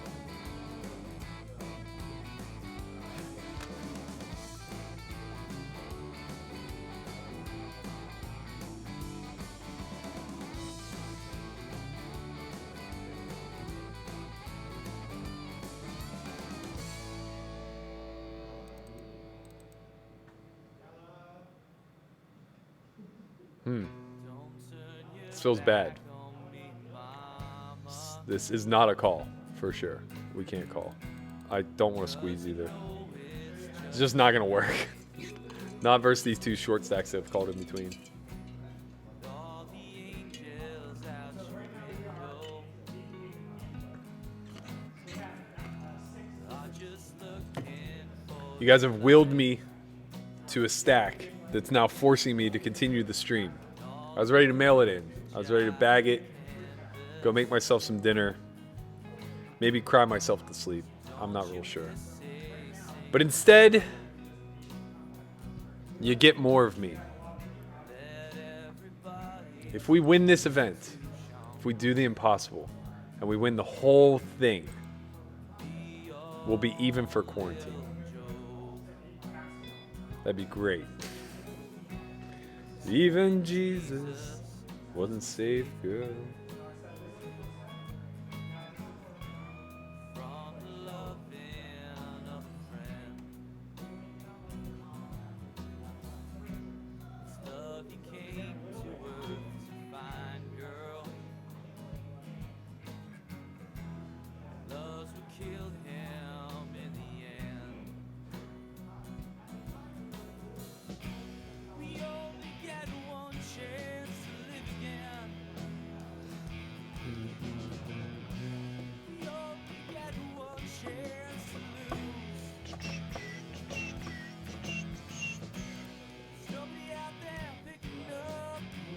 [SPEAKER 1] This feels bad. This is not a call, for sure. We can't call. I don't want to squeeze either. It's just not going to work. Not versus these two short stacks that have called in between. You guys have willed me to a stack that's now forcing me to continue the stream. I was ready to mail it in. I was ready to bag it, go make myself some dinner, maybe cry myself to sleep. I'm not real sure. But instead, you get more of me. If we win this event, if we do the impossible, and we win the whole thing, we'll be even for quarantine. That'd be great. Even Jesus wasn't safe, girl.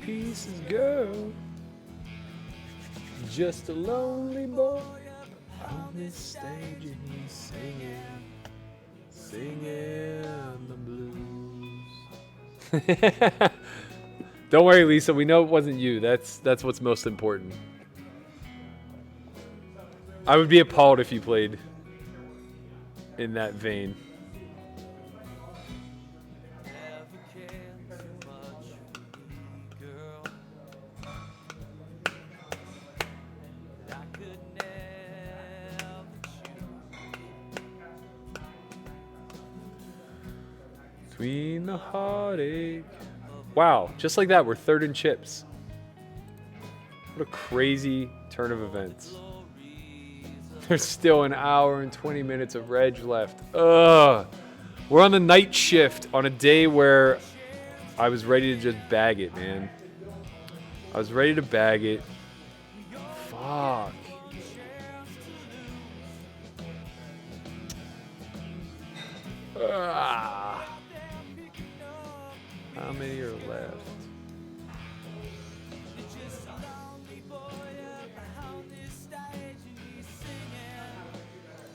[SPEAKER 1] Pieces, girl. Just a lonely boy on this stage and he's singing the blues. Don't worry, Lisa. We know it wasn't you. That's what's most important. I would be appalled if you played in that vein. Between the heartache. Wow, just like that, we're third in chips. What a crazy turn of events. There's still an hour and 20 minutes of reg left. Ugh. We're on the night shift on a day where I was ready to just bag it, man. I was ready to bag it. Fuck. Ah. How many are left?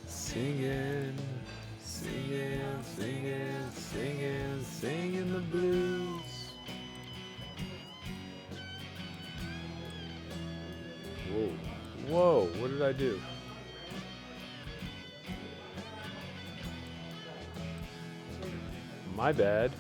[SPEAKER 1] Singing, singing, singing, singing, singing the blues. Whoa, whoa, what did I do? My bad.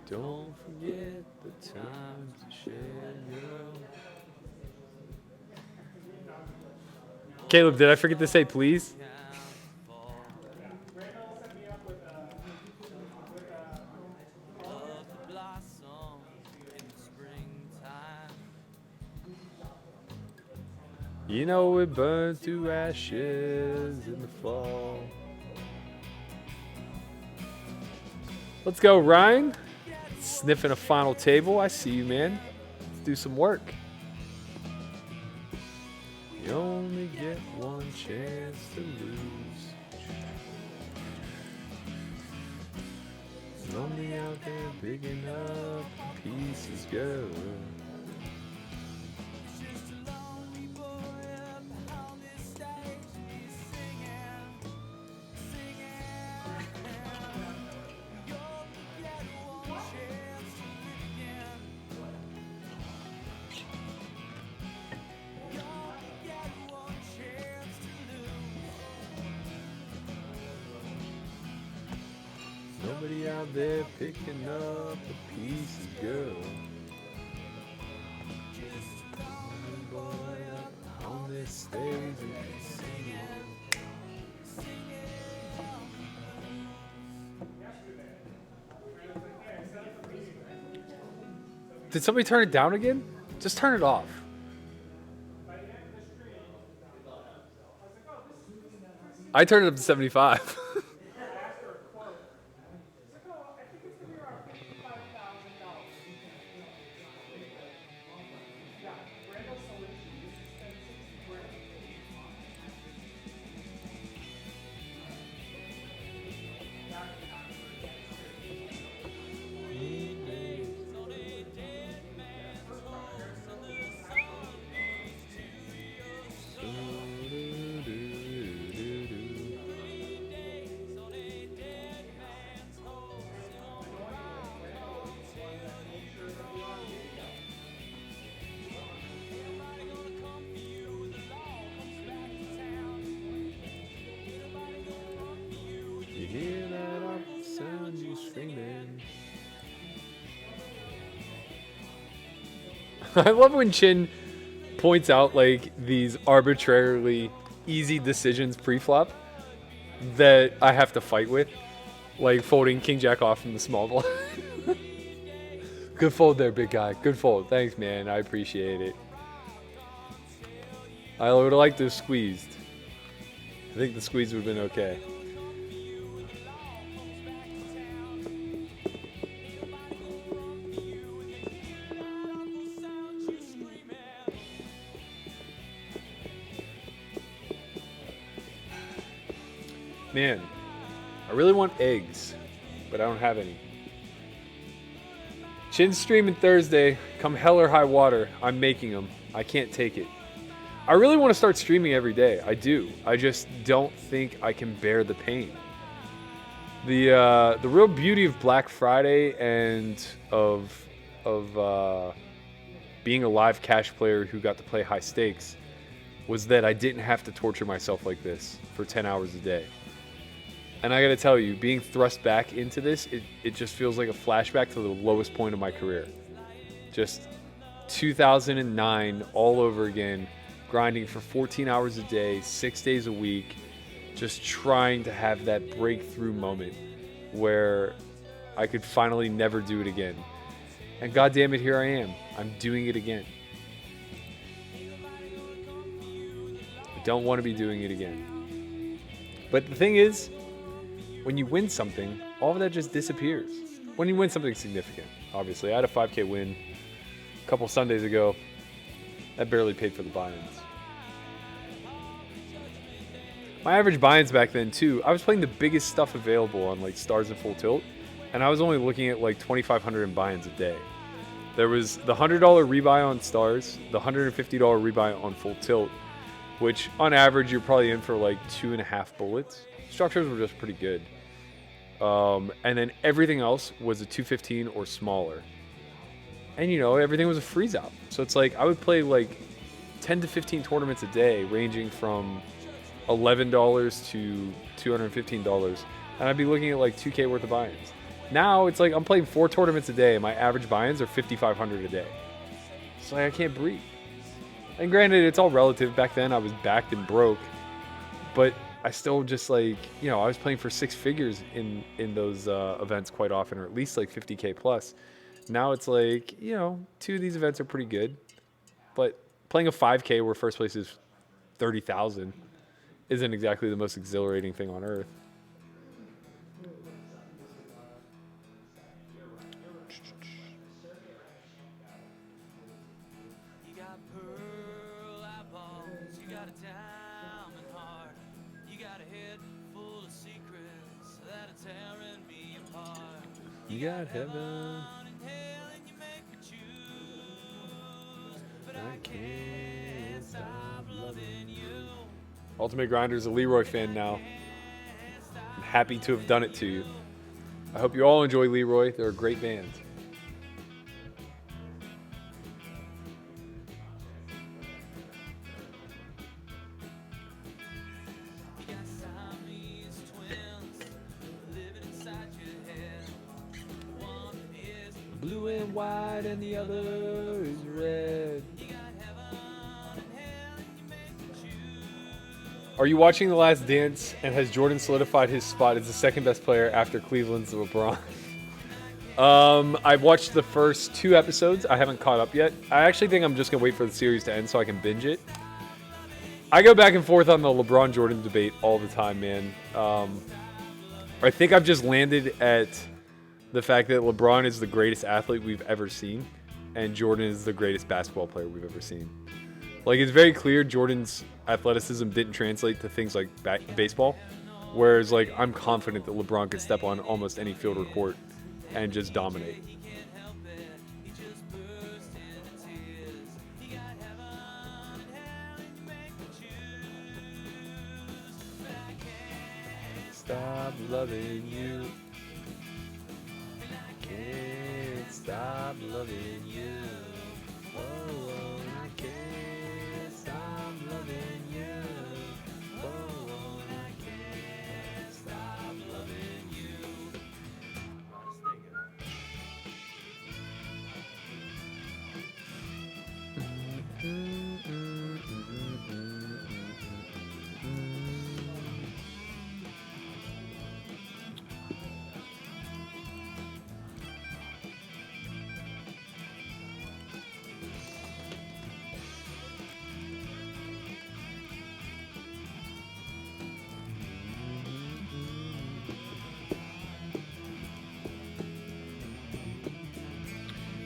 [SPEAKER 1] Don't forget the time to share, girl. Caleb, did I forget to say please? You know it burns to ashes in the fall. Let's go, Ryan. Sniffing a final table. I see you, man. Let's do some work. You only get one chance to lose. Lonely out there picking up pieces, girl. Nobody out there picking up a piece of girl. stays in casino. Did somebody turn it down again? Just turn it off. I turned it up to 75. You hear that awful sound, you screaming. I love when Chin points out like these arbitrarily easy decisions pre-flop that I have to fight with, like folding king jack off from the small blind. Good fold there, big guy. Good fold. Thanks, man. I appreciate it. I would have liked to have squeezed. I think the squeeze would have been okay. Man, I really want eggs, but I don't have any. Chin's streaming Thursday. Come hell or high water, I'm making them. I can't take it. I really want to start streaming every day. I do. I just don't think I can bear the pain. The real beauty of Black Friday and of being a live cash player who got to play high stakes was that I didn't have to torture myself like this for 10 hours a day. And I got to tell you, being thrust back into this, it just feels like a flashback to the lowest point of my career. Just 2009 all over again, grinding for 14 hours a day, 6 days a week, just trying to have that breakthrough moment where I could finally never do it again. And God damn it, here I am. I'm doing it again. I don't want to be doing it again. But the thing is, when you win something, all of that just disappears. When you win something significant, obviously. I had a 5K win a couple Sundays ago. That barely paid for the buy-ins. My average buy-ins back then, too, I was playing the biggest stuff available on like Stars and Full Tilt, and I was only looking at like 2,500 in buy-ins a day. There was the $100 rebuy on Stars, the $150 rebuy on Full Tilt, which on average you're probably in for like 2.5 bullets. Structures were just pretty good. And then everything else was a 215 or smaller. And you know, everything was a freeze out. So it's like I would play like 10 to 15 tournaments a day, ranging from $11 to $215. And I'd be looking at like 2K worth of buy-ins. Now it's like I'm playing 4 tournaments a day and my average buy-ins are 5,500 a day. It's like I can't breathe. And granted, it's all relative. Back then I was backed and broke. But I still just like, you know, I was playing for 6 figures in those events quite often, or at least like 50K plus. Now it's like, you know, 2 of these events are pretty good. But playing a 5K where first place is 30,000 isn't exactly the most exhilarating thing on earth.
[SPEAKER 2] You got pearl eyeballs, you got a diamond heart, you got a head full of secrets that are tearing me apart.
[SPEAKER 1] You got heaven,
[SPEAKER 2] And hell, and you make me choose, but
[SPEAKER 1] I can't stop loving you. Ultimate Grinder's a Leroy fan now. I'm happy to have done it to you. I hope you all enjoy Leroy. They're a great band.
[SPEAKER 2] You got Siamese twins living inside your head. One is
[SPEAKER 1] Blue and white and the other is red.
[SPEAKER 2] you got heaven and hell, and you make me
[SPEAKER 1] Are you watching The Last Dance, and has Jordan solidified his spot as the second best player after Cleveland's LeBron? I've watched the first 2 episodes. I haven't caught up yet. I actually think I'm just going to wait for the series to end so I can binge it. I go back and forth on the LeBron Jordan debate all the time, man. I think I've just landed at the fact that LeBron is the greatest athlete we've ever seen, and Jordan is the greatest basketball player we've ever seen. Like, it's very clear Jordan's athleticism didn't translate to things like baseball, whereas, like, I'm confident that LeBron could step on almost any field or court and just dominate. Stop loving you. Can't stop loving you. Oh, I can't stop loving you. Oh, I can't stop loving you.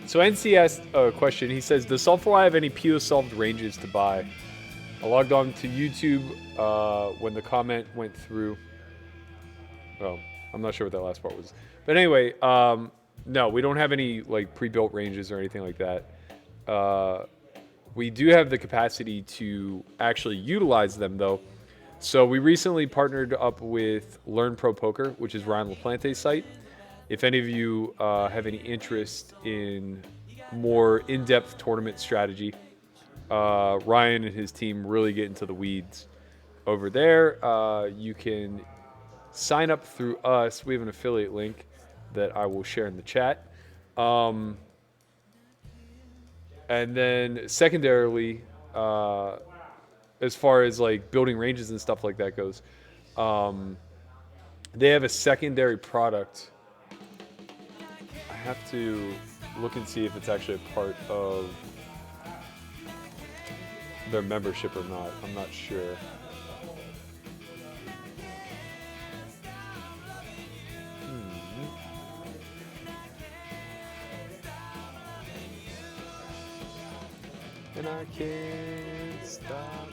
[SPEAKER 1] So NC asked a question. He says, does S4Y have any PO solved ranges to buy? I logged on to YouTube when the comment went through. Oh, I'm not sure what that last part was. But anyway, no, we don't have any like pre-built ranges or anything like that. We do have the capacity to actually utilize them though. So we recently partnered up with Learn Pro Poker, which is Ryan LaPlante's site. If any of you have any interest in more in-depth tournament strategy, Ryan and his team really get into the weeds over there. You can sign up through us. We have an affiliate link that I will share in the chat. And then secondarily, as far as like building ranges and stuff like that goes, they have a secondary product. I have to look and see if it's actually a part of their membership or not. I'm not sure. And I can't stop.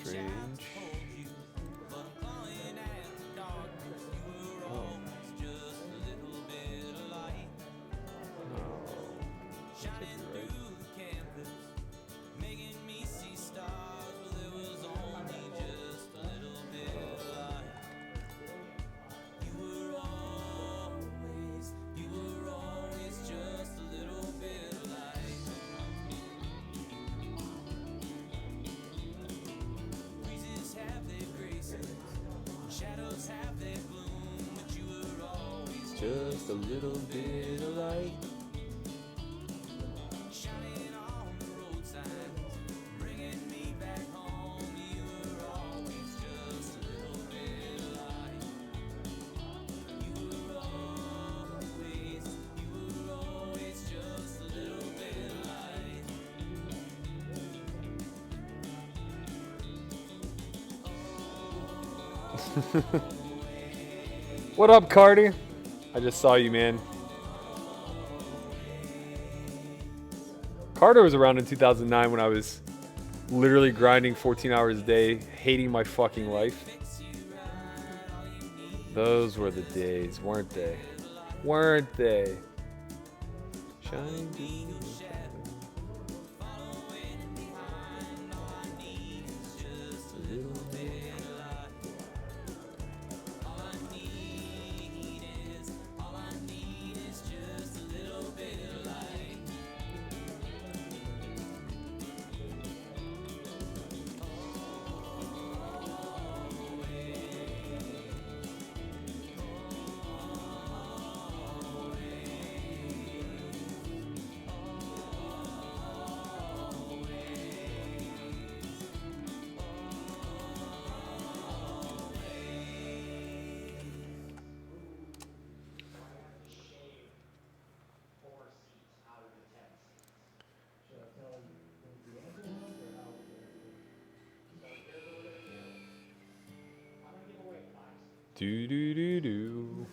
[SPEAKER 1] Strange. Just a little bit of light. Shining on the road signs, bringing me back home. You were always just a little bit of light. You were always just a little bit of light. What up, Cardi? I just saw you, man. Carter was around in 2009 when I was literally grinding 14 hours a day, hating my fucking life. Those were the days, weren't they? Weren't they? Shining through the shadows. Just a little bit. Do do do do.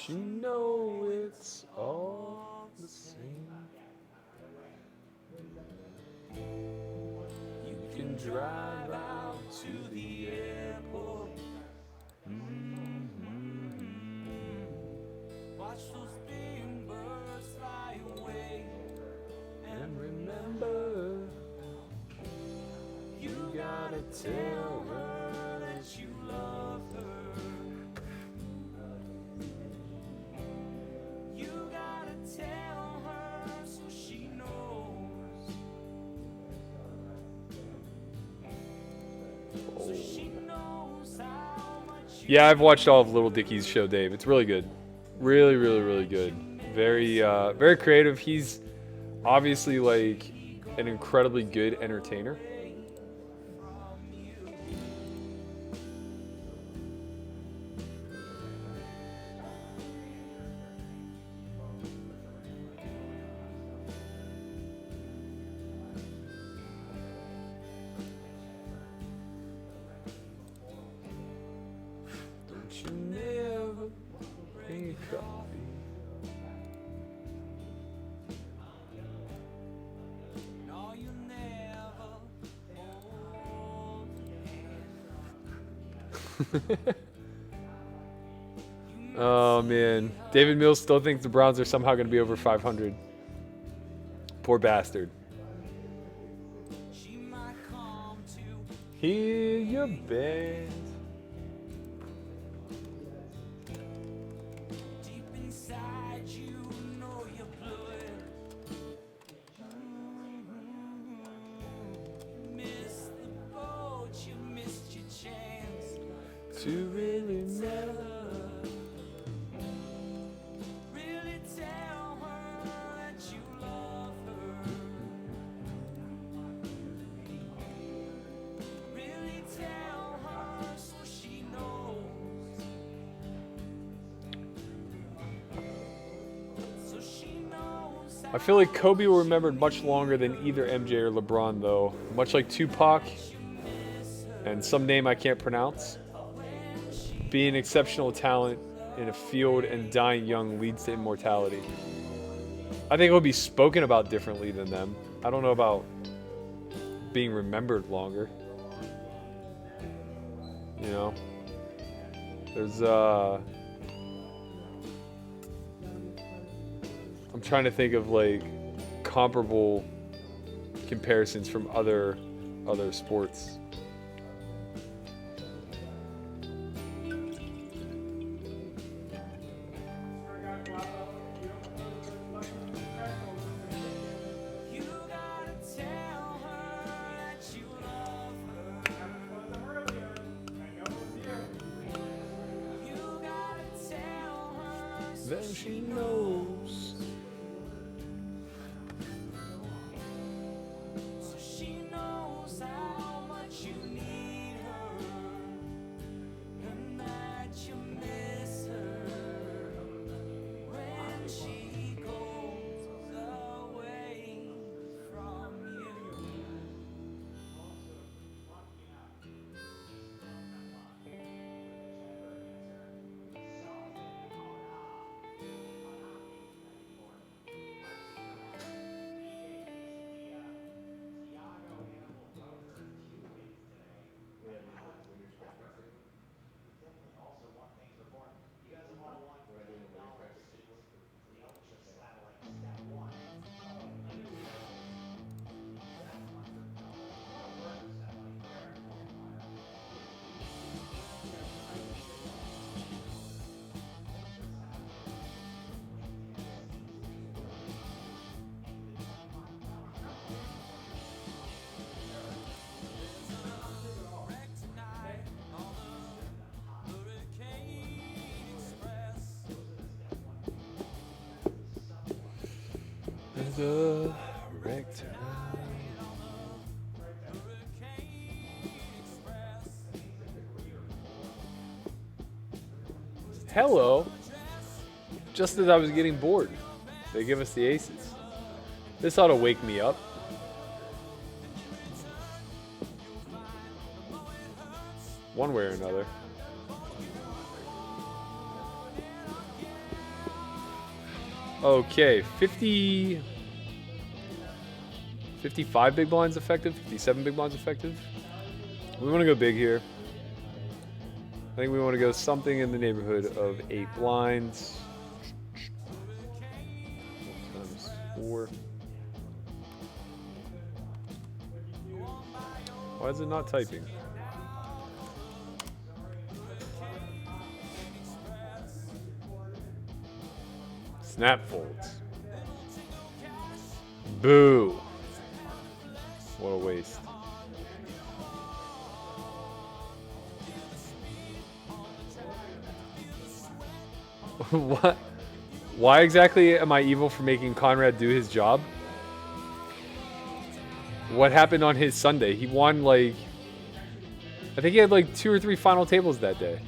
[SPEAKER 1] You know it's all the same. You can drive out to the airport. Watch those big birds fly away. And remember, you gotta tell her that you love her. Yeah, I've watched all of Little Dicky's show, Dave. It's really good. Really, really, really good. Very, very creative. He's obviously like an incredibly good entertainer. You never bring me coffee. No, you never hold hand. Oh man, David Mills still thinks the Browns are somehow going to be over 500. Poor bastard. Hear your band. To really never really tell her that you love her. Really tell her so she knows. So she knows. I feel like Kobe will remembered much longer than either MJ or LeBron, though. Much like Tupac and some name I can't pronounce. Being exceptional talent in a field and dying young leads to immortality. I think it will be spoken about differently than them. I don't know about being remembered longer. You know? There's I'm trying to think of like comparable comparisons from other sports. Then she knows. So she knows how much you need her. The rectum. Hello. Just as I was getting bored, they give us the aces. This ought to wake me up. One way or another. Okay, 55 big blinds effective, 57 big blinds effective. We want to go big here. I think we want to go something in the neighborhood of 8 blinds. Times 4. Why is it not typing? Snap folds. Boo. What a waste. What? Why exactly am I evil for making Conrad do his job? What happened on his Sunday? He won like... I think he had like 2 or 3 final tables that day.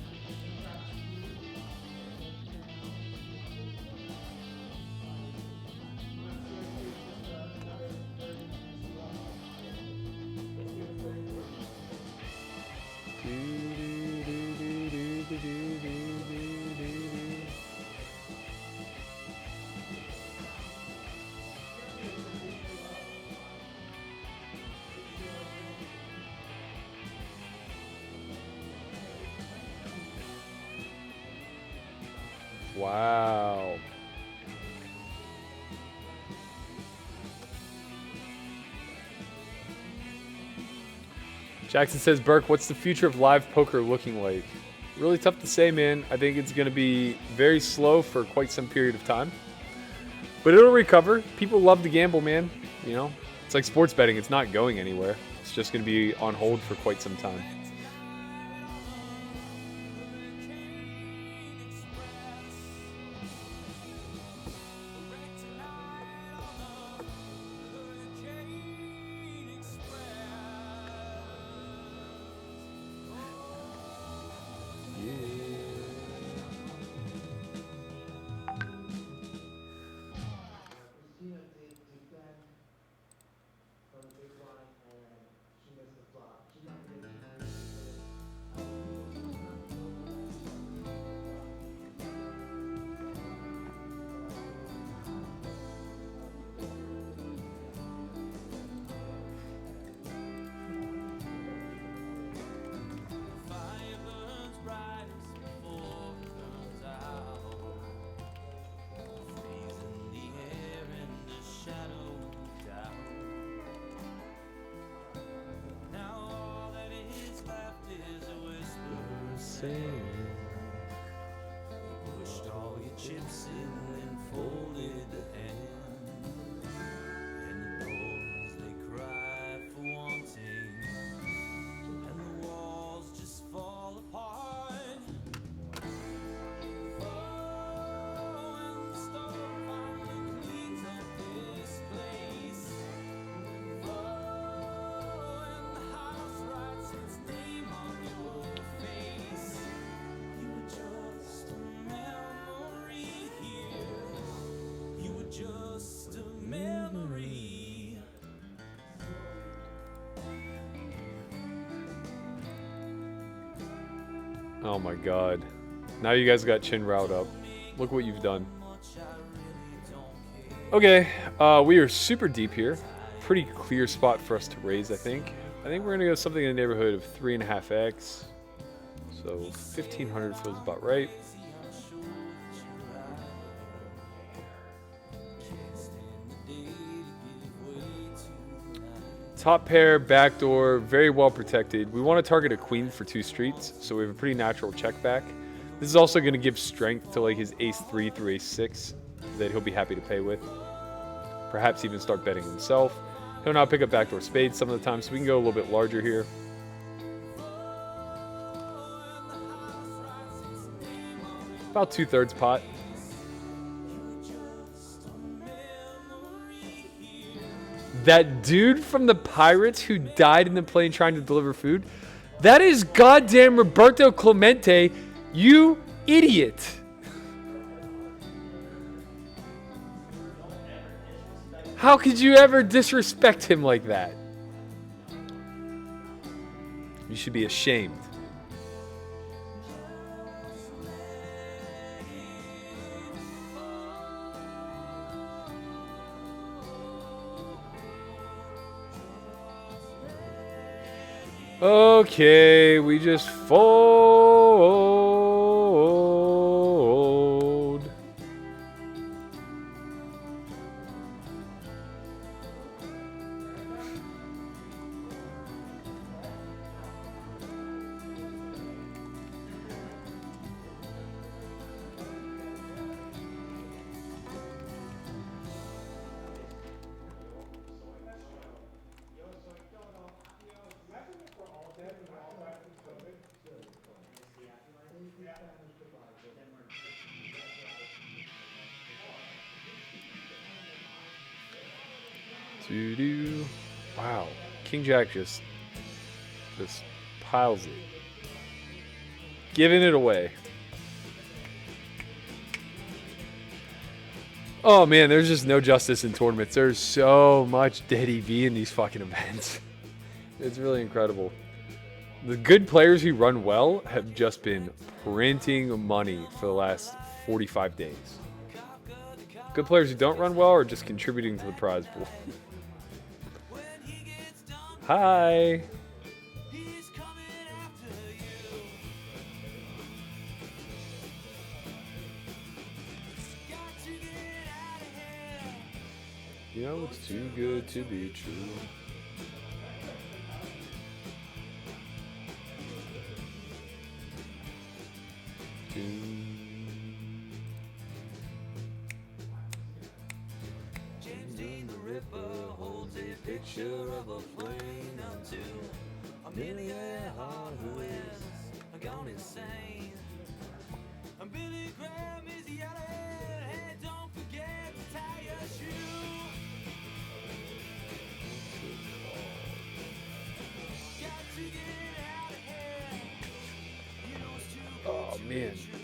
[SPEAKER 1] Wow. Jackson says, Burke, what's the future of live poker looking like? Really tough to say, man. I think it's going to be very slow for quite some period of time. But it'll recover. People love to gamble, man. You know, it's like sports betting. It's not going anywhere. It's just going to be on hold for quite some time.
[SPEAKER 2] Pushed all your chips in and folded the hand, and the doors they cry for wanting, and the walls just fall apart. Oh, and the stove finally cleans up this place. Oh, and the house writes its name on your face. You were just a memory here. You were just a memory.
[SPEAKER 1] Oh my god. Now you guys got chin route up. Look what you've done. Okay, we are super deep here. Pretty clear spot for us to raise, I think. I think we're gonna go something in the neighborhood of 3.5x. So 1500 feels about right. Top pair, backdoor, very well protected. We want to target a queen for 2 streets, so we have a pretty natural check back. This is also going to give strength to like his ace 3 through ace 6 that he'll be happy to pay with. Perhaps even start betting himself. He'll now pick up backdoor spades some of the time, so we can go a little bit larger here. About 2/3 pot. that dude from the Pirates who died in the plane trying to deliver food, that is goddamn Roberto Clemente, you idiot. How could you ever disrespect him like that? You should be ashamed. Okay, we just fold. Doo-doo. Wow. King Jack just piles it. Giving it away. Oh man, there's just no justice in tournaments. There's so much dead EV in these fucking events. It's really incredible. The good players who run well have just been printing money for the last 45 days. Good players who don't run well are just contributing to the prize pool. Hi. You know it's too good to be true.
[SPEAKER 2] James the Ripper holds a picture of a flame unto Amelia Hart, who is gone insane. And Billy Graham is yelling, hey, don't forget to tie your shoe. Got to get out of here. You know it's too good
[SPEAKER 1] Oh
[SPEAKER 2] to
[SPEAKER 1] man.
[SPEAKER 2] be true.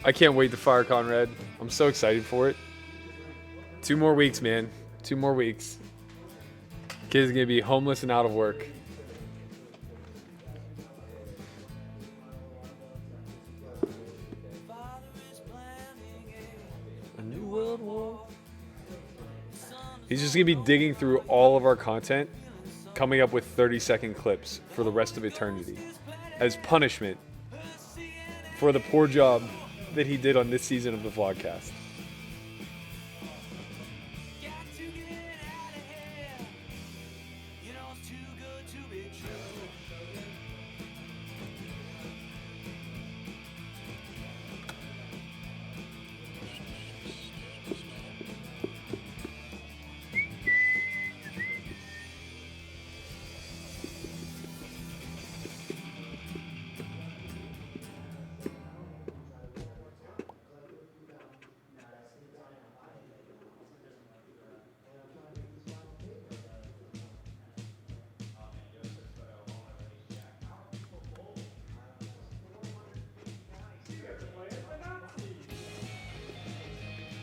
[SPEAKER 1] I can't wait to fire Conrad. I'm so excited for it. 2 more weeks, man. 2 more weeks. Kid's gonna be homeless and out of work. A new world war. He's just gonna be digging through all of our content, coming up with 30-second clips for the rest of eternity as punishment for the poor job that he did on this season of the vlogcast.
[SPEAKER 2] Got to get out of here. You know it's too good to be true.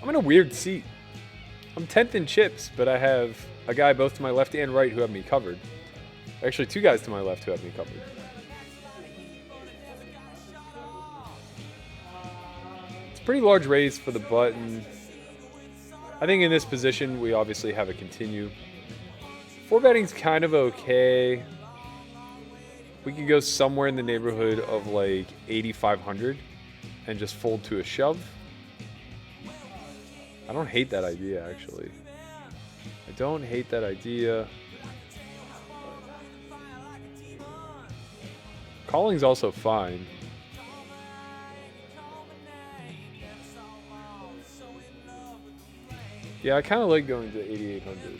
[SPEAKER 1] I'm in a weird seat. I'm 10th in chips, but I have a guy both to my left and right who have me covered. Actually, 2 guys to my left who have me covered. It's a pretty large raise for the button. I think in this position, we obviously have a continue. 4 betting's kind of okay. We could go somewhere in the neighborhood of like 8,500 and just fold to a shove. I don't hate that idea, actually. I don't hate that idea. Calling's also fine. Yeah, I kind of like going to 8,800.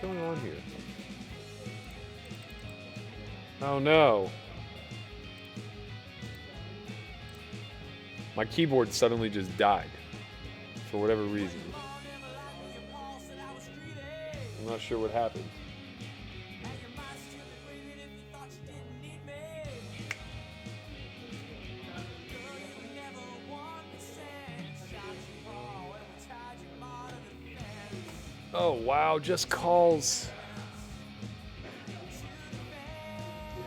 [SPEAKER 1] going on here? Oh no. My keyboard suddenly just died. For whatever reason. I'm not sure what happened. Oh wow, just calls.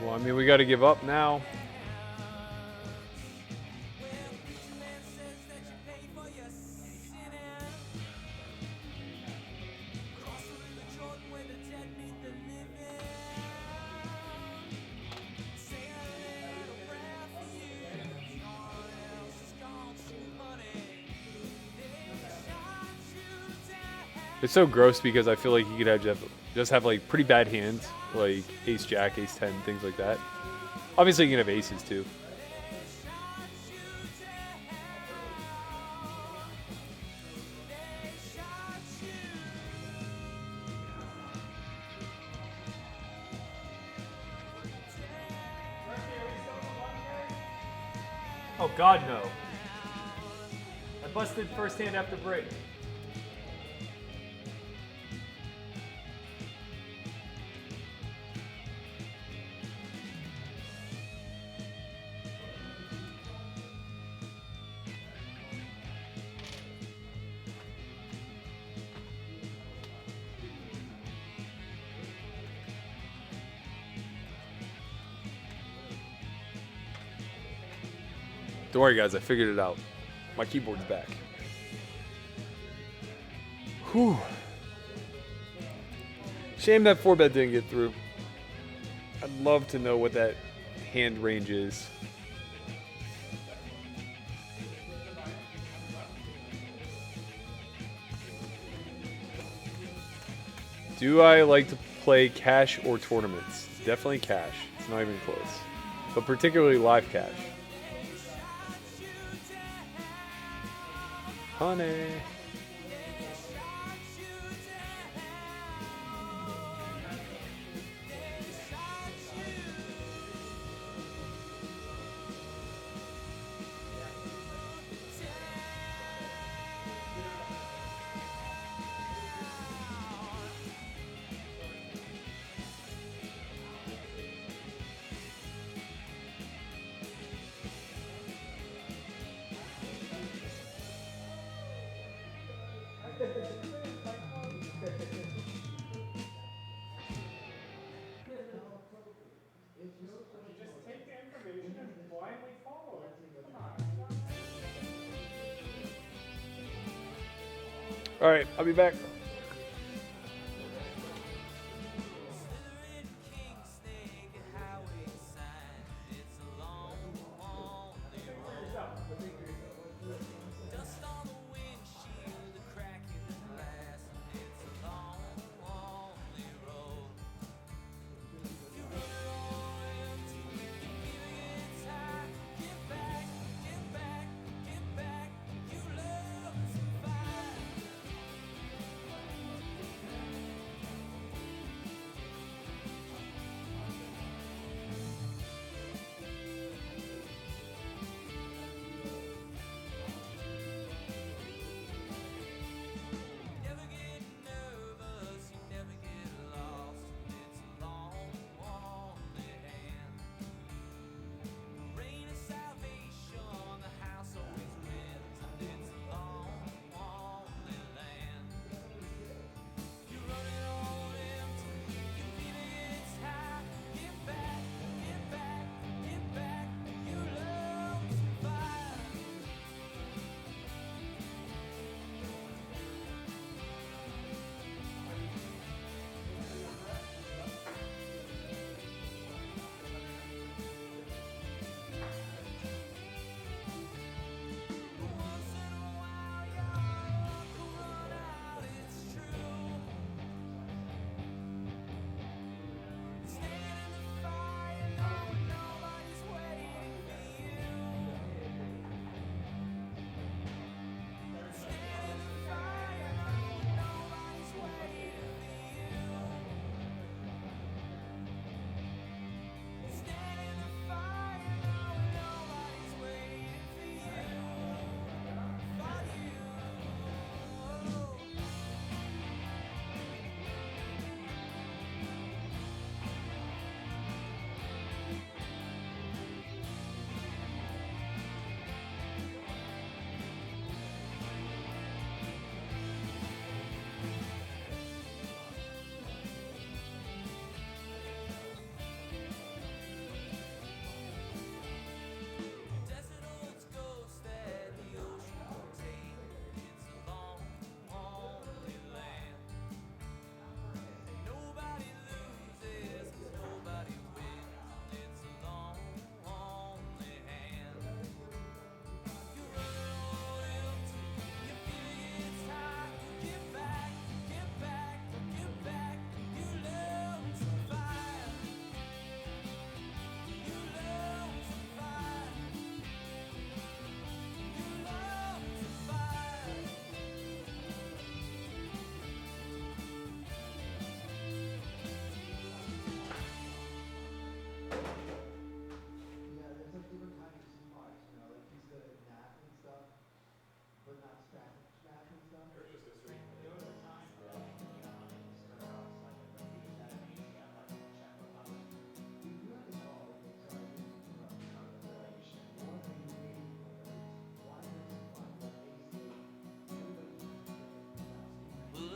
[SPEAKER 1] Well, I mean, we got to give up now. It's so gross because I feel like you could just have like pretty bad hands, like ace jack, ace 10, things like that. Obviously, you can have aces too. Oh God, no! I busted first hand after break. Don't worry, guys. I figured it out. My keyboard's back. Whew. Shame that 4-bet didn't get through. I'd love to know what that hand range is. Do I like to play cash or tournaments? Definitely cash. It's not even close. But particularly live cash. Honey.
[SPEAKER 3] Just take the information and blindly follow it. Come on.
[SPEAKER 1] All right, I'll be back.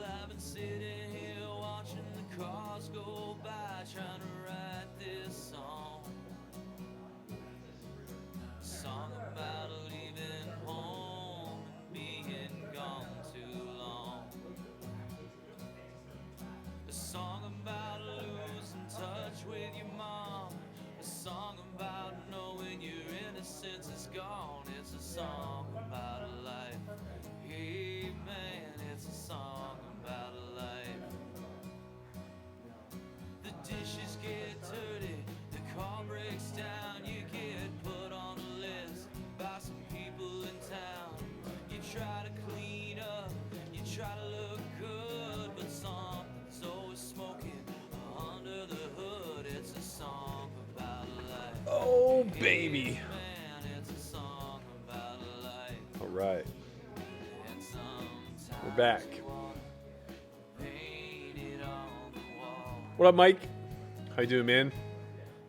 [SPEAKER 2] I've been sitting here watching the cars go by, trying to write this song. A song about leaving home and being gone too long. A song about losing touch with your mom. A song about knowing your innocence is gone. It's a song about a life. Hey man, it's a song about a life. The dishes get dirty, the car breaks down. You get put on a list by some people in town. You try to clean up, you try to look good, but something's always smoking under the hood. It's a song about a life.
[SPEAKER 1] Oh, baby.
[SPEAKER 2] Man, it's a song about a life.
[SPEAKER 1] All right.
[SPEAKER 2] And sometimes
[SPEAKER 1] We're back.
[SPEAKER 2] you wanna paint it on the wall.
[SPEAKER 1] What up, Mike? How you doing, man?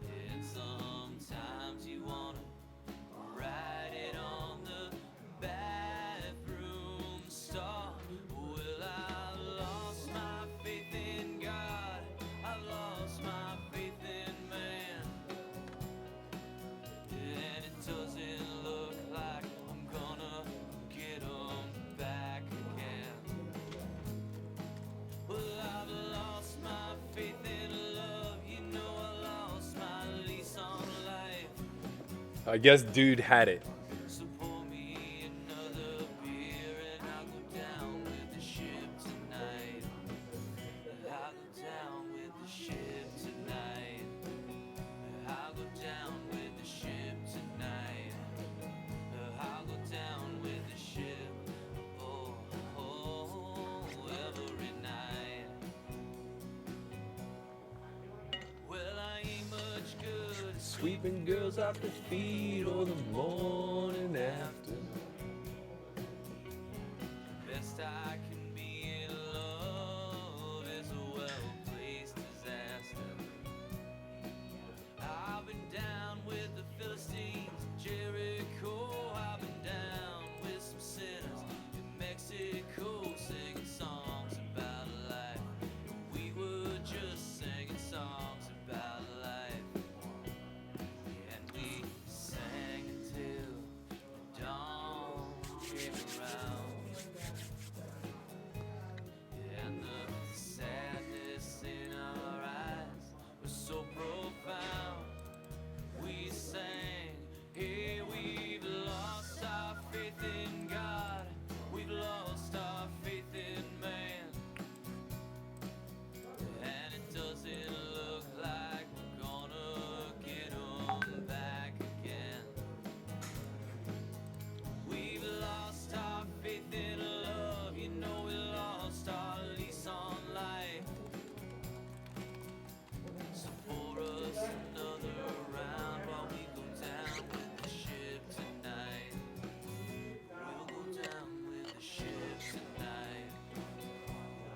[SPEAKER 2] And sometimes you wanna write it on the bathroom stall. Well, I lost my faith in God. I lost my faith in man. And it doesn't look like I'm gonna get 'em back again. Well, I've lost my faith in love. You know I lost my lease on life.
[SPEAKER 1] I guess dude had it.
[SPEAKER 2] So pour me another beer and I'll go down with the ship tonight. I'll go down with the ship tonight. I'll go down with the ship tonight. I'll go down with the ship. Oh, oh, every night. Well, I ain't much good at
[SPEAKER 1] Sweeping girls off their feet or the morning after.
[SPEAKER 2] Best I can be in love is a well-placed disaster. I've been down with the Philistines, Jericho. I've been down with some sinners in Mexico, singing songs about life. We were just singing songs about life. And we sang until dawn came around. And the sadness in our eyes was so profound. We sang, hey, we've lost our faith in God. We've lost our faith in man. And it doesn't look like we're gonna get 'em back again. We've lost our faith in love. You know we lost our lease on life. So pour us another round while we go down with the ship tonight. We'll go down with the ship tonight.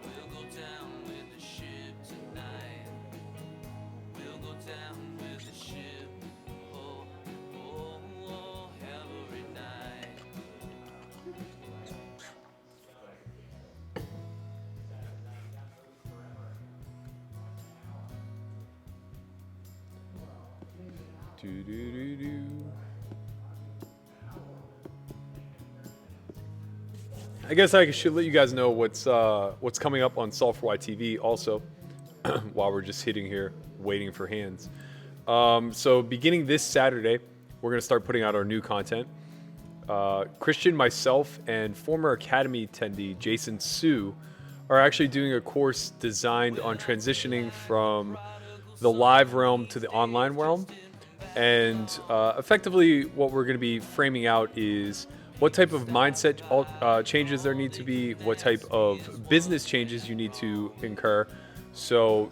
[SPEAKER 2] We'll go down with the ship tonight. We'll go down with the ship. Oh, oh, oh, every night.
[SPEAKER 1] Do-do-do-do. I guess I should let you guys know what's coming up on S4Y TV also, while we're just sitting here waiting for hands. So beginning this Saturday, we're going to start putting out our new content. Christian, myself, and former Academy attendee Jason Su are actually doing a course designed on transitioning from the live realm to the online realm. And effectively, what we're going to be framing out is what type of mindset changes there need to be, what type of business changes you need to incur. So,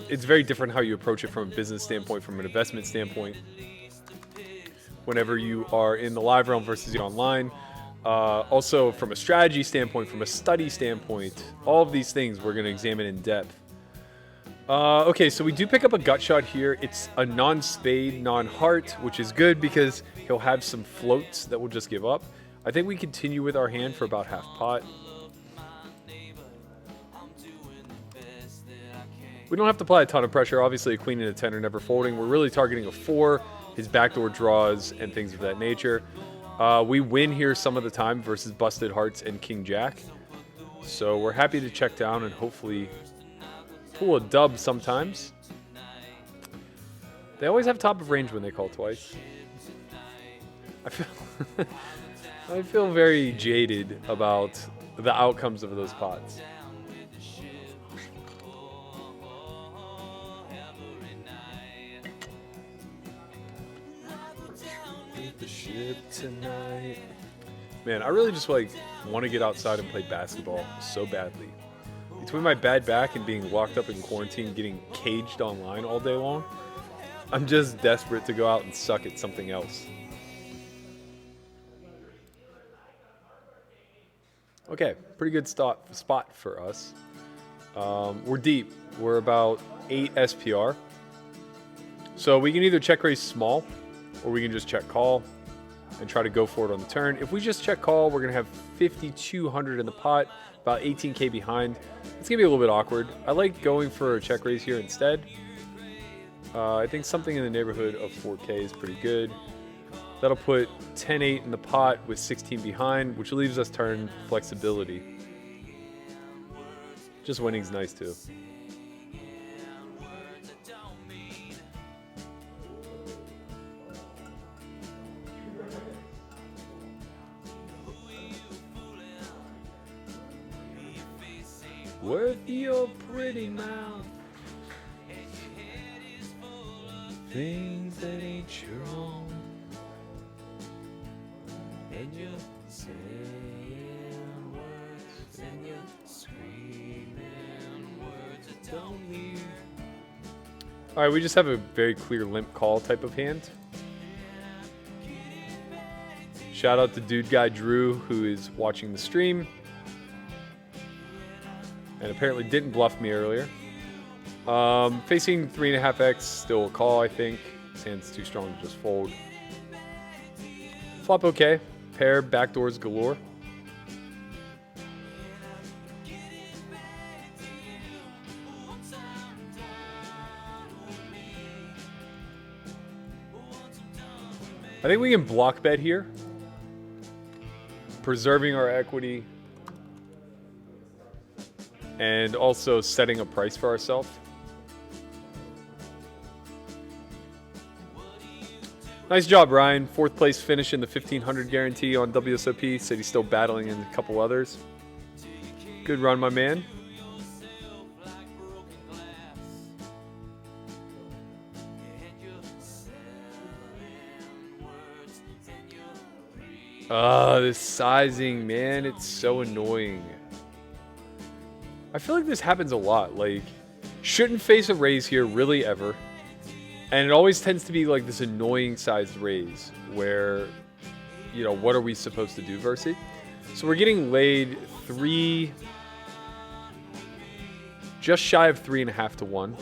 [SPEAKER 1] it's very different how you approach it from a business standpoint, from an investment standpoint, whenever you are in the live realm versus the online. Also, from a strategy standpoint, from a study standpoint, all of these things we're going to examine in depth. Okay, so we do pick up a gut shot here. It's a non-spade, non-heart, which is good because he'll have some floats that we'll just give up. I think we continue with our hand for about half pot. We don't have to apply a ton of pressure. Obviously, a queen and a 10 are never folding. We're really targeting a 4, his backdoor draws, and things of that nature. We win here some of the time versus busted hearts and king jack. So we're happy to check down and hopefully pull a dub sometimes. They always have top of range when they call twice. I feel very jaded about the outcomes of those pots. The ship tonight. Man, I really just want to get outside and play basketball so badly. Between my bad back and being locked up in quarantine, getting caged online all day long, I'm just desperate to go out and suck at something else. Okay, pretty good spot for us. We're deep. We're about 8 SPR. So we can either check raise small, or we can just check call and try to go for it on the turn. If we just check call, we're going to have 5,200 in the pot, about 18K behind. It's going to be a little bit awkward. I like going for a check raise here instead. I think something in the neighborhood of 4K is pretty good. That'll put 10-8 in the pot with 16 behind, which leaves us turn flexibility. Just winning's nice too. Worth your pretty mouth. Things that ain't your own. And you're saying words and you're screaming words that don't hear. Alright, we just have a very clear limp call type of hand. Shout out to Dude Guy Drew, who is watching the stream. And apparently didn't bluff me earlier. Facing 3.5x, still a call, I think. His hand's too strong to just fold. Flop okay. Pair, backdoors galore. I think we can block bet here. Preserving our equity. And also setting a price for ourselves. Nice job, Ryan. 4th place finish in the 1500 guarantee on WSOP. Said he's still battling in a couple others. Good run, my man. This sizing, man. It's so annoying. I feel like this happens a lot. Like, shouldn't face a raise here really ever. And it always tends to be like this annoying sized raise where, you know, what are we supposed to do versus? So we're getting laid 3, just shy of 3.5 to 1.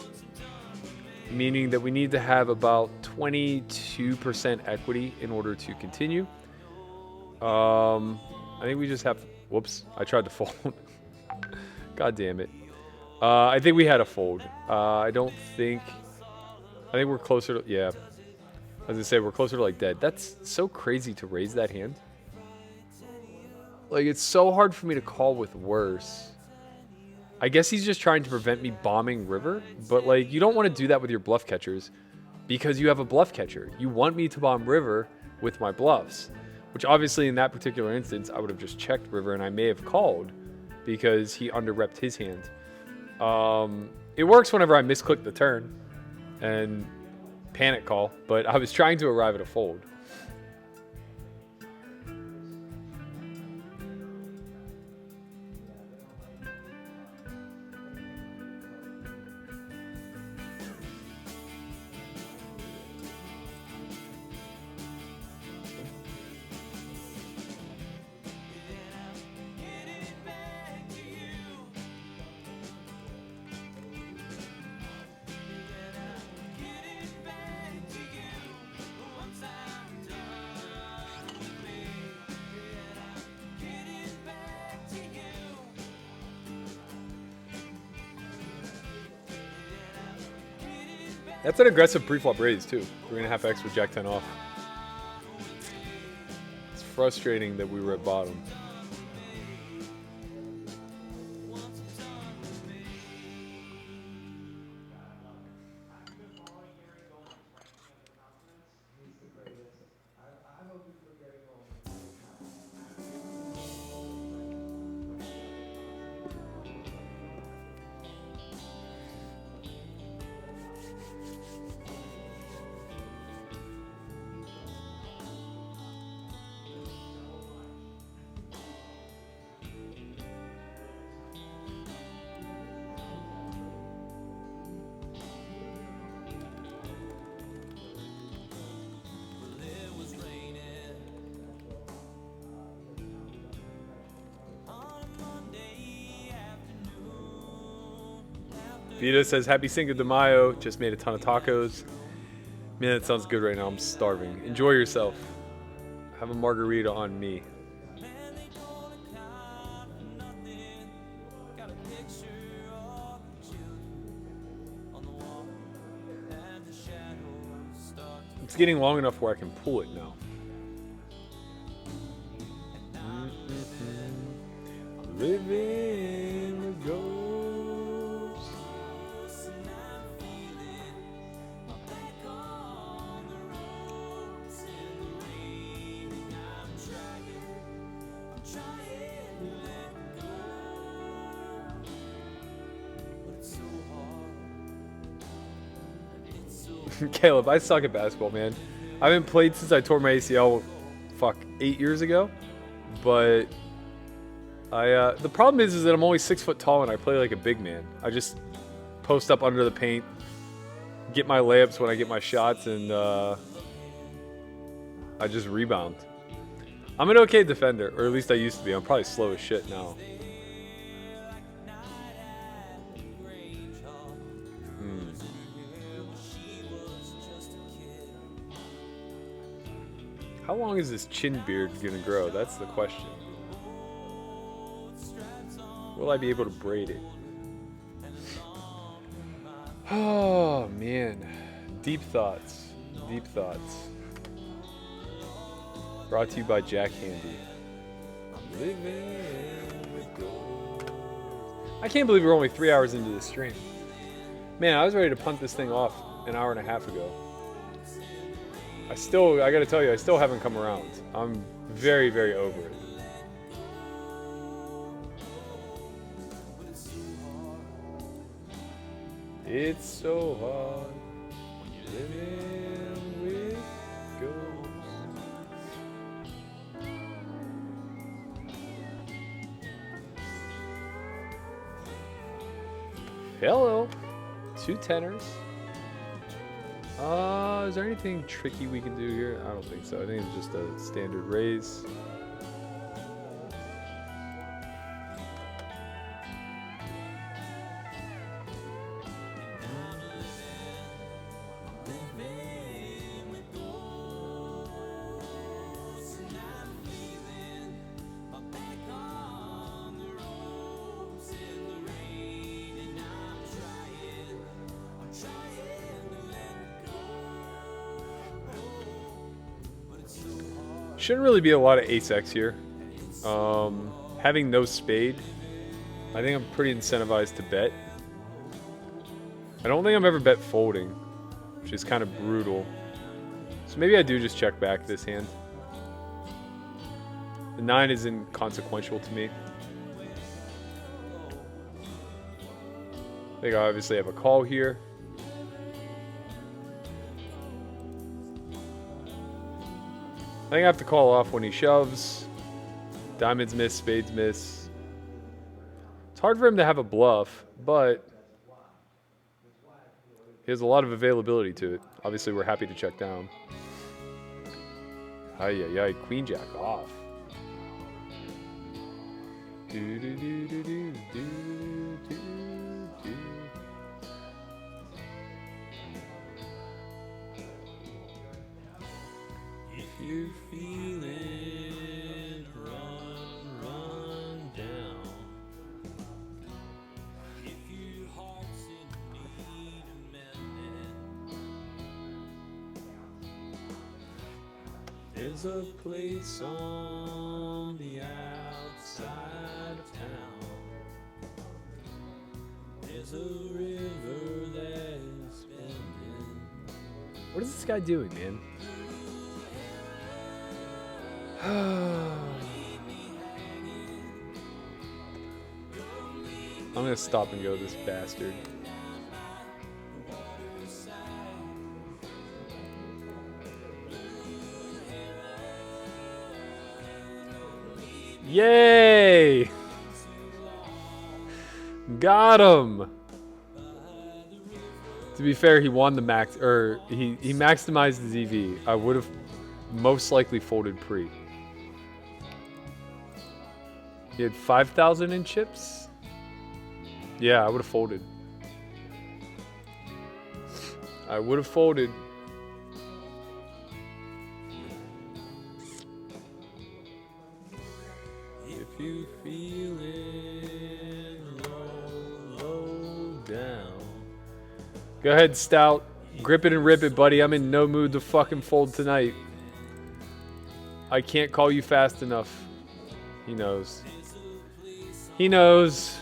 [SPEAKER 1] Meaning that we need to have about 22% equity in order to continue. I think we just have, whoops, I tried to fold. God damn it. I think we had a fold. I think we're closer to, yeah. As I say, we're closer to like dead. That's so crazy to raise that hand. Like, it's so hard for me to call with worse. I guess he's just trying to prevent me bombing river, but like, you don't want to do that with your bluff catchers because you have a bluff catcher. You want me to bomb river with my bluffs, which obviously in that particular instance, I would have just checked river and I may have called because he under-repped his hand. It works whenever I misclick the turn and panic call, but I was trying to arrive at a fold. That's an aggressive pre-flop raise too. 3.5x with Jack 10 off. It's frustrating that we were at bottom. Vita says, happy Cinco de Mayo. Just made a ton of tacos. Man, that sounds good right now. I'm starving. Enjoy yourself. Have a margarita on me. It's getting long enough where I can pull it now. Living the ghost. Caleb, I suck at basketball, man. I haven't played since I tore my ACL, 8 years ago. But the problem is that I'm only 6 foot tall and I play like a big man. I just post up under the paint, get my layups when I get my shots, and I just rebound. I'm an okay defender, or at least I used to be. I'm probably slow as shit now. How long is this chin beard gonna grow? That's the question. Will I be able to braid it? Oh man, deep thoughts, deep thoughts. Brought to you by Jack Handy. I'm living with gold. I can't believe we're only 3 hours into this stream. Man, I was ready to punt this thing off an hour and a half ago. I gotta tell you, I still haven't come around. I'm very, very over it. It's so hard living with ghosts. Hello, 2 tenors. Is there anything tricky we can do here? I don't think so. I think it's just a standard raise. Shouldn't really be a lot of ace-x here. Having no spade, I think I'm pretty incentivized to bet. I don't think I've ever bet folding, which is kind of brutal. So maybe I do just check back this hand. The 9 is inconsequential to me. I think I obviously have a call here. I think I have to call off when he shoves. Diamonds miss, spades miss. It's hard for him to have a bluff, but he has a lot of availability to it. Obviously, we're happy to check down. Ay, queen jack off. Do, do, do, do, do, do, do, do. You feel it, run down. If your heart's in need of mending, There's a place on the outside of town. There's a river that's bending. What is this guy doing, man? I'm gonna stop and go this bastard. Yay! Got him! To be fair, he won the max, or he maximized his EV. I would have most likely folded pre. He had 5,000 in chips? Yeah, I would have folded. I would have folded. If you feel it, roll down. Go ahead, Stout. Grip it and rip it, buddy. I'm in no mood to fucking fold tonight. I can't call you fast enough. He knows. He knows.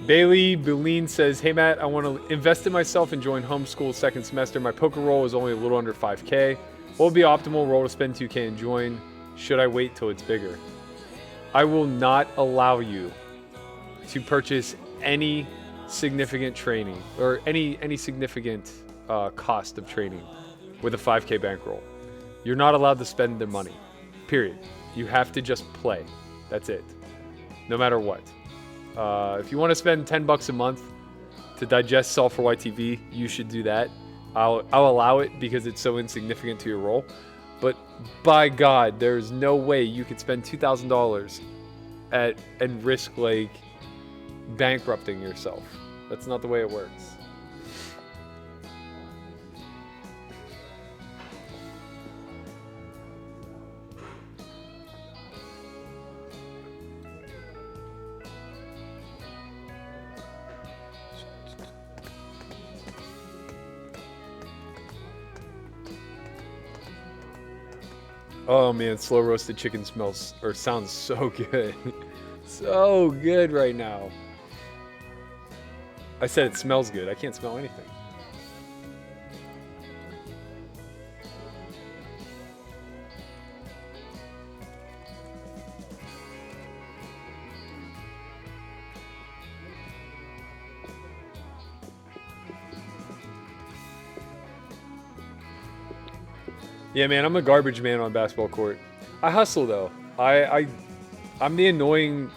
[SPEAKER 1] Bailey Boulin says, hey Matt, I want to invest in myself and join homeschool second semester. My poker roll is only a little under 5K. What would be optimal roll to spend 2K and join? Should I wait till it's bigger? I will not allow you to purchase any significant training or any significant cost of training with a 5K bankroll. You're not allowed to spend their money, period. You have to just play. That's it, no matter what. If you want to spend $10 a month to digest S4Y TV, you should do that. I'll allow it because it's so insignificant to your role. But by God, there's no way you could spend $2,000 and risk like bankrupting yourself. That's not the way it works. Oh man, slow roasted chicken smells or sounds so good. So good right now. I said it smells good. I can't smell anything. Yeah, man, I'm a garbage man on basketball court. I hustle though. I'm the annoying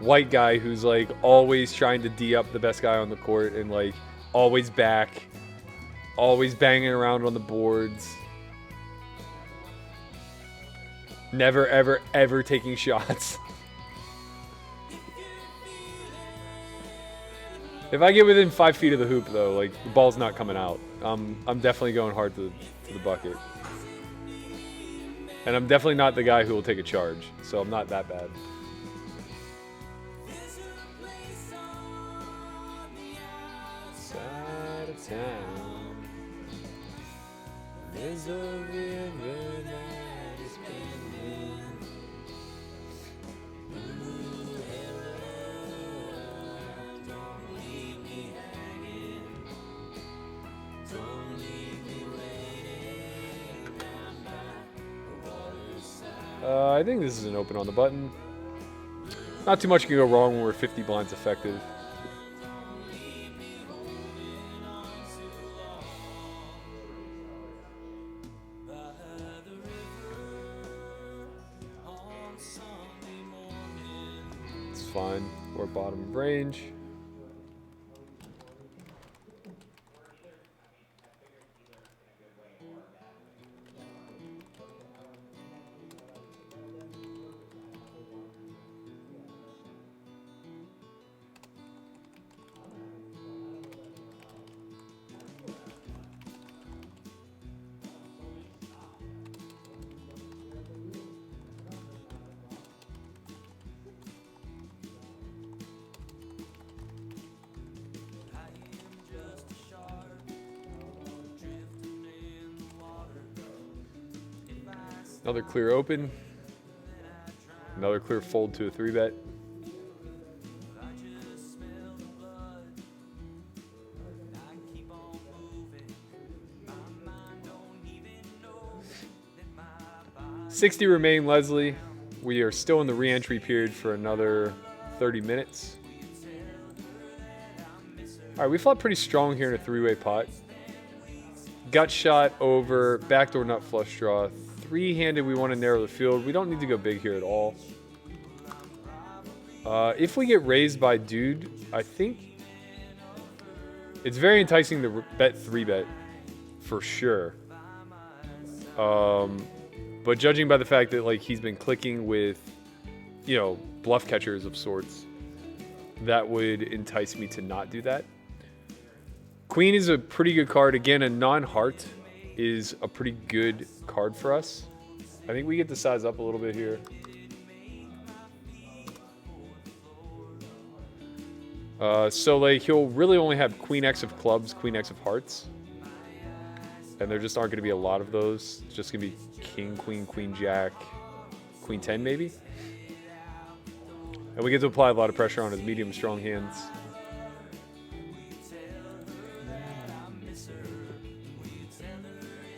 [SPEAKER 1] white guy who's like always trying to D up the best guy on the court and like always back, always banging around on the boards. Never, ever, ever taking shots. If I get within 5 feet of the hoop though, like the ball's not coming out. I'm definitely going hard to the bucket. And I'm definitely not the guy who will take a charge, so I'm not that bad. Side of town, there's a river that is bending. Don't leave me hanging. Don't leave me waiting around by the waterside. I think this is an open on the button. Not too much can go wrong when we're 50 blinds effective. It's fine. We're bottom of range. Another clear open. Another clear fold to a 3-bet. $60 remain, Leslie. We are still in the re-entry period for another 30 minutes. All right, we fought pretty strong here in a 3-way pot. Gut shot over, backdoor nut flush draw. 3-handed, we want to narrow the field. We don't need to go big here at all. If we get raised by dude, I think it's very enticing to bet 3-bet for sure. But judging by the fact that like he's been clicking with, you know, bluff catchers of sorts, that would entice me to not do that. Queen is a pretty good card. Again, a non-heart is a pretty good card for us. I think we get to size up a little bit here. So like he'll really only have Queen X of clubs, Queen X of hearts. And there just aren't going to be a lot of those. It's just going to be King, Queen, Queen, Jack, Queen 10 maybe. And we get to apply a lot of pressure on his medium strong hands.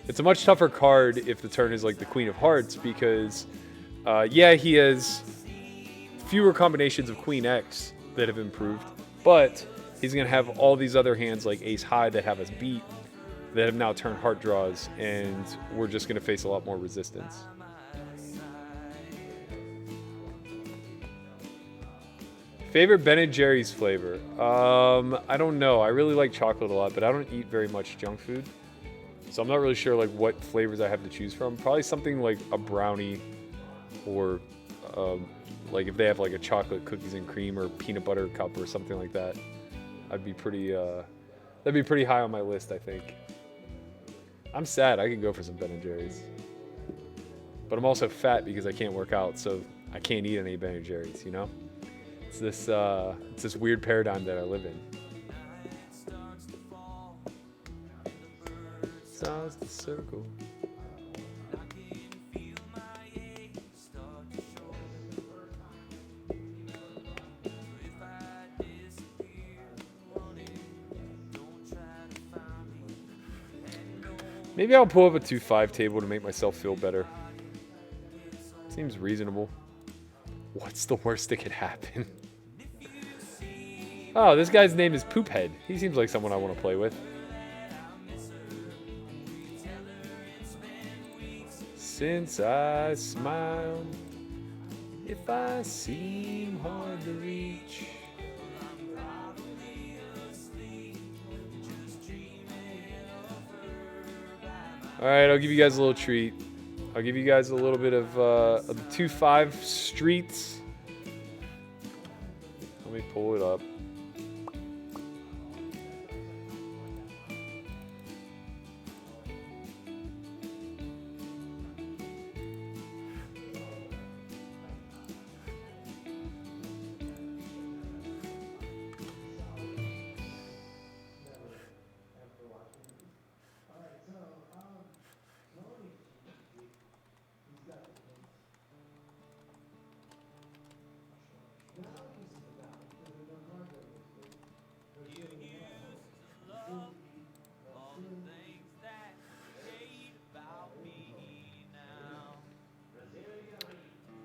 [SPEAKER 1] It's a much tougher card if the turn is like the Queen of Hearts because, yeah, he has fewer combinations of Queen X that have improved, but he's going to have all these other hands like Ace High that have us beat that have now turned heart draws, and we're just going to face a lot more resistance. Favorite Ben & Jerry's flavor? I don't know. I really like chocolate a lot, but I don't eat very much junk food. So I'm not really sure like what flavors I have to choose from. Probably something like a brownie, or like if they have like a chocolate cookies and cream or peanut butter cup or something like that. I'd be pretty, that'd be pretty high on my list, I think. I'm sad. I could go for some Ben & Jerry's. But I'm also fat because I can't work out, so I can't eat any Ben & Jerry's, you know? It's this weird paradigm that I live in. Starts to circle. Maybe I'll pull up a 2-5 table to make myself feel better. Seems reasonable. What's the worst that could happen? Oh, this guy's name is Poophead. He seems like someone I want to play with. Since I smile, if I seem hard to reach. All right, I'll give you guys a little treat. I'll give you guys a little bit of the 2-5 streets. Let me pull it up.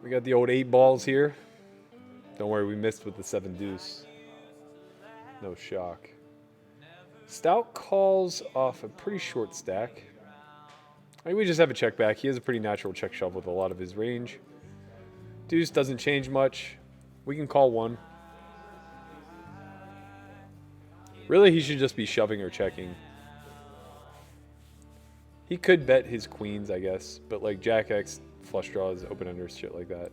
[SPEAKER 1] We got the old 8 balls here. Don't worry, we missed with the 7 deuce. No shock. Stout calls off a pretty short stack. I think we just have a check back. He has a pretty natural check shove with a lot of his range. Deuce doesn't change much. We can call 1. Really, he should just be shoving or checking. He could bet his queens, I guess, but like Jack X, flush draws, open unders, shit like that.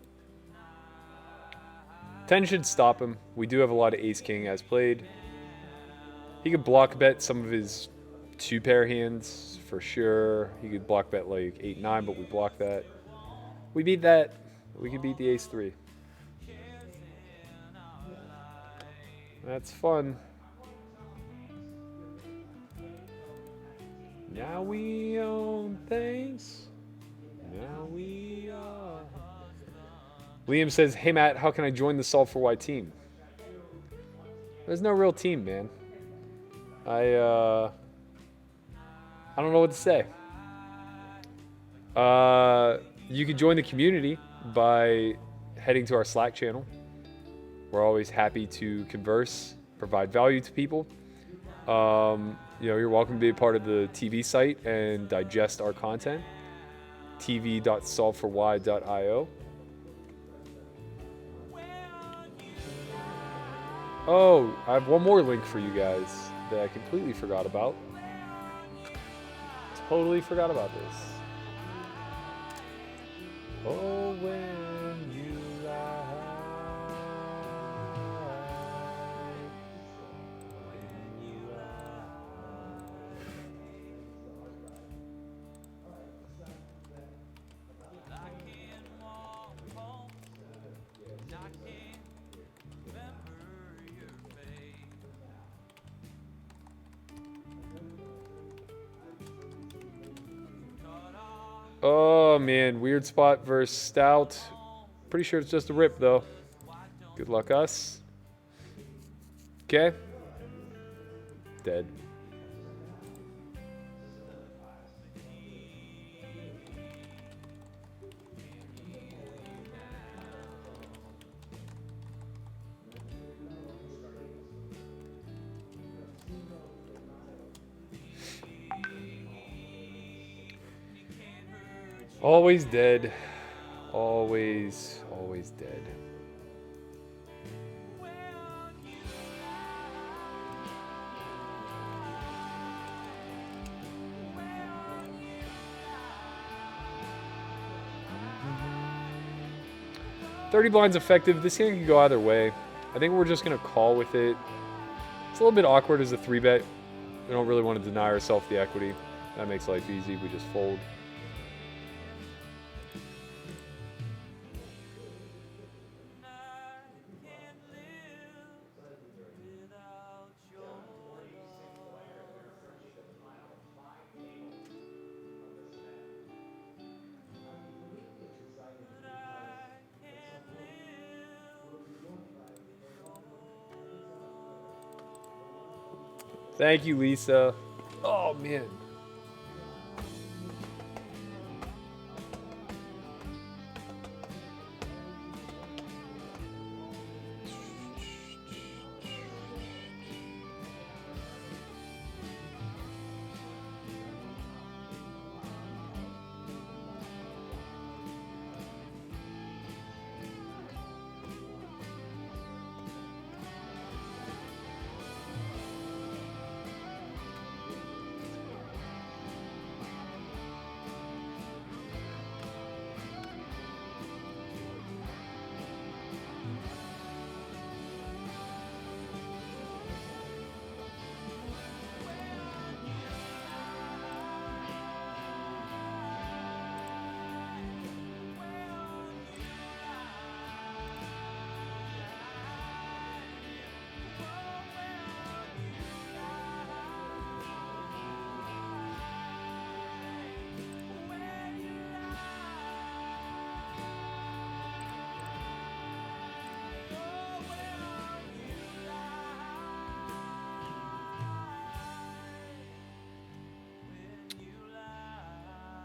[SPEAKER 1] 10 should stop him. We do have a lot of ace king as played. He could block bet some of his 2-pair hands for sure. He could block bet like 8-9, but we block that. We beat that. We can beat the ace 3. That's fun. Now we own things. Now we are. Liam says, "Hey Matt, how can I join the Solve4Y team?" There's no real team, man. I don't know what to say. You can join the community by heading to our Slack channel. We're always happy to converse, provide value to people. You're welcome to be a part of the TV site and digest our content. tv.solve4y.io. Oh, I have one more link for you guys that I completely forgot about. Totally forgot about this. Oh, when you lie.
[SPEAKER 2] I can't walk home, and I can't remember your face.
[SPEAKER 1] Oh man, weird spot versus stout. Pretty sure it's just a rip though. Good luck us. Okay. Dead. Always dead. Always dead. $30 blinds effective. This hand can go either way. I think we're just going to call with it. It's a little bit awkward as a 3-bet. We don't really want to deny ourselves the equity. That makes life easy. We just fold. Thank you, Lisa. Oh, man.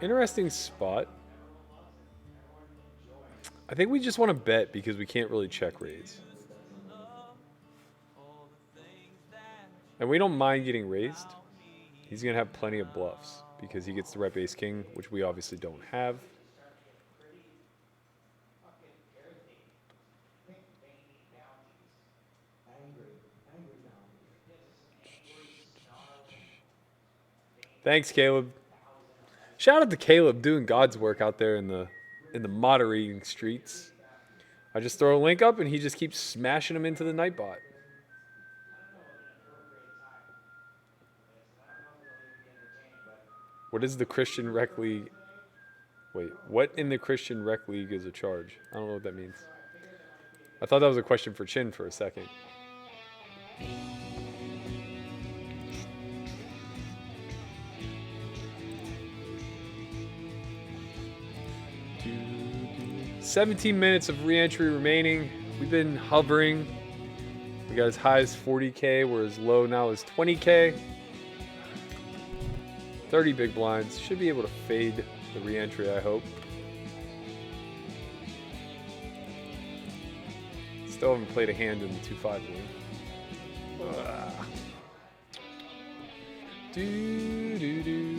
[SPEAKER 1] Interesting spot. I think we just want to bet because we can't really check raise. And we don't mind getting raised. He's going to have plenty of bluffs because he gets the rep ace king, which we obviously don't have. Thanks, Caleb. Shout out to Caleb doing God's work out there in the moderating streets. I just throw a link up and he just keeps smashing them into the Nightbot. What is the Christian Rec League? Wait, what in the Christian Rec League is a charge? I don't know what that means. I thought that was a question for Chin for a second. do. 17 minutes of re-entry remaining. We've been hovering. We got as high as 40K, we're as low now as 20K. 30 big blinds. Should be able to fade the re-entry, I hope. Still haven't played a hand in the 2-5 game. Do, do, do.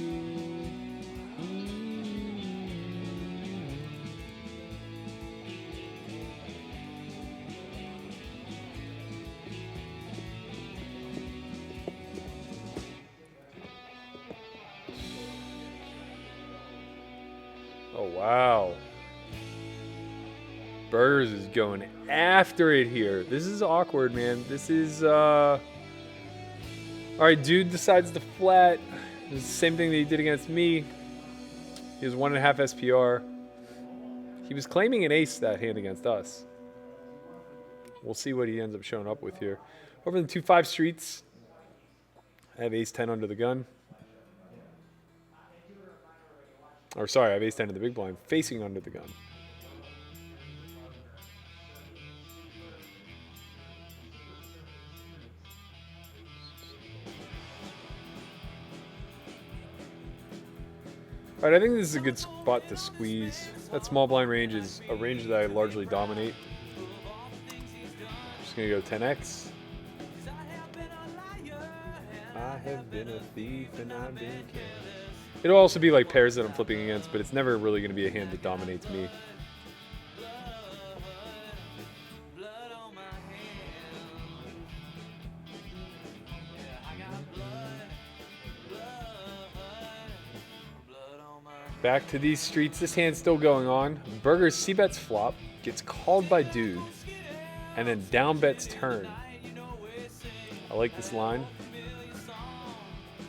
[SPEAKER 1] Oh, wow. Burgers is going after it here. This is awkward, man. This is, all right, dude decides to flat. This is the same thing that he did against me. He was 1.5 SPR. He was claiming an ace that hand against us. We'll see what he ends up showing up with here. Over in the 2-5 streets, I have ace-10 under the gun. Or sorry, I have ace-10 in the big blind, facing under the gun. All right, I think this is a good spot to squeeze. That small blind range is a range that I largely dominate. Just gonna go 10x. I have been a thief and I've been careless. It'll also be like pairs that I'm flipping against, but it's never really gonna be a hand that dominates me. Back to these streets. This hand's still going on. Burger's c-bets flop, gets called by dude, and then down bets turn. I like this line.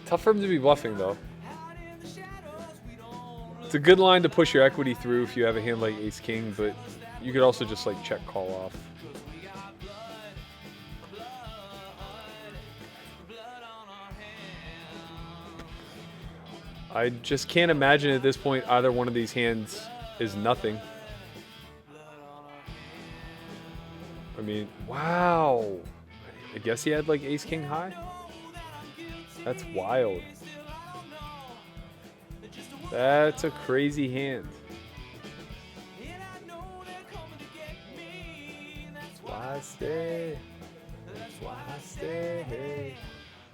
[SPEAKER 1] Tough for him to be bluffing though. It's a good line to push your equity through if you have a hand like ace king, but you could also just like check call off. I just can't imagine at this point either one of these hands is nothing. I mean, wow. I guess he had like ace king high. That's wild. That's a crazy hand. That's why I stay. That's why I stay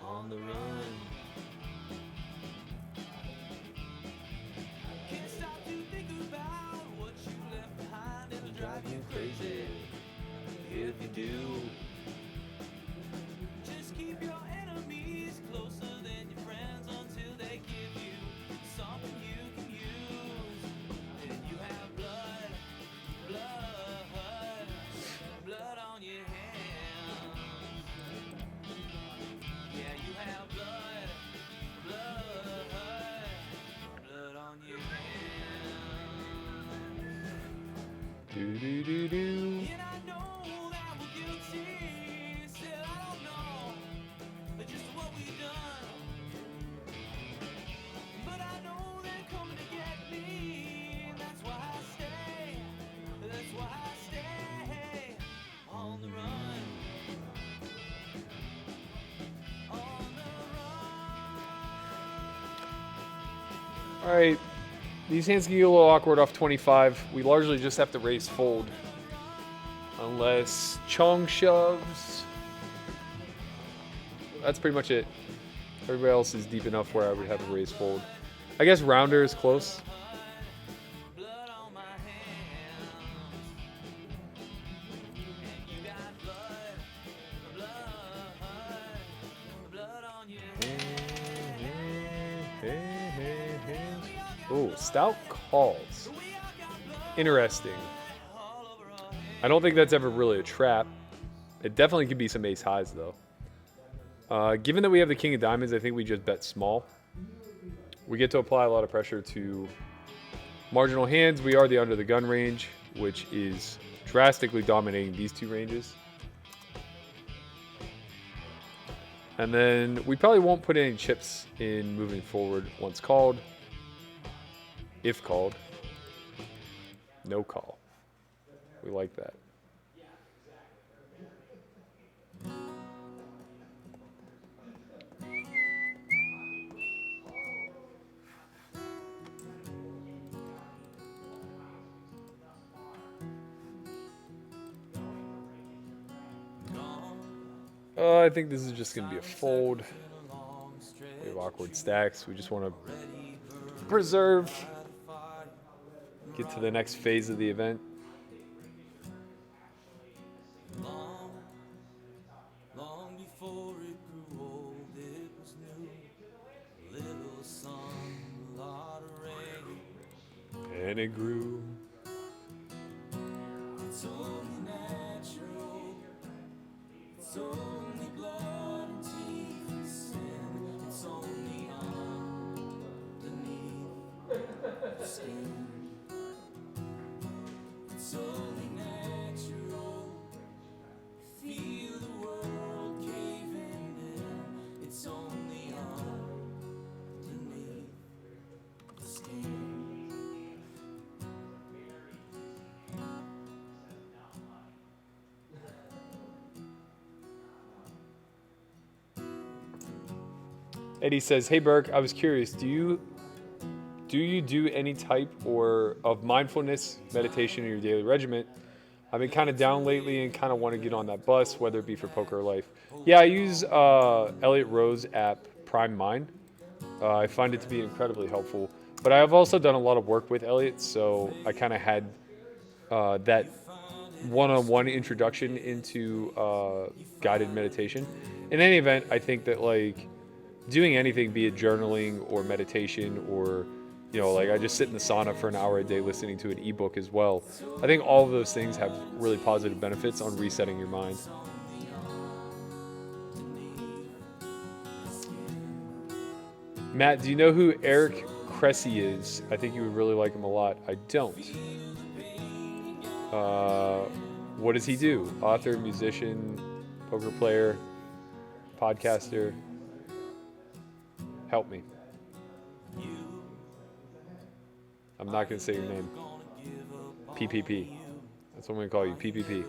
[SPEAKER 1] on the run. Crazy if you do. Just keep your enemies closer than your friends until they give you something you can use. And you have blood on your hands. Yeah, you have blood on your hands. Do do do do. And I know that we're guilty. Still, I don't know just what we done. But I know they're coming to get me. And that's why I stay. That's why I stay on the run. On the run. All right. These hands can get a little awkward off 25. We largely just have to raise fold. Unless Chong shoves. That's pretty much it. Everybody else is deep enough where I would have a raise fold. I guess rounder is close. Oh, stout calls. Interesting. I don't think that's ever really a trap. It definitely could be some ace highs though. Given that we have the king of diamonds, I think we just bet small. We get to apply a lot of pressure to marginal hands. We are the under the gun range, which is drastically dominating these two ranges. And then we probably won't put any chips in moving forward once called. If called. No call. We like that. I think this is just going to be a fold. We have awkward stacks. We just want to preserve, get to the next phase of the event.
[SPEAKER 2] Long before it grew old, it was new. Little sun, a lot of rain.
[SPEAKER 1] And it grew.
[SPEAKER 2] It's only natural. It's only blood and teeth and sin. It's only underneath the skin. It's only natural. Feel the world caving in. It's only underneath the skin.
[SPEAKER 1] Eddie says, "Hey Burke, I was curious. Do you do any type or of mindfulness meditation in your daily regimen? I've been kind of down lately and kind of want to get on that bus, whether it be for poker or life." Yeah, I use Elliot Rowe's app, Prime Mind. I find it to be incredibly helpful. But I have also done a lot of work with Elliot, so I kind of had that one-on-one introduction into guided meditation. In any event, I think that doing anything, be it journaling or meditation or, I just sit in the sauna for an hour a day listening to an ebook as well. I think all of those things have really positive benefits on resetting your mind. Matt, do you know who Eric Cressy is? I think you would really like him a lot. I don't. What does he do? Author, musician, poker player, podcaster? Help me. I'm not going to say your name. PPP. That's what I'm going to call you. PPP.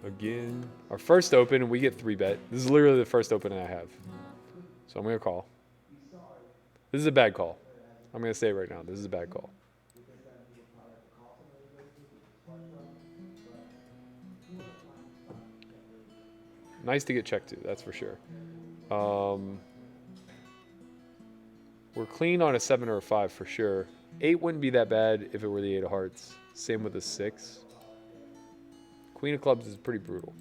[SPEAKER 1] Again. Our first open, and we get 3-bet. This is literally the first open I have. So I'm going to call. This is a bad call. I'm going to say it right now. This is a bad call. Nice to get checked to, that's for sure. We're clean on a 7 or a 5 for sure. 8 wouldn't be that bad if it were the 8 of hearts. Same with a 6. Queen of clubs is pretty brutal.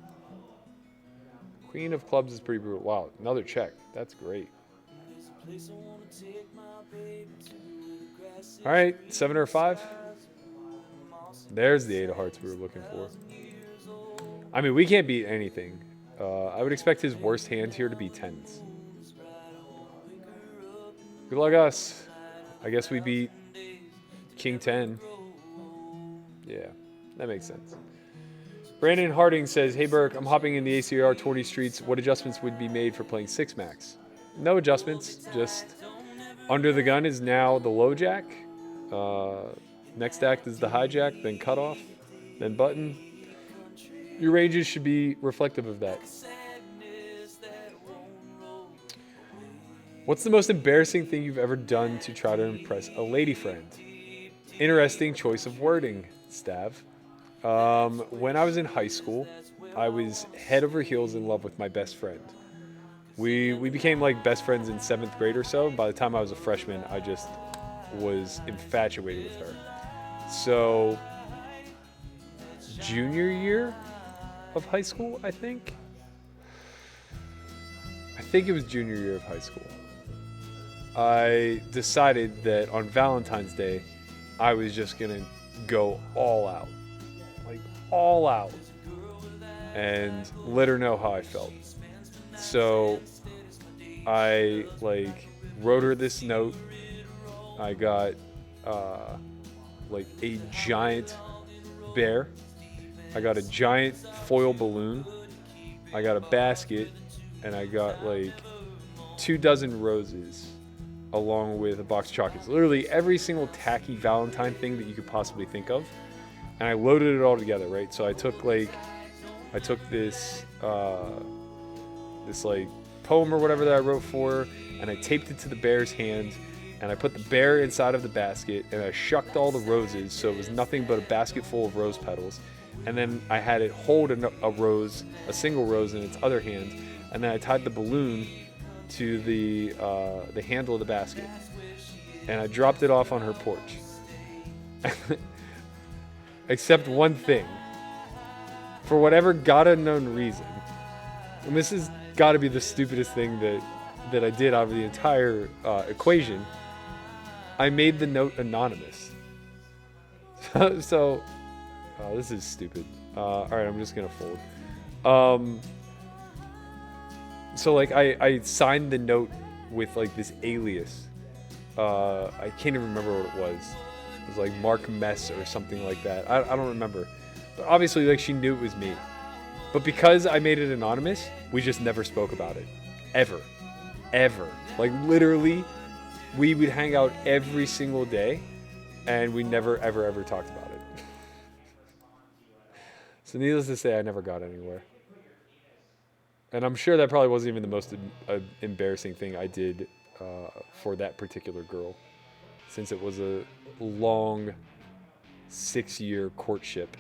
[SPEAKER 1] Queen of clubs is pretty brutal. Wow, another check. That's great. All right, 7 or a 5. There's the 8 of hearts we were looking for. I mean, we can't beat anything. I would expect his worst hand here to be 10s. Good luck us. I guess we beat King 10. Yeah, that makes sense. Brandon Harding says, "Hey Burke, I'm hopping in the ACR 20 streets. What adjustments would be made for playing 6 max?" No adjustments. Just under the gun is now the low jack. Next act is the hijack, then cutoff, then button. Your ranges should be reflective of that. What's the most embarrassing thing you've ever done to try to impress a lady friend? Interesting choice of wording, Stav. When I was in high school, I was head over heels in love with my best friend. We became like best friends in 7th grade or so. By the time I was a freshman, I just was infatuated with her. So, junior year of high school, I think it was junior year of high school. I decided that on Valentine's Day, I was just going to go all out. Like, all out. And let her know how I felt. So, I, wrote her this note. I got, a giant bear. I got a giant foil balloon. I got a basket. And I got, 2 dozen roses. along with a box of chocolates. Literally every single tacky Valentine thing that you could possibly think of. And I loaded it all together, right? So I took this like poem or whatever that I wrote for her, and I taped it to the bear's hand, and I put the bear inside of the basket, and I shucked all the roses so it was nothing but a basket full of rose petals. And then I had it hold a single rose in its other hand, and then I tied the balloon to the handle of the basket, and I dropped it off on her porch. Except one thing. For whatever God unknown reason, and this has got to be the stupidest thing that I did out of the entire equation, I made the note anonymous. So this is stupid. All right, I'm just gonna fold. So like I signed the note with like this alias. I can't even remember what it was. It was like Mark Mess or something like that. I don't remember. But obviously, like, she knew it was me. But because I made it anonymous, we just never spoke about it. Ever. Like, literally, we would hang out every single day, and we never, ever talked about it. So needless to say, I never got anywhere. And I'm sure that probably wasn't even the most embarrassing thing I did for that particular girl, since it was a long 6-year courtship.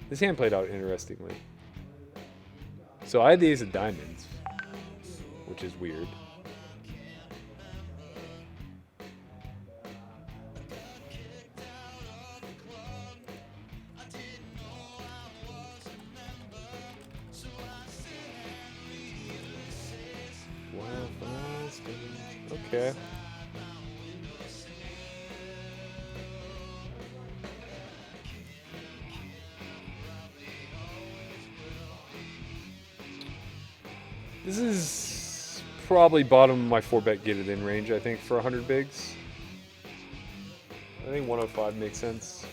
[SPEAKER 1] This hand played out interestingly. So I had the ace of diamonds, which is weird. Okay. This is probably bottom of my 4-bet get it in range, I think, for 100 bigs. I think 105 makes sense.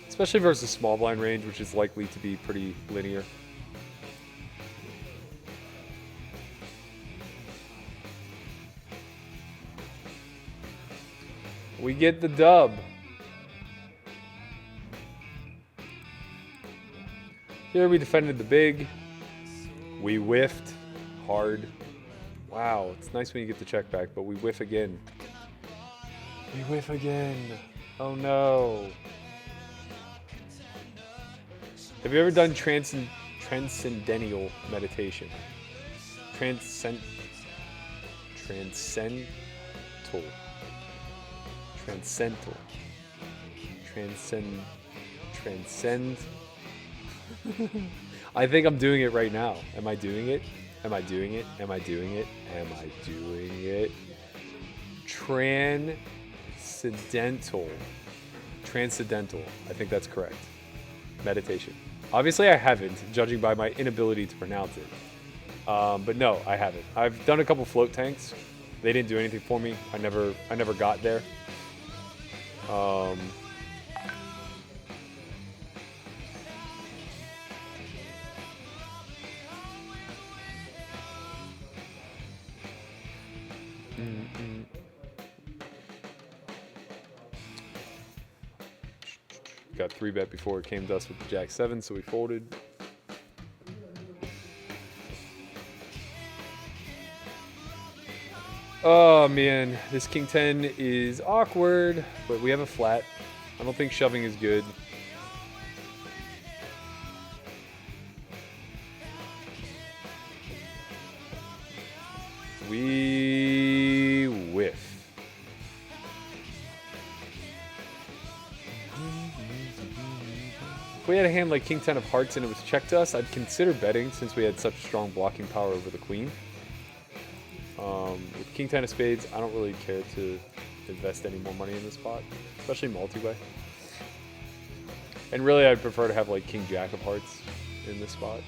[SPEAKER 1] Especially versus small blind range, which is likely to be pretty linear. We get the dub. Here we defended the big. We whiffed hard. Wow, it's nice when you get the check back, but we whiff again. We whiff again. Oh no. Have you ever done transcendental meditation? Transcendental. Transcend. I think I'm doing it right now. Am I doing it? Am I doing it? Am I doing it? Am I doing it? Transcendental. I think that's correct. Meditation. Obviously, I haven't, judging by my inability to pronounce it. But no, I haven't. I've done a couple float tanks. They didn't do anything for me. I never got there. Got 3-bet before it came to us with the Jack 7, so we folded. Oh man, this King 10 is awkward, but we have a flat. I don't think shoving is good. We whiff. If we had a hand like King 10 of hearts and it was checked to us, I'd consider betting since we had such strong blocking power over the queen. With King 10 of spades, I don't really care to invest any more money in this spot, especially multi-way. And really, I'd prefer to have like King Jack of hearts in this spot.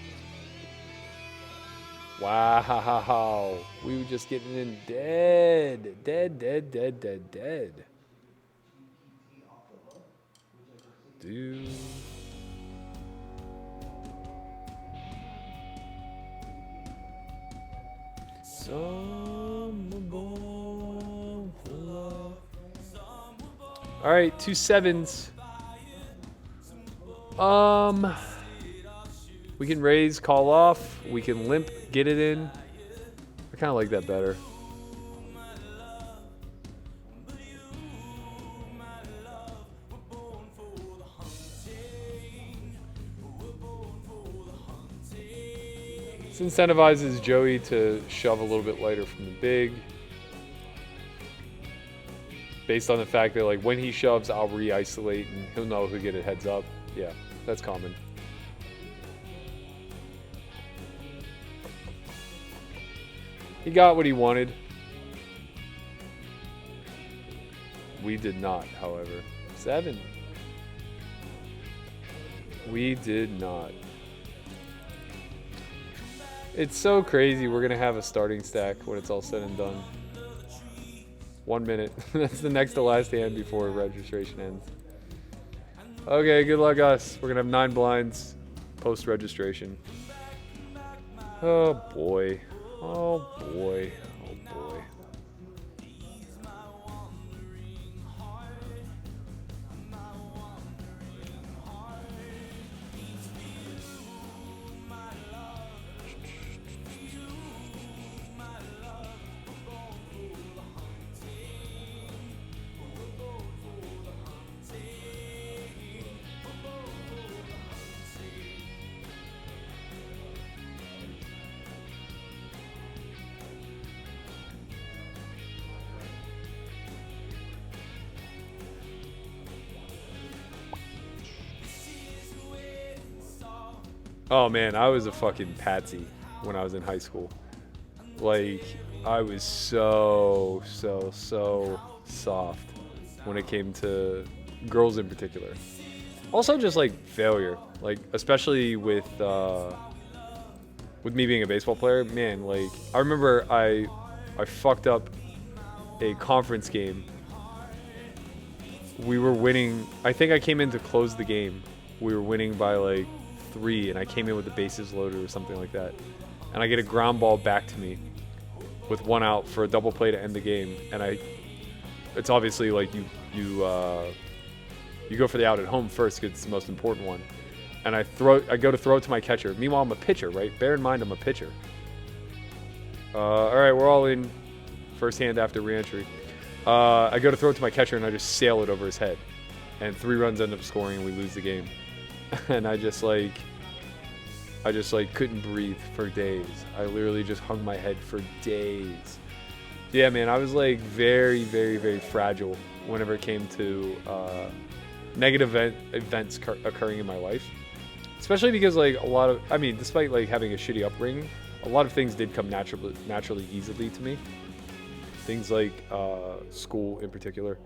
[SPEAKER 1] Wow, we were just getting in dead. Dude. All right, 2 7s. We can raise, call off. We can limp, get it in. I kind of like that better. This incentivizes Joey to shove a little bit lighter from the big. Based on the fact that like when he shoves, I'll re-isolate and he'll know he'll get a heads up. Yeah, that's common. He got what he wanted. We did not, however. 7. We did not. It's so crazy. We're going to have a starting stack when it's all said and done. 1 minute. That's the next to last hand before registration ends. Okay, good luck, us. We're going to have 9 blinds post-registration. Oh, boy. Oh, boy. Oh, boy. Oh man, I was a fucking patsy when I was in high school. Like, I was so soft when it came to girls in particular. Also just like failure, like especially with me being a baseball player, man, like I remember I fucked up a conference game. We were winning, I think I came in to close the game. We were winning by like 3 and I came in with the bases loaded or something like that, and I get a ground ball back to me with 1 out for a double play to end the game, and it's obviously like you go for the out at home first because it's the most important one, and I go to throw it to my catcher. Meanwhile, I'm a pitcher, right? Bear in mind I'm a pitcher. All right, we're all in. First hand after reentry. I go to throw it to my catcher and I just sail it over his head, and 3 runs end up scoring and we lose the game. And I just couldn't breathe for days. I literally just hung my head for days. Yeah, man, I was like very, very, very fragile whenever it came to negative events occurring in my life. Especially because like despite like having a shitty upbringing, a lot of things did come naturally easily to me. Things like school in particular.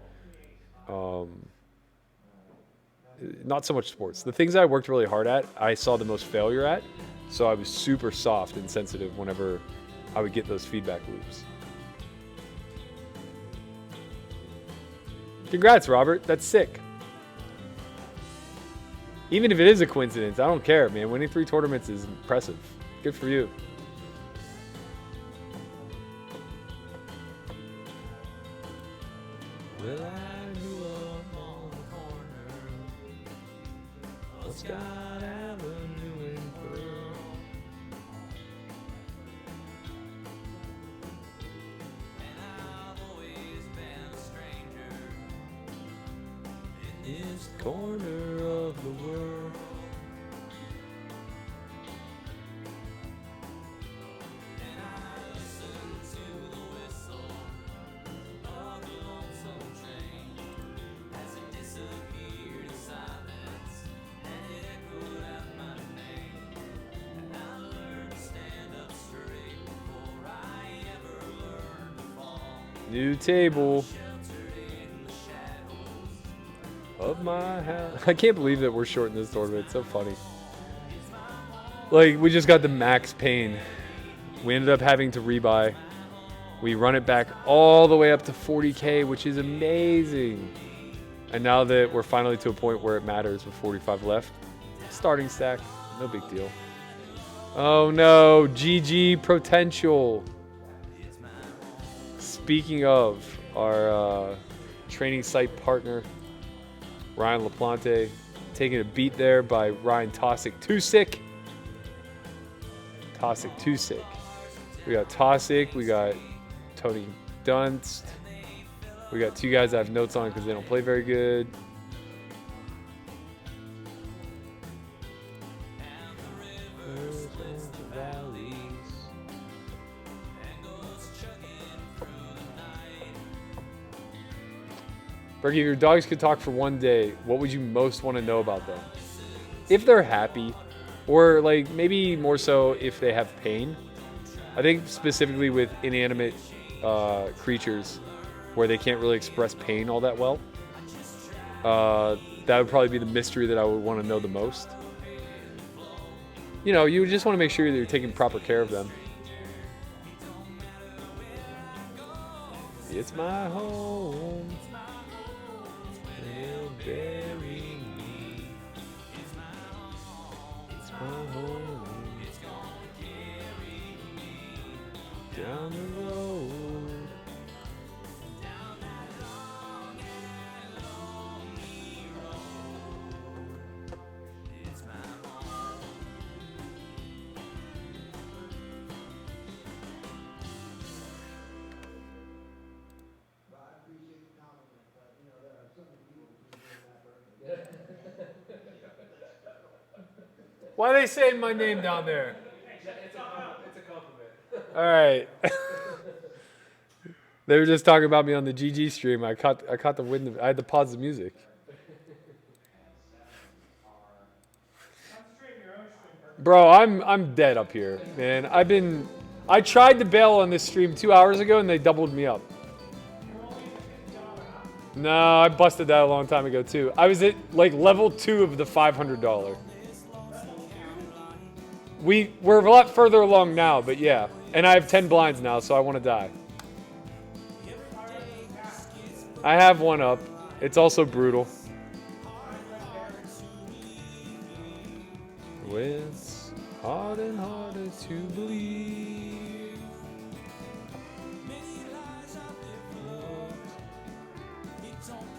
[SPEAKER 1] Not so much sports. The things I worked really hard at, I saw the most failure at. So I was super soft and sensitive whenever I would get those feedback loops. Congrats, Robert. That's sick. Even if it is a coincidence, I don't care, man. Winning 3 tournaments is impressive. Good for you. Well, I grew up on the corner of Scott Avenue in Pearl.
[SPEAKER 2] And I've always been a stranger in
[SPEAKER 1] This corner of the world.
[SPEAKER 2] and I listen to the whistle of the lonesome train as it disappeared in silence and it echoed out my name. And I learned to stand up straight before I ever learned to fall.
[SPEAKER 1] New table
[SPEAKER 2] Sheltered in the shadows.
[SPEAKER 1] of my house. I can't believe that we're short in this tournament. It's so funny. Like, we just got the max pain. We ended up having to rebuy. We run it back all the way up to 40K, which is amazing. And now that we're finally to a point where it matters with 45 left, starting stack, no big deal. Oh no, GG potential. Speaking of our training site partner, Ryan LaPlante, taking a beat there by Ryan Tosick. We got Tosick, we got Tony Dunst. We got two guys I have notes on because they don't play very good. Berkey, if your dogs could talk for one day, what would you most want to know about them? If they're happy, or like maybe more so if they have pain. I think specifically with inanimate creatures where they can't really express pain all that well. That would probably be the mystery that I would want to know the most. You know, you just want to make sure that you're taking proper care of them. It's my home. They'll bury me. It's my home. It's gonna carry me down the road. Down that long and lonely road. It's my home. Why are they saying my name down there?
[SPEAKER 4] It's a compliment.
[SPEAKER 1] All right. They were just talking about me on the GG stream. I caught the wind of, I had to pause the music. Bro, I'm dead up here, man. I tried to bail on this stream 2 hours ago and they doubled me up. No, I busted that a long time ago too. I was at like level 2 of the $500. We're a lot further along now, but yeah. And I have 10 blinds now, so I want to die. I have one up. It's also brutal. It's hard and harder to believe.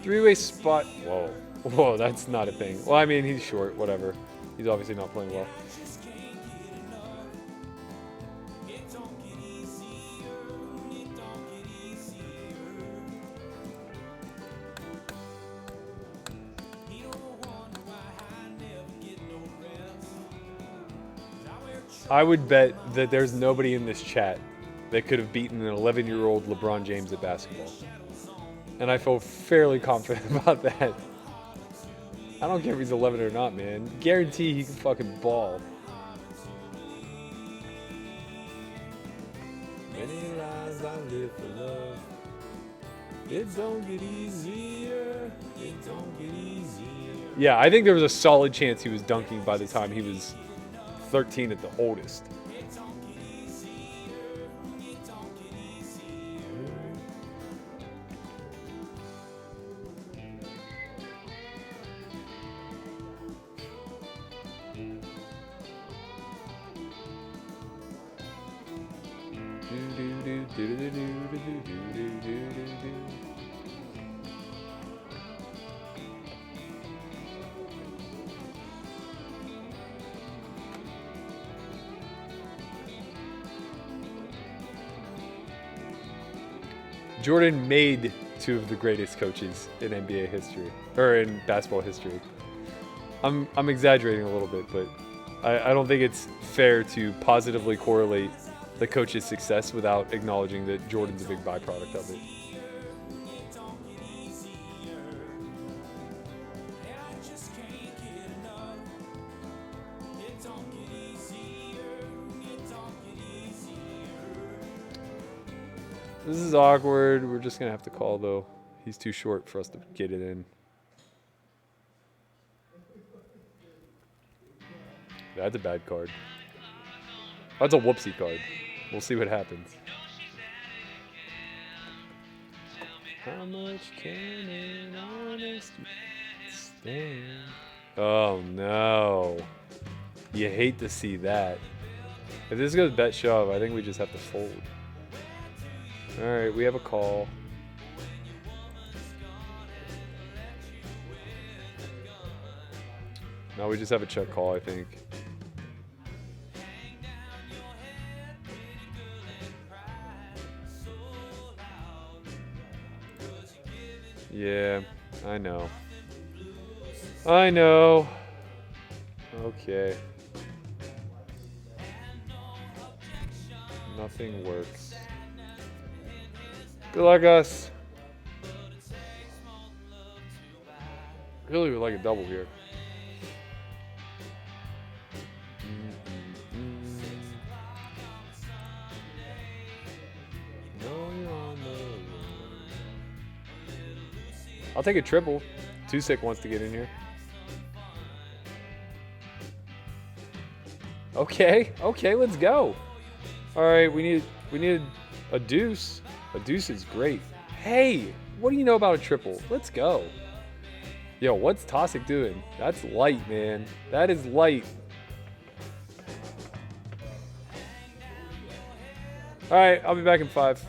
[SPEAKER 1] Three-way spot. Whoa, that's not a thing. Well, I mean, he's short, whatever. He's obviously not playing well. I would bet that there's nobody in this chat that could have beaten an 11-year-old LeBron James at basketball. And I feel fairly confident about that. I don't care if he's 11 or not, man. Guarantee he can fucking ball. Many lives I live for love. It don't get easier. It don't get easier. Yeah, I think there was a solid chance he was dunking by the time he was 13 at the oldest. Jordan made two of the greatest coaches in NBA history, or in basketball history. I'm exaggerating a little bit, but I don't think it's fair to positively correlate the coach's success without acknowledging that Jordan's a big byproduct of it. This is awkward. We're just going to have to call, though. He's too short for us to get it in. That's a bad card. That's a whoopsie card. We'll see what happens. How much can an honest stand? Oh, no. You hate to see that. If this goes bet shove, I think we just have to fold. All right, we have a call. No, we just have a check call, I think. Yeah, I know. I know. Okay. Nothing works. Good luck, us. Really would like a double here. No, you're on the road. I'll take a triple. Two Sick wants to get in here. Okay, let's go. All right, we need a deuce. A deuce is great. Hey, what do you know about a triple? Let's go. Yo, what's Tosic doing? That's light, man. That is light. All right, I'll be back in 5.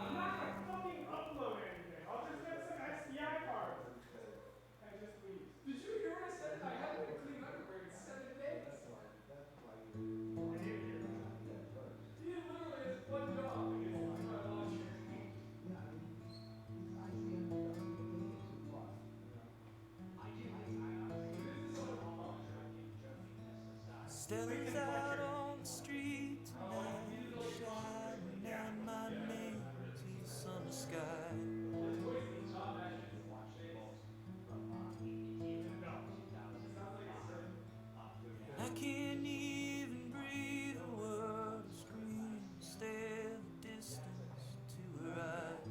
[SPEAKER 3] I'm not gonna fucking upload anything. I'll just get some SDI cards. Can I just please?
[SPEAKER 4] Did you hear what I said? I haven't been clean underwear in 7 days. He literally has one job, and it's to do my laundry.
[SPEAKER 2] Stella's out on the street tonight, shining down my name to the summer sky. I can't even breathe a word of scream, stare the distance to her eyes.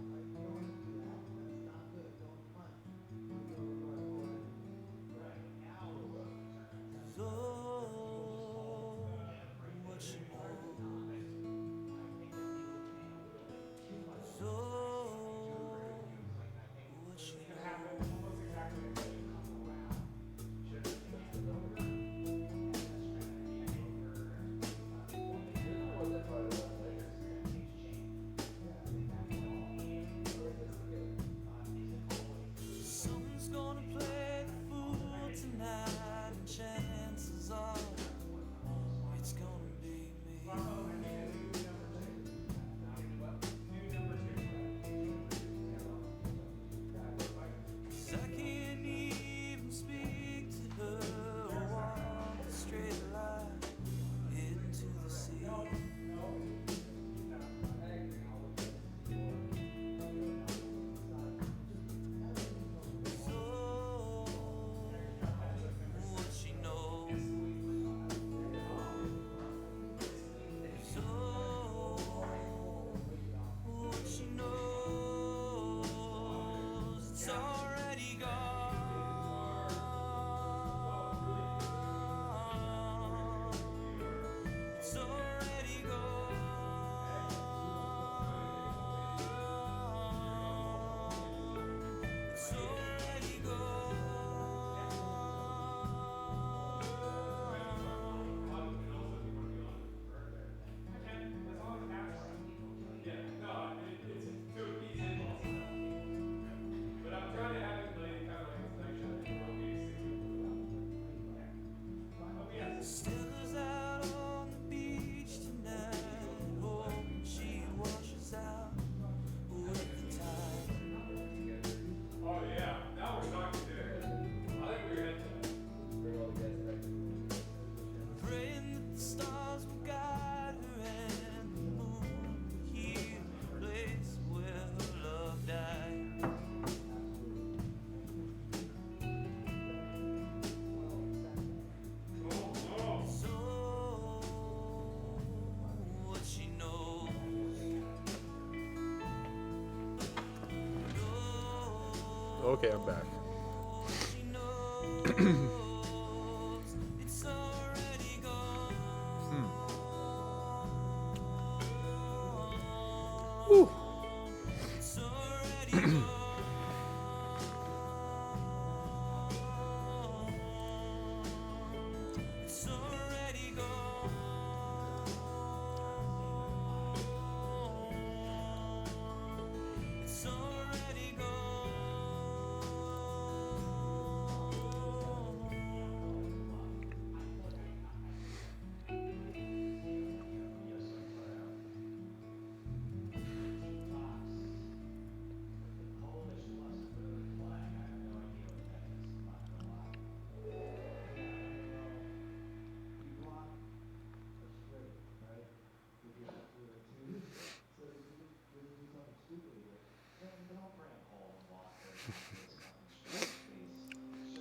[SPEAKER 1] Okay, I'm back.
[SPEAKER 2] It's already gone.
[SPEAKER 1] Woo.
[SPEAKER 2] It's already gone. It's already gone. It's already gone.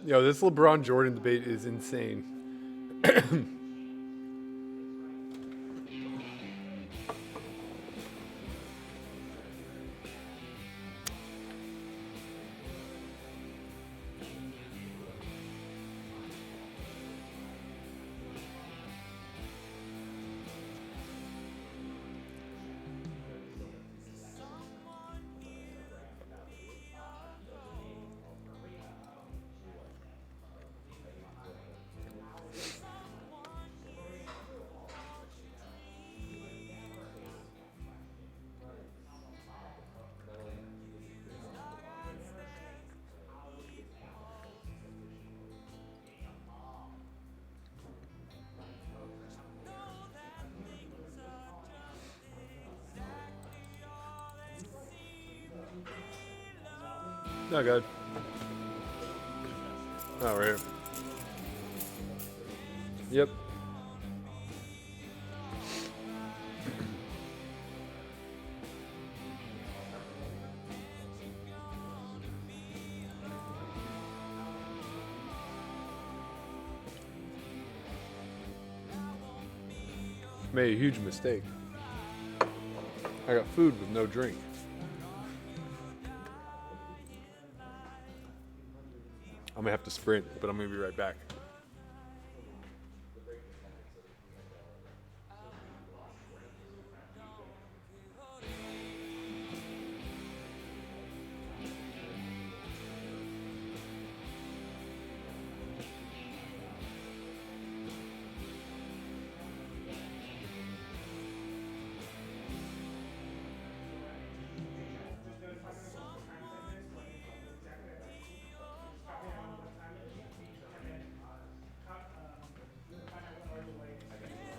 [SPEAKER 1] Yo, this LeBron Jordan debate is insane. Not good. All right. Yep. Made a huge mistake. I got food with no drink. I'm gonna have to sprint, but I'm gonna be right back.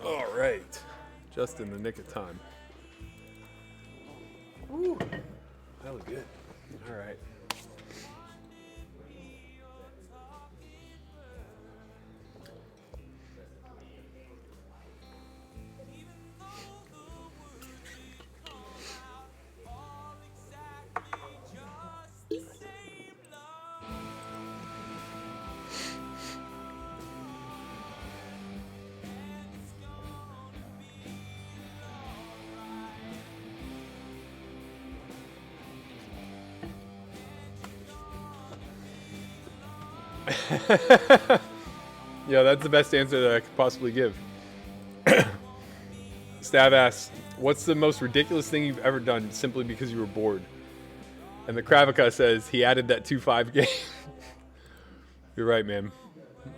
[SPEAKER 1] All right, just in the nick of time. Woo, that was good. All right. Yeah, that's the best answer that I could possibly give. Stav asks, what's the most ridiculous thing you've ever done simply because you were bored? And the Kravica says he added that 2-5 game. You're right, man.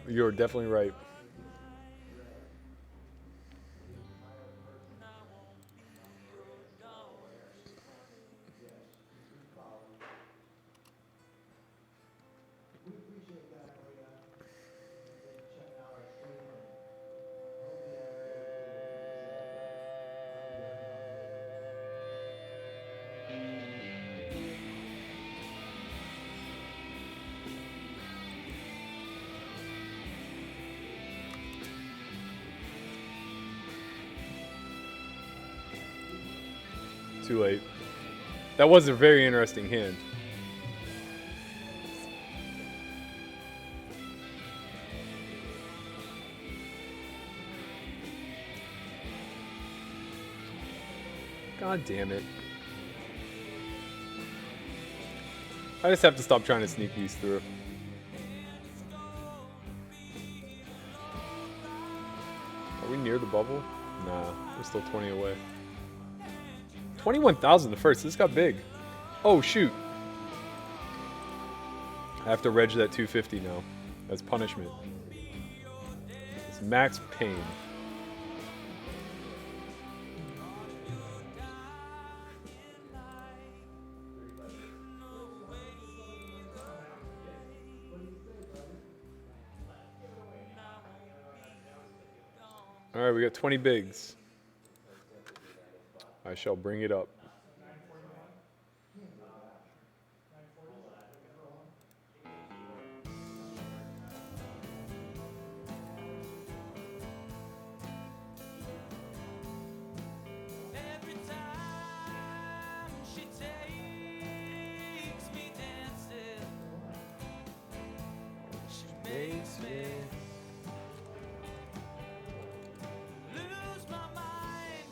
[SPEAKER 1] You're definitely right. Too late. That was a very interesting hand. God damn it. I just have to stop trying to sneak these through. Are we near the bubble? Nah, we're still 20 away. 21,000 the first. This got big. Oh, shoot. I have to reg that 250 now. That's punishment. It's max pain. All right, we got 20 bigs. I shall bring it up.
[SPEAKER 2] Every time she takes me dancing, she makes me lose my mind.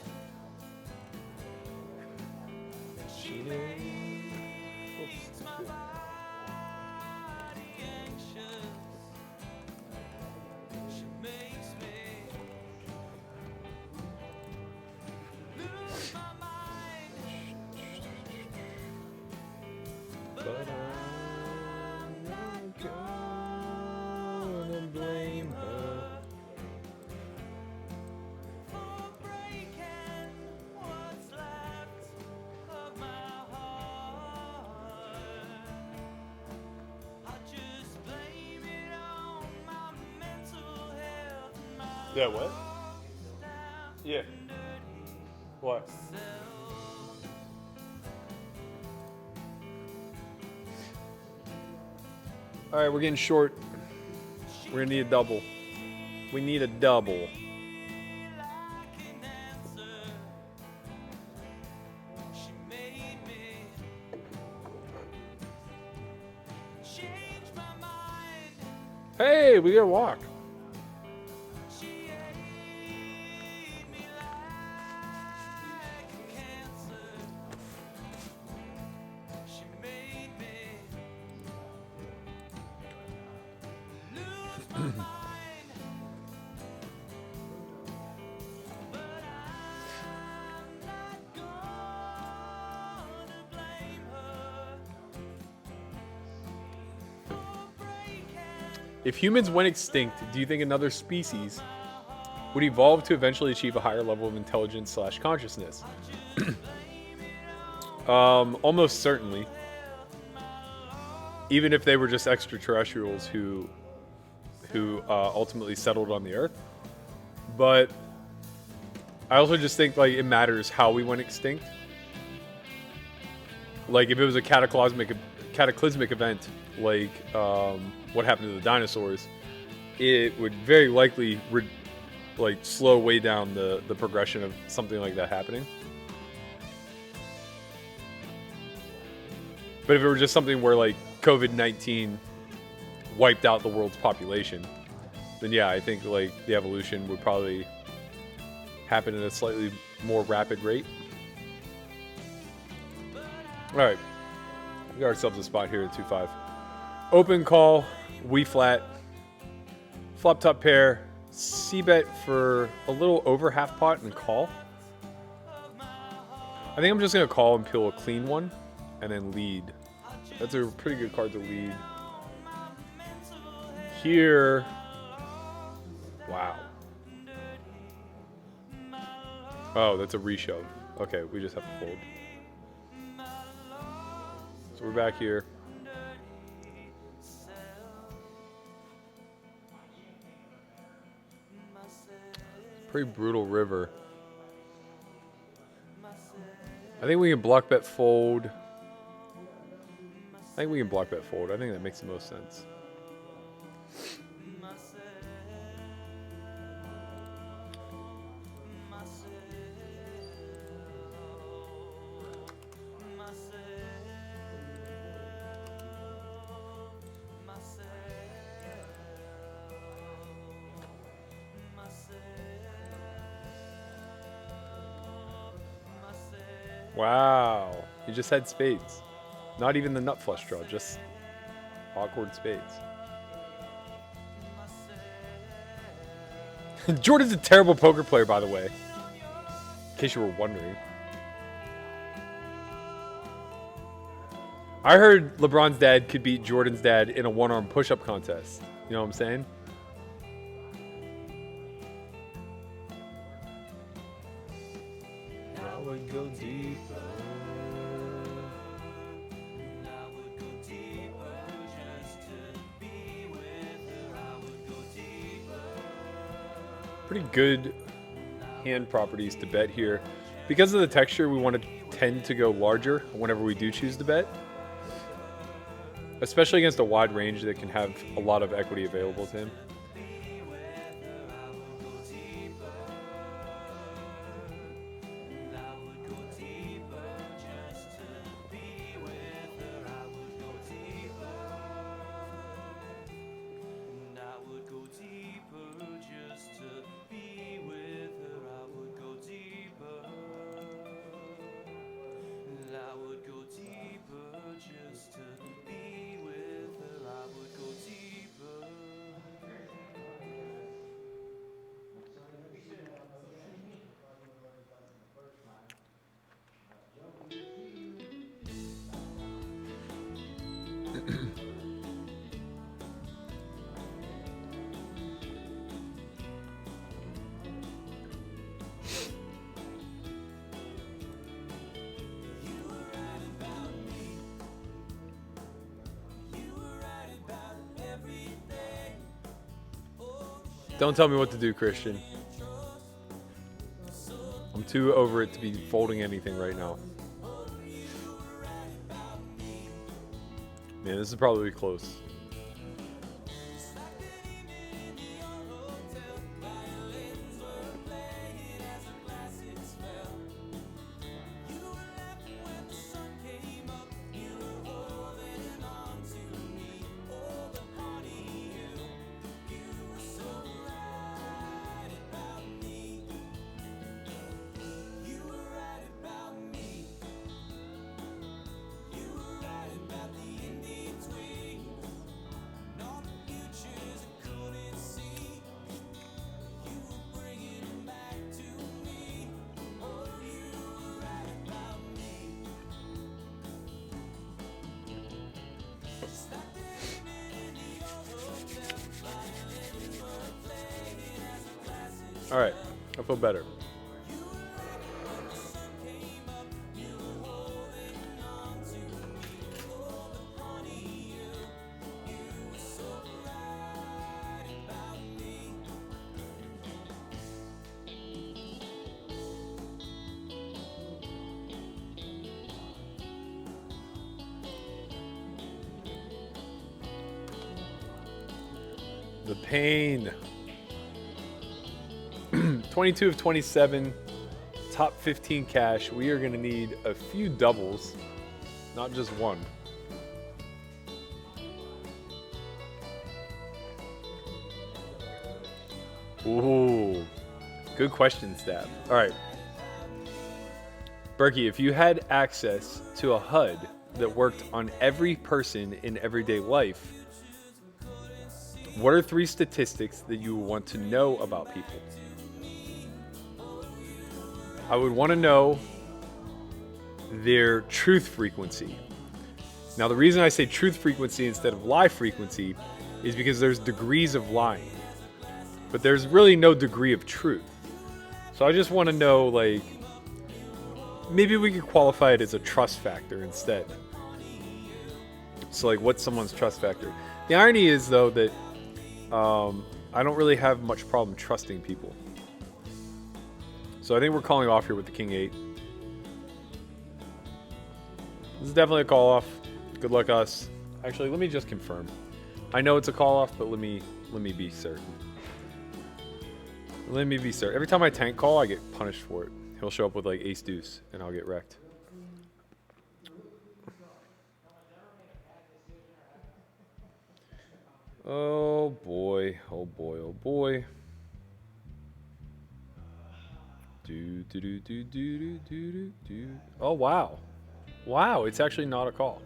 [SPEAKER 2] She makes my body anxious. She makes me lose my mind.
[SPEAKER 1] But I'm not gonna blame her.
[SPEAKER 2] For breaking what's left of my heart, I just blame it on my mental health and my
[SPEAKER 1] Yeah, what?
[SPEAKER 2] lost down
[SPEAKER 1] Yeah. What?
[SPEAKER 2] self.
[SPEAKER 1] All right, we're getting short. We're gonna need a double. We need a double.
[SPEAKER 2] Like an answer, she made me change my mind.
[SPEAKER 1] Hey, we gotta walk.
[SPEAKER 2] She ate me like a cancer. She made me lose my mind. But I'm not gonna blame her for breaking.
[SPEAKER 1] If humans went extinct, do you think another species would evolve to eventually achieve a higher level of intelligence / consciousness? Almost certainly. Even if they were just extraterrestrials who ultimately settled on the Earth. But I also just think like it matters how we went extinct. Like if it was a cataclysmic event, like what happened to the dinosaurs, it would very likely slow way down the progression of something like that happening. But if it were just something where like COVID-19 wiped out the world's population, then yeah, I think like the evolution would probably happen at a slightly more rapid rate. All right, we got ourselves a spot here at 2-5. Open call, we flat, flop top pair, c-bet for a little over half pot and call. I think I'm just gonna call and peel a clean one and then lead. That's a pretty good card to lead. Here, wow. Oh, that's a reshove. Okay, we just have to fold. So we're back here. Pretty brutal river. I think we can block bet fold. I think we can block bet fold. I think that makes the most sense. Wow, you just had spades. Not even the nut flush draw, just awkward spades. Jordan's a terrible poker player, by the way. In case you were wondering. I heard LeBron's dad could beat Jordan's dad in a one-arm push-up contest. You know what I'm saying? I would go deeper. Pretty good hand properties to bet here. Because of the texture, we want to tend to go larger whenever we do choose to bet. Especially against a wide range that can have a lot of equity available to him. Don't tell me what to do, Christian. I'm too over it to be folding anything right now. Man, this is probably close. All right, I feel better. The pain. 22 of 27, top 15 cash. We are going to need a few doubles, not just one. Ooh, good question, Stab. All right. Berkey, if you had access to a HUD that worked on every person in everyday life, what are 3 statistics that you want to know about people? I would want to know their truth frequency. Now, the reason I say truth frequency instead of lie frequency is because there's degrees of lying, but there's really no degree of truth. So I just want to know, like, maybe we could qualify it as a trust factor instead. So, like, what's someone's trust factor? The irony is, though, that I don't really have much problem trusting people. So I think we're calling off here with the King 8. This is definitely a call off. Good luck us. Actually, let me just confirm. I know it's a call off, but let me be certain. Let me be certain. Every time I tank call, I get punished for it. He'll show up with like ace deuce, and I'll get wrecked. Oh boy! Oh boy! Oh boy! Oh wow. Wow, it's actually not a call.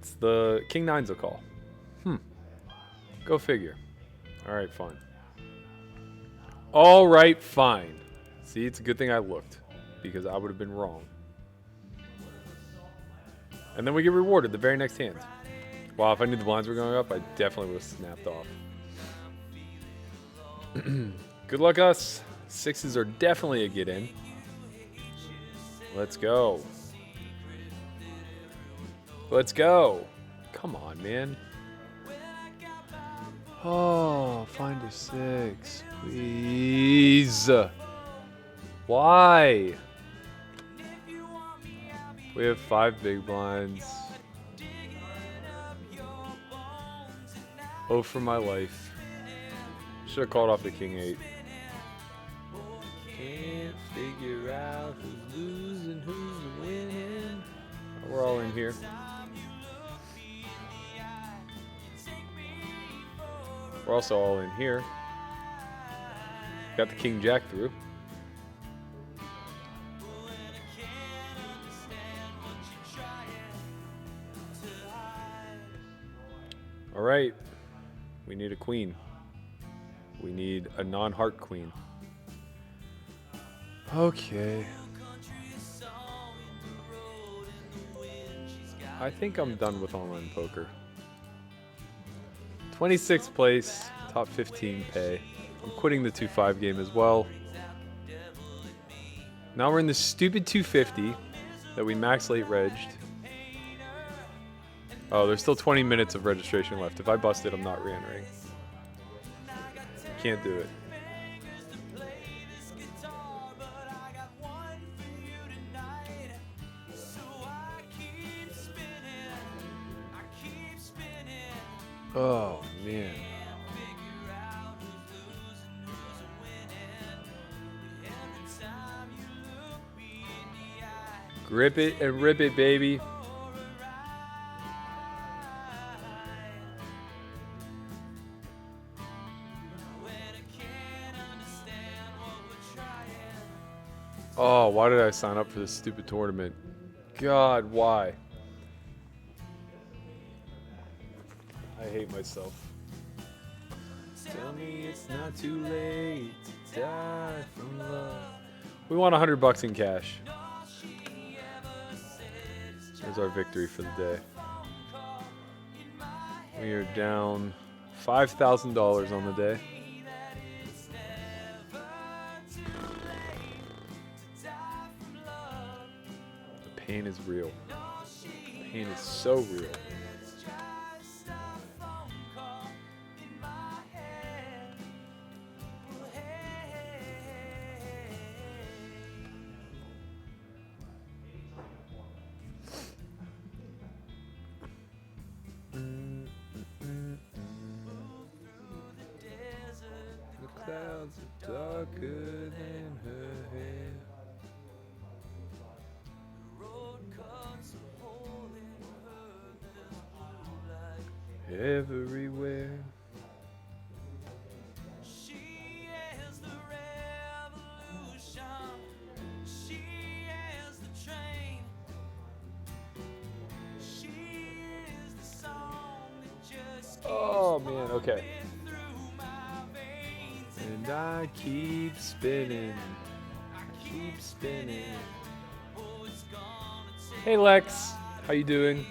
[SPEAKER 1] It's the King Nine's a call. Go figure. All right, fine. All right, fine. See, it's a good thing I looked because I would have been wrong. And then we get rewarded the very next hand. Wow, if I knew the blinds were going up, I definitely would have snapped off. Good luck, us. Sixes are definitely a get in. Let's go. Let's go. Come on, man. Oh, find a six, please. Why? We have 5 big blinds. Oh, for my life. Should have called off the King 8. Can't figure out who's losing, who's winning. We're all in here. We're also all in here. Got the King Jack through. All right. We need a queen. We need a non-heart queen. Okay. I think I'm done with online poker. 26th place, top 15 pay. I'm quitting the 2-5 game as well. Now we're in the stupid 250 that we max late regged. Oh, there's still 20 minutes of registration left. If I bust it, I'm not re-entering. Can't do it. Oh, man. Grip it and rip it, baby. Oh, why did I sign up for this stupid tournament? God, why? I hate myself. Tell me it's not too late to die from love. We want $100 in cash. There's our victory for the day. We are down $5,000 on the day. The pain is real. The pain is so real. Clouds are darker than her hair. Everywhere.
[SPEAKER 2] She is the revolution. She is the train. She is the song that just
[SPEAKER 1] Oh man, okay.
[SPEAKER 2] through my veins.
[SPEAKER 1] And I keep spinning. I keep spinning.
[SPEAKER 2] Oh, it's gonna take
[SPEAKER 1] Hey Lex, how you doing?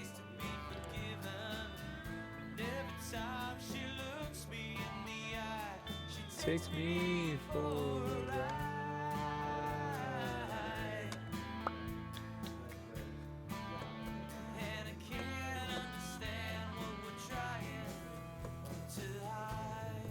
[SPEAKER 2] every time she looks me in the eye. She
[SPEAKER 1] Takes me for a ride.
[SPEAKER 2] and I can't understand what we're trying to hide.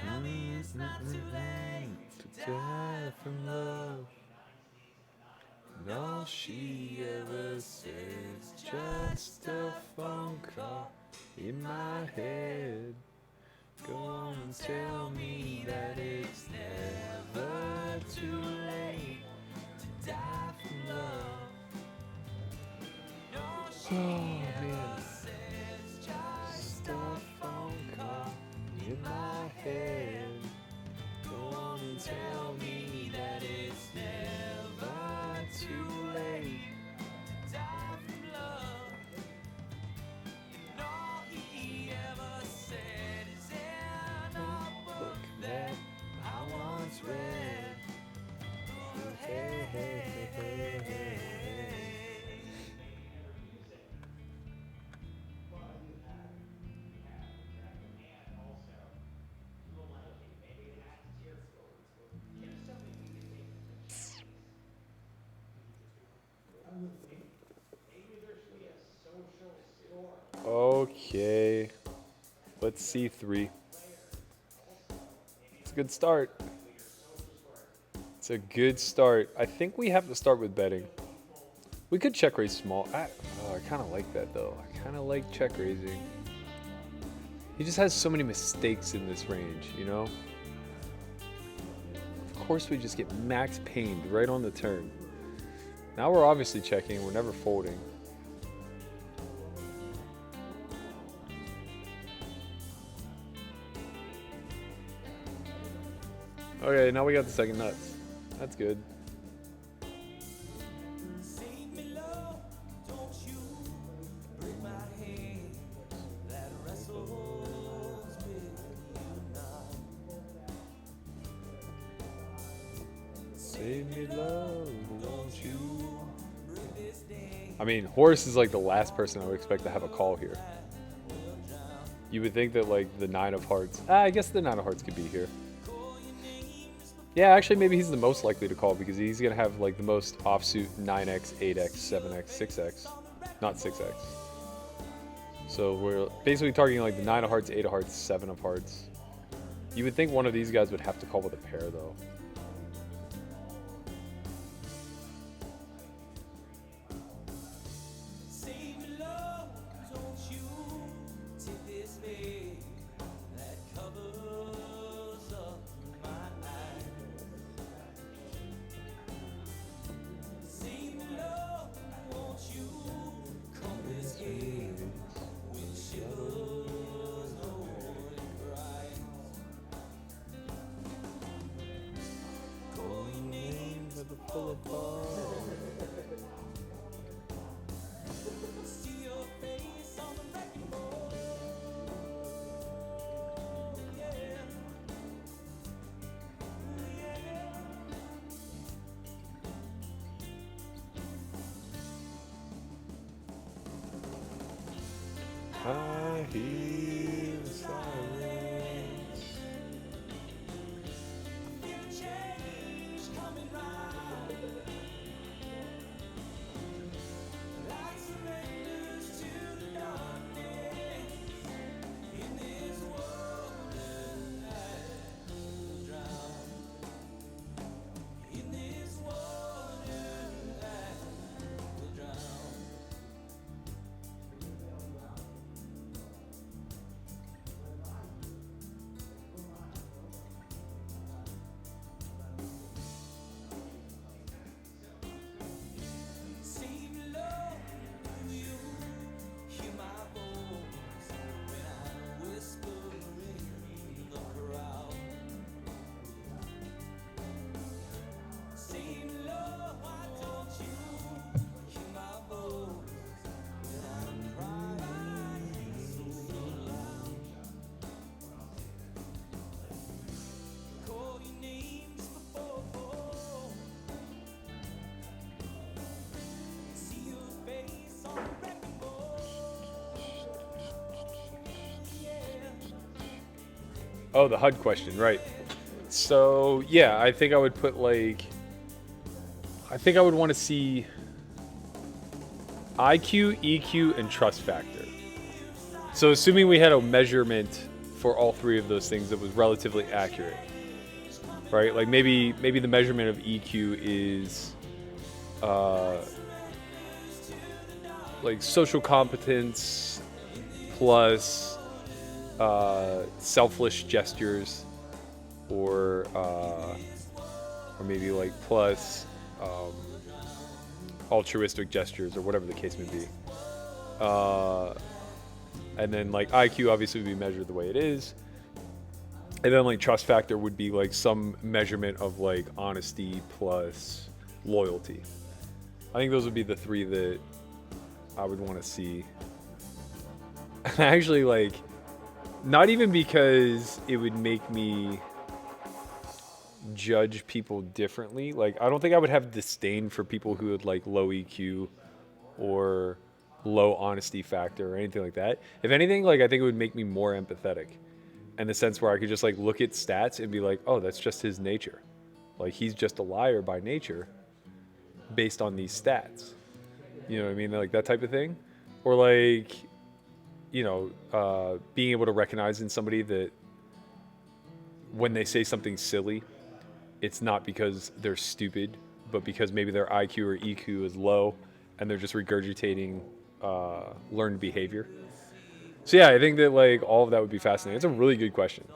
[SPEAKER 2] Tell me it's not too late
[SPEAKER 1] To die from love. And all she ever says, just a phone call in my head. Go on and tell me that it's never too late to die from love. Oh man. Stuff in my head. Don't tell me that it's never too late.
[SPEAKER 2] Die from love. And all he ever said is in a book that I once read. Oh, hey, hey, hey, hey, hey.
[SPEAKER 1] Okay. Let's see 3. It's a good start. It's a good start. I think we have to start with betting. We could check raise small. I kind of like that though. I kind of like check raising. He just has so many mistakes in this range, you know? Of course we just get max pained right on the turn. Now we're obviously checking. We're never folding. Okay, now we got the second nuts. That's good.
[SPEAKER 2] Save me, love, don't you break my hand that wrestles with you now.
[SPEAKER 1] Save me, love, won't you? I mean, horse is like the last person I would expect to have a call here. You would think that like the 9 of hearts. I guess the 9 of hearts could be here. Yeah, actually, maybe he's the most likely to call because he's gonna have like the most offsuit 9x, 8x, 7x, 6x, not 6x. So we're basically targeting like the 9 of hearts, 8 of hearts, 7 of hearts. You would think one of these guys would have to call with a pair though.
[SPEAKER 2] Save me, love, don't you take this veil that covers up my eyes. Save me, love, won't you come this way with shivers, no cries. Call your name
[SPEAKER 1] With a full of ball.
[SPEAKER 2] see your face on the wrecking ball. Yeah. Yeah.
[SPEAKER 1] I hear the sirens.
[SPEAKER 2] Feel change coming round. Light surrenders to the darkness in this world that will drown. In this water that will drown. Save me, love, will you hear my voice when I whisper in the crowd? Save me, love, why don't you hear my voice when I'm crying so loud? Call your names before. See your face on the wrecking ball. Yeah.
[SPEAKER 1] Oh, the HUD question, right. So, yeah, I think I would put like... I think I would want to see IQ, EQ, and trust factor. So assuming we had a measurement for all 3 of those things that was relatively accurate, right? Like maybe the measurement of EQ is like social competence plus selfless gestures, or maybe like plus altruistic gestures, or whatever the case may be. And then like IQ obviously would be measured the way it is. And then like trust factor would be like some measurement of like honesty plus loyalty. I think those would be the three that I would want to see. And actually, like, not even because it would make me judge people differently. Like, I don't think I would have disdain for people who had like low EQ or low honesty factor or anything like that. If anything, like, I think it would make me more empathetic in the sense where I could just like look at stats and be like, oh, that's just his nature. Like, he's just a liar by nature based on these stats. You know what I mean? Like that type of thing. Or like, you know, being able to recognize in somebody that when they say something silly, it's not because they're stupid, but because maybe their IQ or EQ is low and they're just regurgitating learned behavior. So yeah, I think that like all of that would be fascinating. It's a really good question.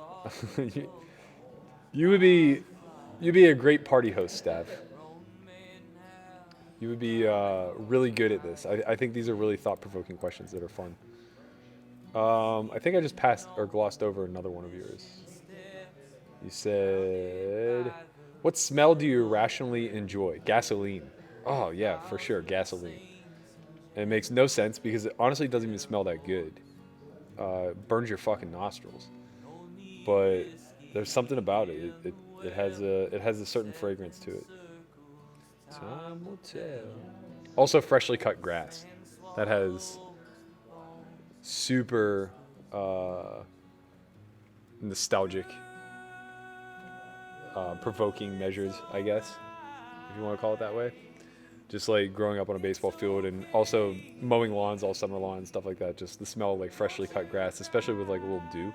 [SPEAKER 1] You'd be a great party host, Stav. You would be really good at this. I think these are really thought-provoking questions that are fun. I think I just passed or glossed over another one of yours. You said, what smell do you irrationally enjoy? Gasoline. Oh, yeah, for sure, gasoline. And it makes no sense because it honestly doesn't even smell that good. It burns your fucking nostrils. But there's something about it. It has a certain fragrance to it. Time will tell. Also, freshly cut grass. That has super nostalgic, provoking measures, I guess, if you want to call it that way. Just like growing up on a baseball field and also mowing lawns all summer long and stuff like that. Just the smell of like freshly cut grass, especially with like a little dew,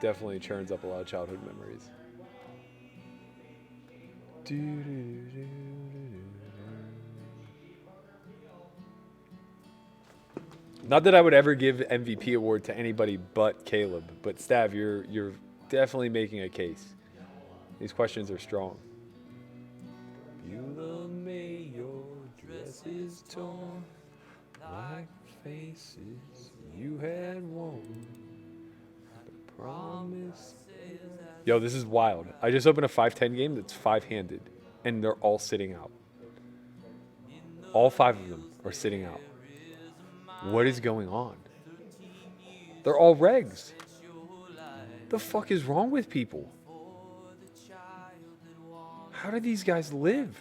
[SPEAKER 1] definitely churns up a lot of childhood memories. Not that I would ever give MVP award to anybody but Caleb, but Stav, you're definitely making a case. These questions are strong. Beulah May, your dress is torn like faces you had worn. The promise. Yo, this is wild. I just opened a 5-10 game that's 5-handed, and they're all sitting out. All 5 of them are sitting out. What is going on? They're all regs. The fuck is wrong with people? How do these guys live?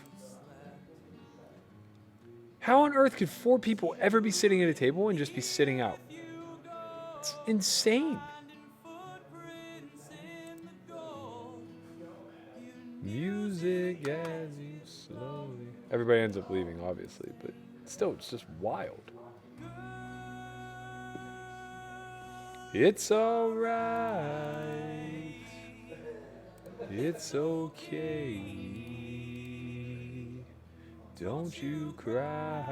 [SPEAKER 1] How on earth could 4 people ever be sitting at a table and just be sitting out? It's insane. Music as you slowly. Everybody ends up leaving, obviously, but still, it's just wild. It's alright. It's okay. Don't you cry,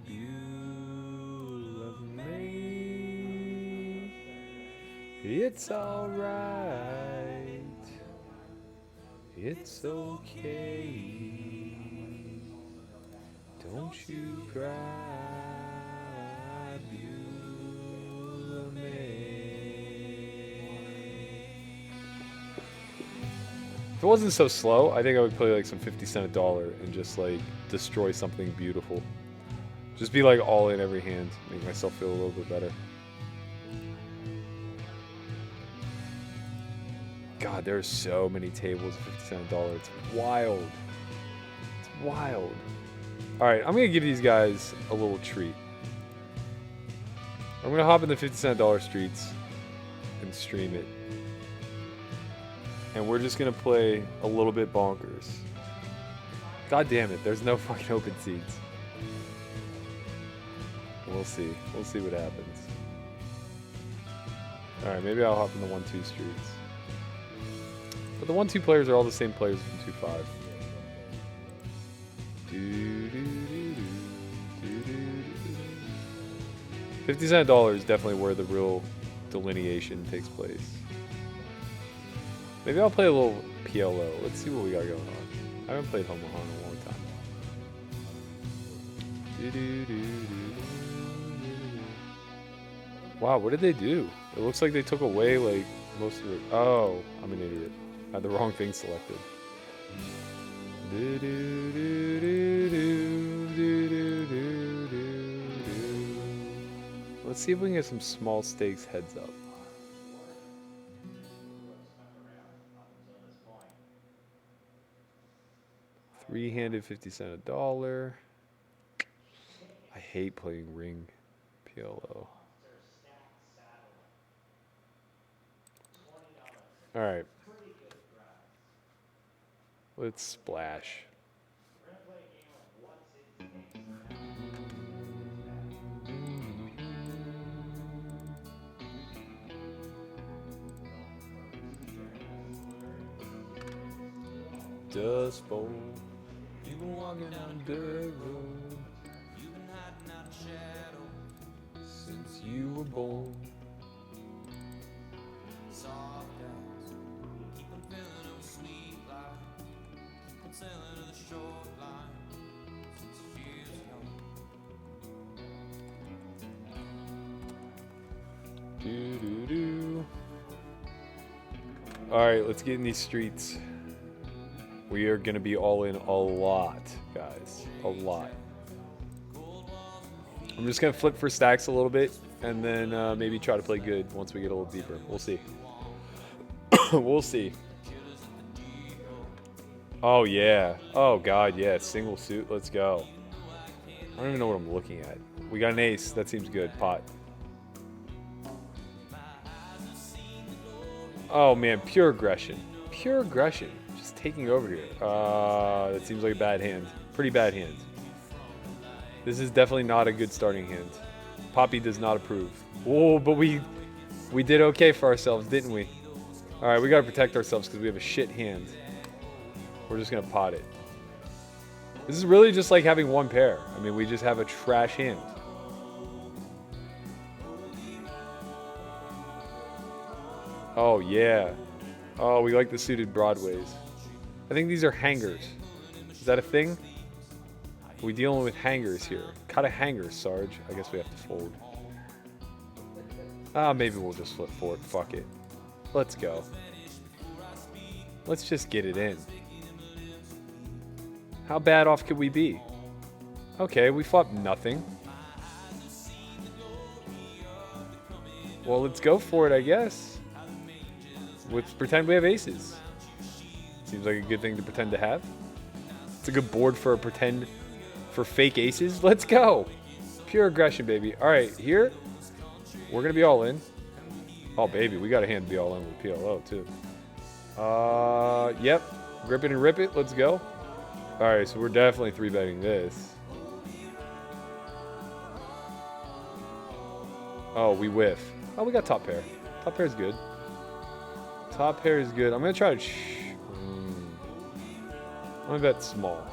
[SPEAKER 1] Beulah May. It's alright. It's okay. Don't you cry, Beulah May. If it wasn't so slow, I think I would play like some 50 cent a dollar and just like destroy something beautiful. Just be like all in every hand, make myself feel a little bit better. God, there's so many tables at 50 cent a dollar. It's wild. It's wild. All right, I'm going to give these guys a little treat. I'm going to hop in the 50 cent a dollar streets and stream it. And we're just going to play a little bit bonkers. God damn it, there's no fucking open seats. We'll see. We'll see what happens. All right, maybe I'll hop in the 1-2 streets. But the 1-2 players are all the same players from 2-5. 50 cent a dollar is definitely where the real delineation takes place. Maybe I'll play a little PLO. Let's see what we got going on. I haven't played Omaha in a long time. Wow, what did they do? It looks like they took away like most of it. Oh, I'm an idiot. I had the wrong thing selected. Let's see if we can get some small stakes heads up. Three-handed 50 cents a dollar. I hate playing ring PLO. All right. Let's splash. Dust bowl. You've been walking down the road.
[SPEAKER 2] You've been hiding out in shadow.
[SPEAKER 1] Since you were born.
[SPEAKER 2] Soft eyes. Keep on filling them with sweet life. Keep on sailing to the shoreline. Since she was young.
[SPEAKER 1] Do do do. All right, let's get in these streets. We are gonna be all in a lot, guys. A lot. I'm just gonna flip for stacks a little bit, and then maybe try to play good once we get a little deeper. We'll see. We'll see. Oh yeah. Oh god, yeah. Single suit. Let's go. I don't even know what I'm looking at. We got an ace. That seems good. Pot. Oh man, pure aggression. Pure aggression. Just taking over here. That seems like a bad hand. Pretty bad hand. This is definitely not a good starting hand. Poppy does not approve. Oh, but we did okay for ourselves, didn't we? All right, we gotta protect ourselves because we have a shit hand. We're just gonna pot it. This is really just like having one pair. I mean, we just have a trash hand. Oh yeah. Oh, we like the suited broadways. I think these are hangers. Is that a thing? Are we dealing with hangers here? Cut a hanger, Sarge. I guess we have to fold. Maybe we'll just flip for it. Fuck it. Let's go. Let's just get it in. How bad off could we be? Okay, we flopped nothing. Well, let's go for it, I guess. Let's pretend we have aces. Seems like a good thing to pretend to have. It's a good board for a pretend for fake aces. Let's go. Pure aggression, baby. All right, here we're gonna be all in. Oh, baby, we got a hand to be all in with PLO too. Yep. Grip it and rip it. Let's go. All right, so we're definitely 3-betting this. Oh, we whiff. Oh, we got top pair. Top pair is good. Top pair is good. I'm gonna try to. I'm gonna bet small.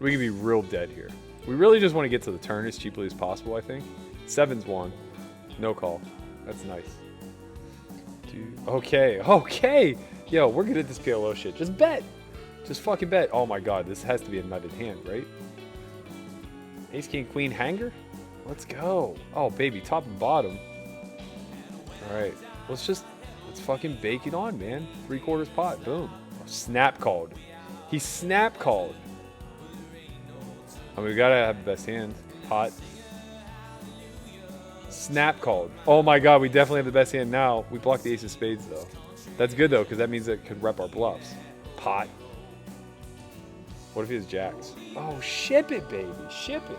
[SPEAKER 1] We can be real dead here. We really just want to get to the turn as cheaply as possible, I think. 7's one. No call. That's nice. Dude. Okay. Okay. Yo, we're good at this PLO shit. Just bet. Just fucking bet. Oh my god, this has to be a nutted hand, right? Ace, king, queen, hanger? Let's go. Oh, baby, top and bottom. All right. Let's fucking bake it on, man. 3/4 pot. Boom. Oh, snap called. He snap called. I mean, we gotta have the best hand. Pot. Snap called. Oh my god, we definitely have the best hand now. We blocked the ace of spades, though. That's good, though, because that means it could rep our bluffs. Pot. What if he has jacks? Oh, ship it, baby. Ship it.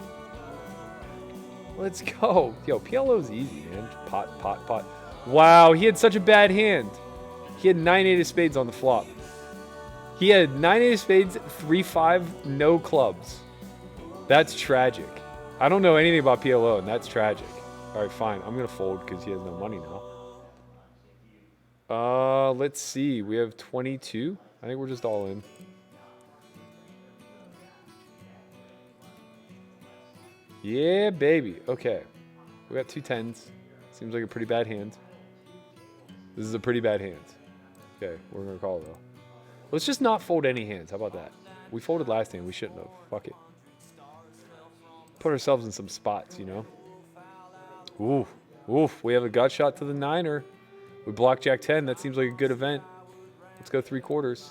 [SPEAKER 1] Let's go. Yo, PLO's easy, man. Pot, pot, pot. Wow, he had such a bad hand. He had 9-8 of spades on the flop. He had 9-8 of spades, 3-5, no clubs. That's tragic. I don't know anything about PLO, and that's tragic. All right, fine. I'm going to fold because he has no money now. Let's see. We have 22. I think we're just all in. Yeah, baby. Okay. We got 2 10s. Seems like a pretty bad hand. This is a pretty bad hand. Okay, we're going to call, though. Let's just not fold any hands. How about that? We folded last hand. We shouldn't have. Fuck it. put ourselves in some spots, you know. Ooh, oof. We have a gut shot to the niner. We block Jack 10. That seems like a good event. Let's go 3/4.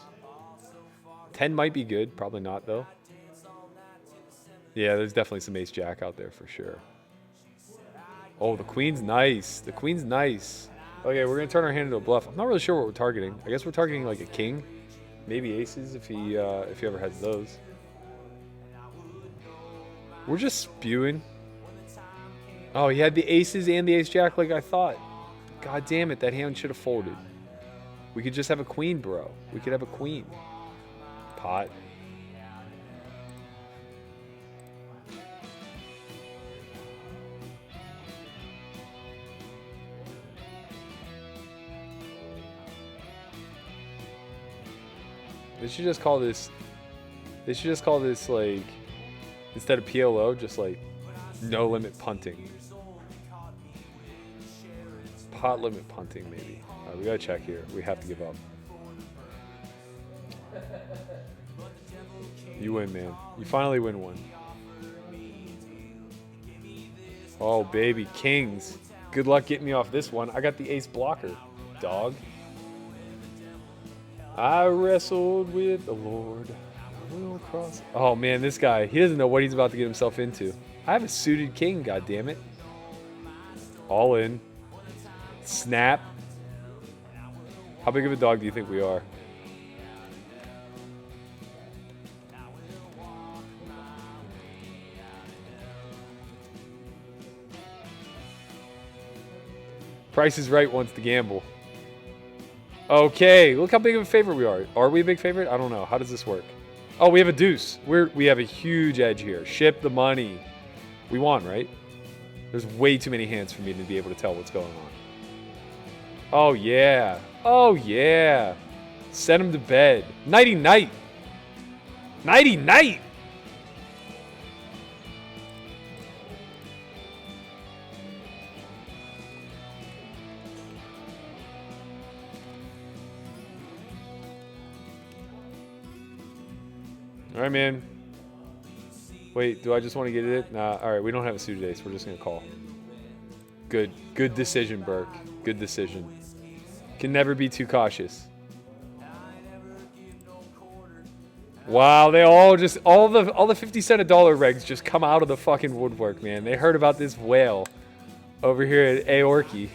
[SPEAKER 1] 10 might be good. Probably not, though. Yeah, there's definitely some ace jack out there for sure. Oh, the queen's nice. The queen's nice. Okay, we're going to turn our hand into a bluff. I'm not really sure what we're targeting. I guess we're targeting like a king. Maybe aces if he ever has those. We're just spewing. Oh, he had the aces and the ace jack like I thought. God damn it, that hand should have folded. We could just have a queen, bro. We could have a queen. Pot. They should just call this like, instead of PLO, just like no limit punting. Pot limit punting, maybe. All right, we gotta check here. We have to give up. You win, man. You finally win one. Oh, baby. Kings. Good luck getting me off this one. I got the ace blocker, dog. I wrestled with the Lord. I will cross. Oh, man, this guy. He doesn't know what he's about to get himself into. I have a suited king, goddammit. All in. Snap. How big of a dog do you think we are? Price is Right wants to gamble. Okay, look how big of a favorite we are. Are we a big favorite? I don't know. How does this work? Oh, we have a deuce. We have a huge edge here. Ship the money. We won, right? There's way too many hands for me to be able to tell what's going on. Oh, yeah. Oh, yeah. Send him to bed. Nighty-night. Nighty-night. All right, man. Wait, do I just want to get it? Nah, all right, we don't have a suited ace. We're just going to call. Good decision, Burke. Good decision. Can never be too cautious. Wow, they all the 50 cent a dollar regs just come out of the fucking woodwork, man. They heard about this whale over here at Aorki.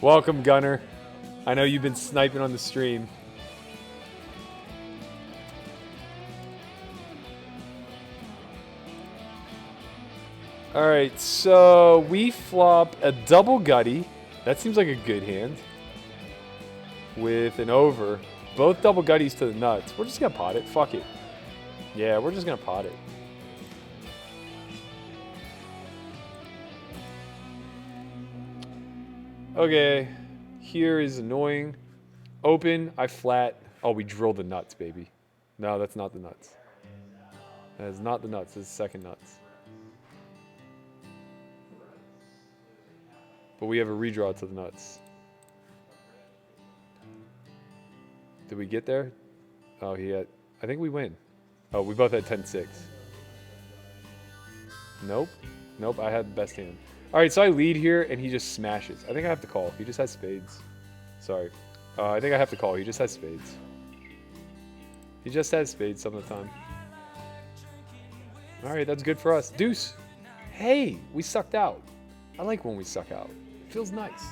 [SPEAKER 1] Welcome, Gunner. I know you've been sniping on the stream. All right, so we flop a double gutty. That seems like a good hand. With an over. Both double gutties to the nuts. We're just going to pot it. Fuck it. Yeah, we're just going to pot it. Okay, here is annoying. Open, I flat. Oh, we drill the nuts, baby. No, that's not the nuts. That is not the nuts. This is second nuts. But we have a redraw to the nuts. Did we get there? Oh, I think we win. Oh, we both had 10-6. Nope. Nope, I had the best hand. All right, so I lead here, and he just smashes. I think I have to call. He just has spades. Sorry. I think I have to call. He just has spades. He just has spades some of the time. All right, that's good for us. Deuce. Hey, we sucked out. I like when we suck out. It feels nice.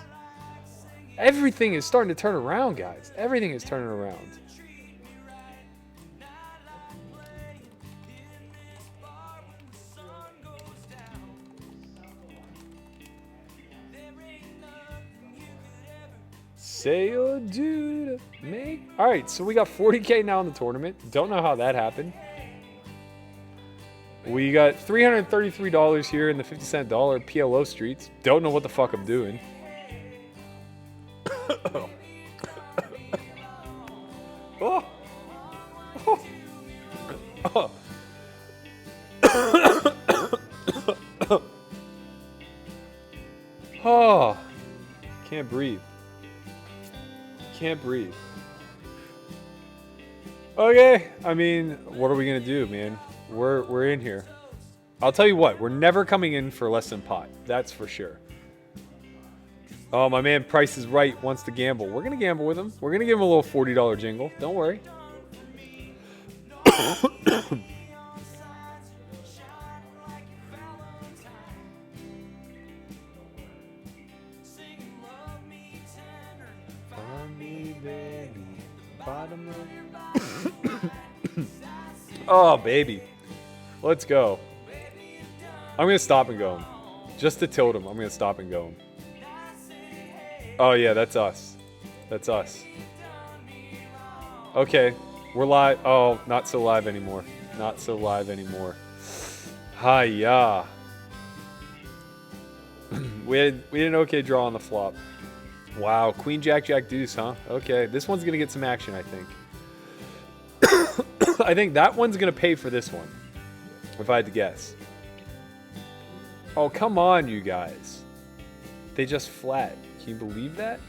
[SPEAKER 1] Everything is starting to turn around, guys. Everything is turning around. Say you'll do to make. All right, so we got 40K now in the tournament. Don't know how that happened. We got $333 here in the 50 cent dollar PLO streets. Don't know what the fuck I'm doing. Oh. Oh. Can't breathe. Can't breathe. Okay, I mean, what are we gonna do, man? We're in here. I'll tell you what, we're never coming in for less than pot. That's for sure. Oh, my man Price is Right wants to gamble. We're gonna gamble with him. We're gonna give him a little $40 jingle. Don't worry. Oh, baby. Let's go. I'm going to stop and go. Just to tilt him, I'm going to stop and go. Oh, yeah, that's us. That's us. Okay, we're live. Oh, not so live anymore. Not so live anymore. Hi-ya. We had an okay draw on the flop. Wow, Queen, Jack, Jack, Deuce, huh? Okay, this one's going to get some action, I think. I think that one's going to pay for this one, if I had to guess. Oh, come on, you guys. They just flat. Can you believe that?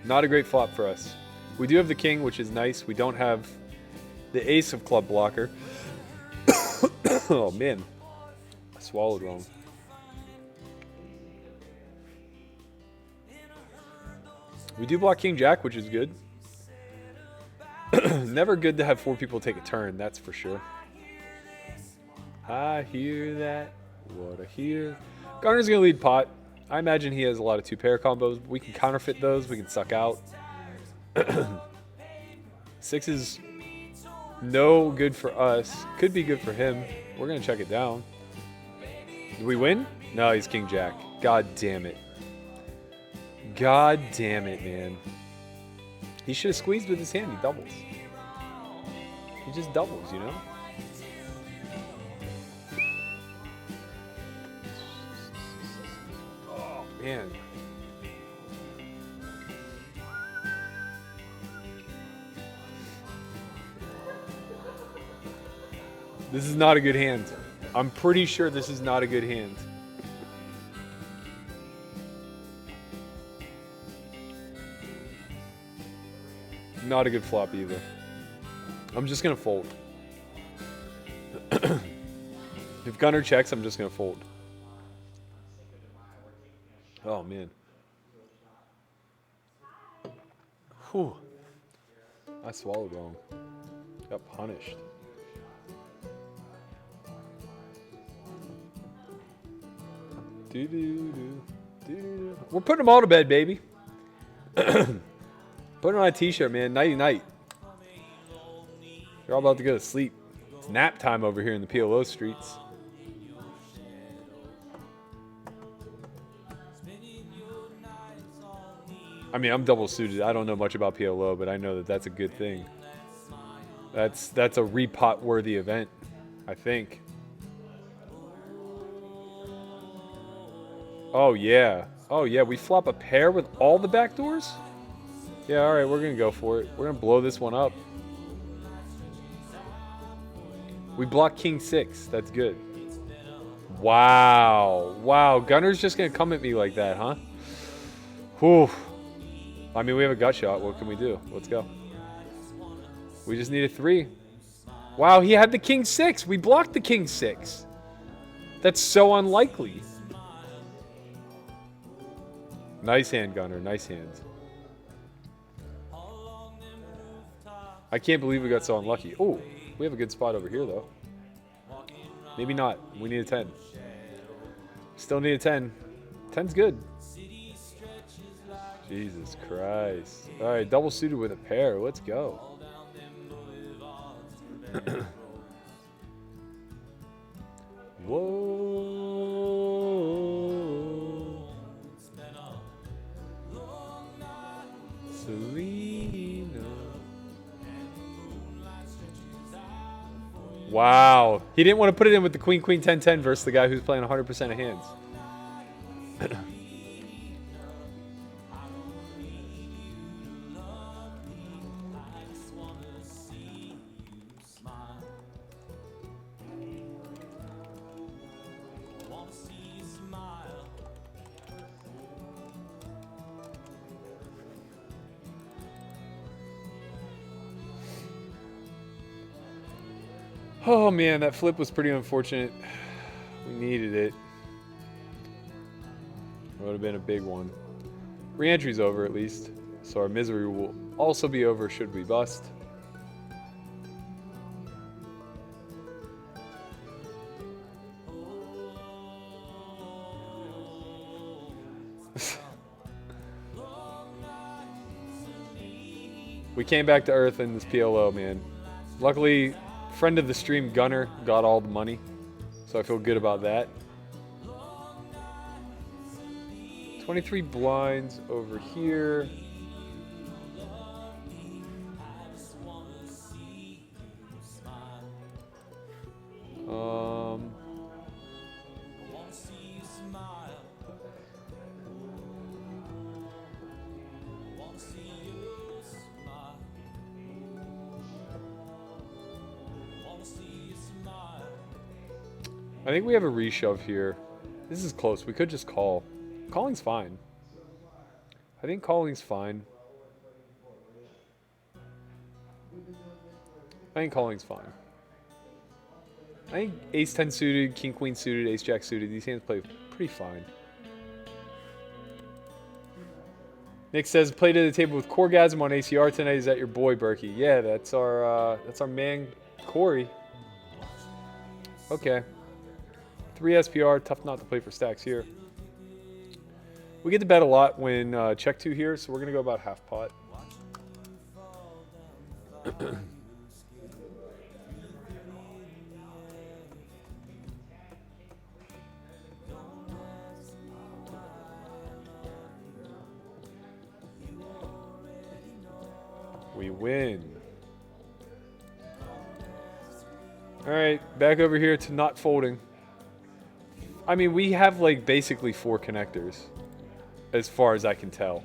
[SPEAKER 1] Not a great flop for us. We do have the king, which is nice. We don't have the ace of club blocker. Oh, man. I swallowed wrong. We do block king jack, which is good. Never good to have 4 people take a turn, that's for sure. I hear that. What I hear. Garner's going to lead pot. I imagine he has a lot of 2-pair combos. We can counterfeit those. We can suck out. 6 is no good for us. Could be good for him. We're going to check it down. Did we win? No, he's king jack. God damn it. God damn it, man. He should have squeezed with his hand. He doubles. He just doubles, you know? Oh, man. This is not a good hand. I'm pretty sure this is not a good hand. Not a good flop either. I'm just going to fold. If Gunner checks, I'm just going to fold. Oh, man. Whew. I swallowed wrong. Got punished. We're putting them all to bed, baby. Put on a t-shirt, man. Nighty night. You're all about to go to sleep. It's nap time over here in the PLO streets. I mean, I'm double suited. I don't know much about PLO, but I know that that's a good thing. That's a repot worthy event, I think. Oh yeah. Oh yeah, we flop a pair with all the back doors? Yeah, all right, we're going to go for it. We're going to blow this one up. We block king 6. That's good. Wow. Wow, Gunner's just going to come at me like that, huh? Whew. I mean, we have a gut shot. What can we do? Let's go. We just need a 3. Wow, he had the king 6. We blocked the king 6. That's so unlikely. Nice hand, Gunner. Nice hand. I can't believe we got so unlucky. Oh, we have a good spot over here, though. Maybe not. We need a 10. Still need a 10. 10's good. Jesus Christ. All right, double suited with a pair. Let's go. Whoa. Selena. Wow. He didn't want to put it in with the queen, queen, 10, 10 versus the guy who's playing 100% of hands. Oh man, that flip was pretty unfortunate. We needed it. It would have been a big one. Re-entry's over at least, so our misery will also be over should we bust. We came back to earth in this PLO, man. Luckily, friend of the stream Gunner got all the money, so I feel good about that. 23 blinds over here. I think we have a reshove here. This is close. We could just call. Calling's fine. I think calling's fine. I think calling's fine. I think ace 10 suited, king queen suited, ace jack suited. These hands play pretty fine. Nick says, play to the table with Corgasm on ACR tonight. Is that your boy Berkey? Yeah, that's our man Corey. Okay. 3 SPR, tough not to play for stacks here. We get to bet a lot when check 2 here, so we're going to go about half pot. We win. All right, back over here to not folding. I mean, we have like basically 4 connectors, as far as I can tell.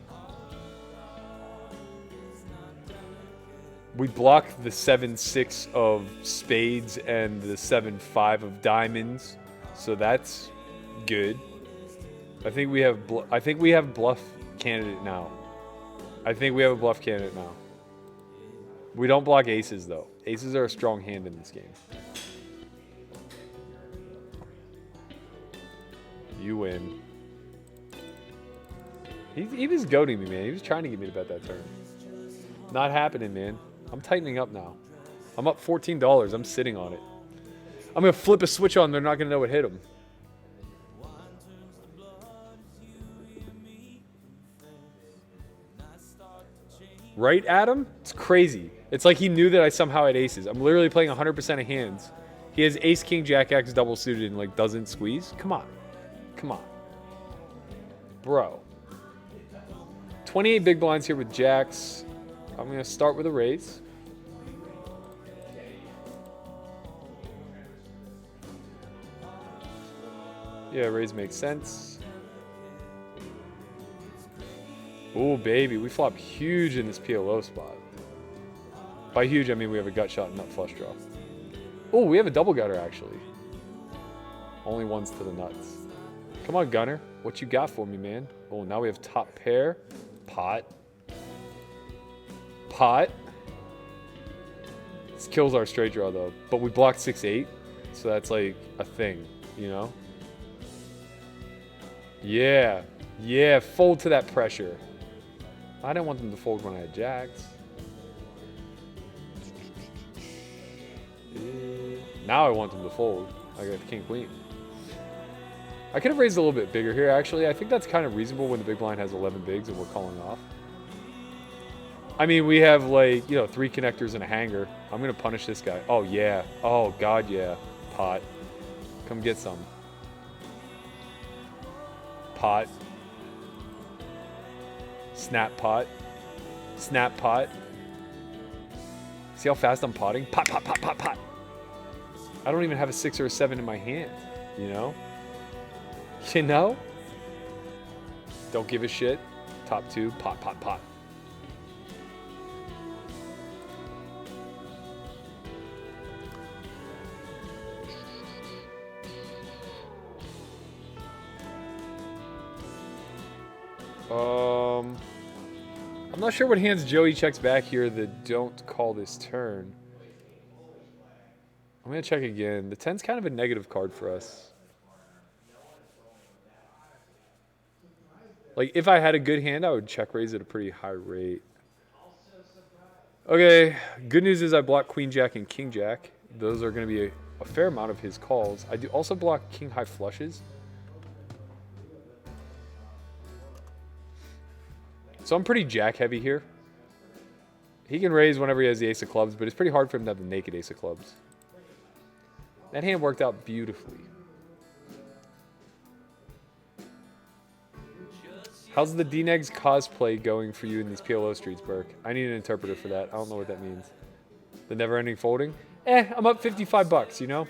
[SPEAKER 1] We block the 7-6 of spades and the 7-5 of diamonds, so that's good. I think we have bluff candidate now. I think we have a bluff candidate now. We don't block aces though. Aces are a strong hand in this game. You win. He was goading me, man. He was trying to get me to bet that turn. Not happening, man. I'm tightening up now. I'm up $14. I'm sitting on it. I'm going to flip a switch on. They're not going to know what hit them. Right, Adam? It's crazy. It's like he knew that I somehow had aces. I'm literally playing 100% of hands. He has ace, king, jack, X double suited and like doesn't squeeze. Come on. Come on. Bro. 28 big blinds here with jacks. I'm going to start with a raise. Yeah, raise makes sense. Oh, baby. We flop huge in this PLO spot. By huge, I mean we have a gut shot and nut flush draw. Oh, we have a double gutter, actually. Only ones to the nuts. Come on, Gunner. What you got for me, man? Oh, now we have top pair. Pot. Pot. This kills our straight draw, though. But we blocked 6-8, so that's like a thing, you know? Yeah. Yeah, fold to that pressure. I didn't want them to fold when I had jacks. Now I want them to fold. I got the king queen. I could have raised a little bit bigger here, actually. I think that's kind of reasonable when the big blind has 11 bigs and we're calling off. I mean, we have like, 3 connectors and a hanger. I'm going to punish this guy. Oh, yeah. Oh, God, yeah. Pot. Come get some. Pot. Snap pot. Snap pot. See how fast I'm potting? Pot, pot, pot, pot, pot. I don't even have a 6 or a 7 in my hand, you know? You know? Don't give a shit. Top 2, pot, pot, pot. I'm not sure what hands Joey checks back here that don't call this turn. I'm going to check again. The 10's kind of a negative card for us. Like, if I had a good hand, I would check raise at a pretty high rate. Okay, good news is I block Queen Jack and King Jack. Those are going to be a fair amount of his calls. I do also block King High flushes. So I'm pretty jack heavy here. He can raise whenever he has the ace of clubs, but it's pretty hard for him to have the naked ace of clubs. That hand worked out beautifully. How's the D-Negs cosplay going for you in these PLO streets, Burke? I need an interpreter for that. I don't know what that means. The never-ending folding? I'm up 55 bucks, you know?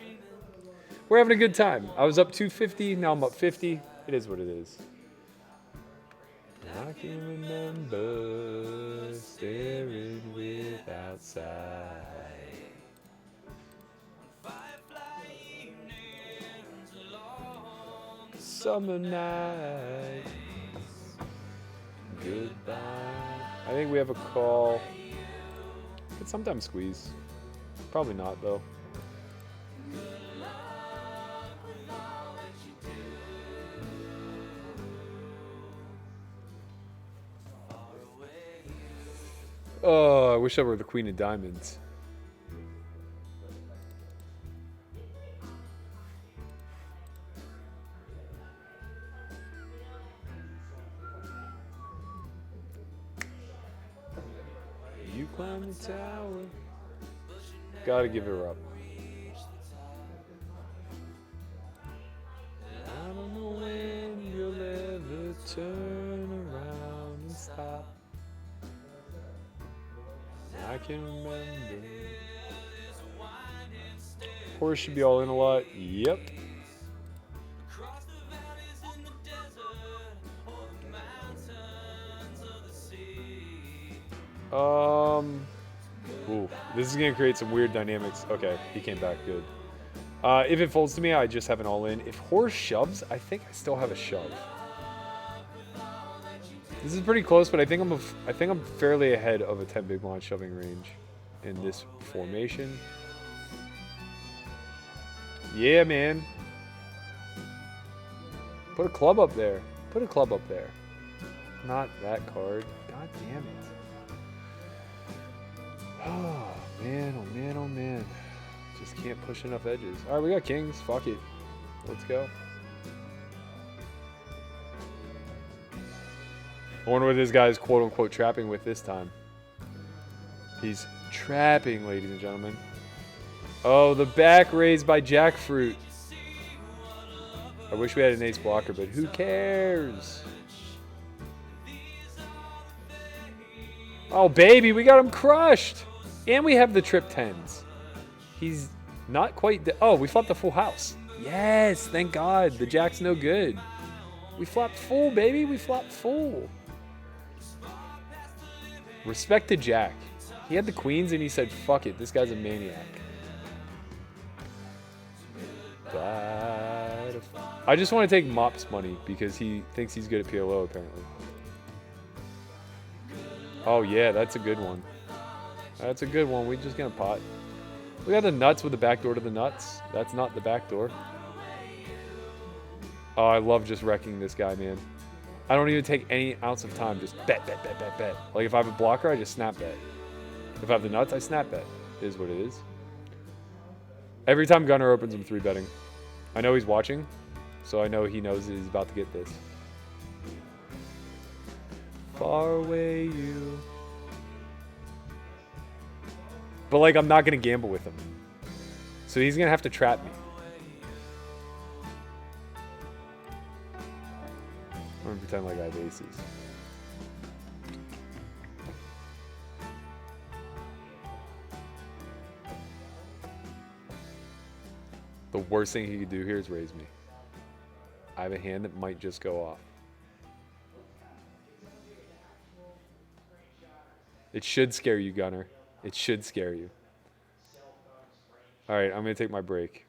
[SPEAKER 1] We're having a good time. I was up 250, now I'm up 50. It is what it is. I can remember staring without sight. Summer night. Goodbye. I think we have a call. Could sometimes squeeze. Probably not, though. Oh, I wish I were the Queen of Diamonds. You climb the tower. Gotta give her up. I don't know when you'll ever turn around and stop. I can remember. Horse should be all in a lot. Yep. Ooh, this is gonna create some weird dynamics. Okay, he came back good. If it folds to me, I just have an all in. If horse shoves, I think I still have a shove. This is pretty close, but I think I'm fairly ahead of a 10 big blind shoving range in this formation. Yeah, man. Put a club up there. Put a club up there. Not that card. God damn it. Oh, man, oh, man, oh, man. Just can't push enough edges. All right, we got kings. Fuck it. Let's go. I wonder what this guy's quote-unquote trapping with this time. He's trapping, ladies and gentlemen. Oh, the back raise by Jackfruit. I wish we had an ace blocker, but who cares? Oh, baby, we got him crushed. And we have the trip tens. He's not quite... Oh, we flopped the full house. Yes, thank God. The jack's no good. We flopped full, baby. We flopped full. Respect to Jack. He had the queens and he said, fuck it, this guy's a maniac. I just want to take Mop's money because he thinks he's good at PLO apparently. Oh yeah, that's a good one. That's a good one. We're just gonna pot. We got the nuts with the back door to the nuts. That's not the back door. Oh, I love just wrecking this guy, man. I don't even take any ounce of time. Just bet, bet, bet, bet, bet. Like if I have a blocker, I just snap bet. If I have the nuts, I snap bet. It is what it is. Every time Gunner opens, I'm 3-betting. I know he's watching, so I know he knows that he's about to get this. Far away you. But like, I'm not going to gamble with him. So he's going to have to trap me. I'm going to pretend like I have aces. The worst thing he could do here is raise me. I have a hand that might just go off. It should scare you, Gunner. It should scare you. All right, I'm going to take my break.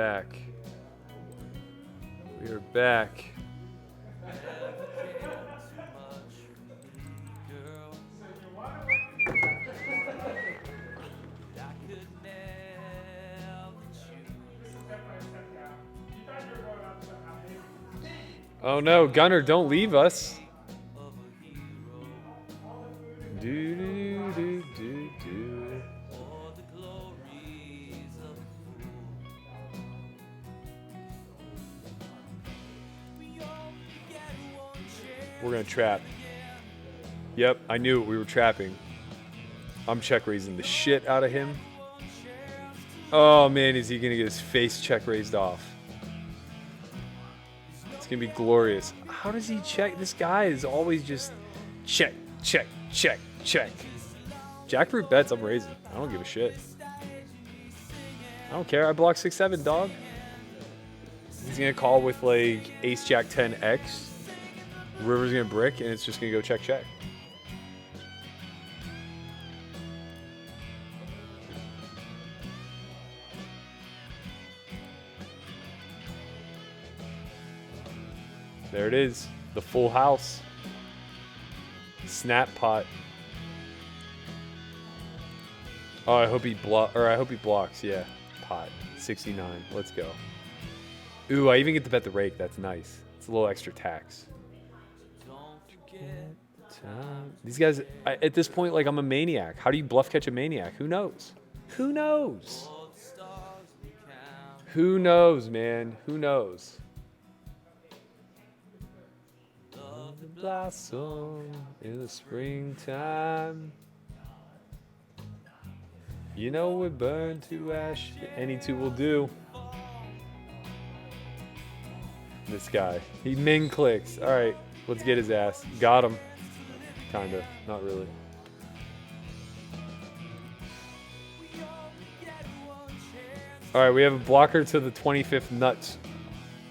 [SPEAKER 1] back. We are back. Oh no, Gunner, don't leave us. Do, do, do, do, do. We're gonna trap. Yep, I knew it. We were trapping. I'm check raising the shit out of him. Oh man, is he gonna get his face check raised off? It's gonna be glorious. How does he check? This guy is always just check, check, check, check. Jackfruit bets I'm raising. I don't give a shit. I don't care. I block 6-7, dog. He's gonna call with like Ace Jack 10X. River's gonna brick, and it's just gonna go check, check. There it is, the full house. Snap pot. Oh, I hope he blocks. Yeah, pot. 69. Let's go. Ooh, I even get to bet the rake. That's nice. It's a little extra tax. These guys, at this point, like I'm a maniac. How do you bluff catch a maniac? Who knows? Who knows? Who knows, man? Who knows? Blossom in the springtime. You know we burn to ash. Any two will do. This guy. He min clicks. All right, let's get his ass. Got him. Kinda. Not really. All right, we have a blocker to the 25th nuts.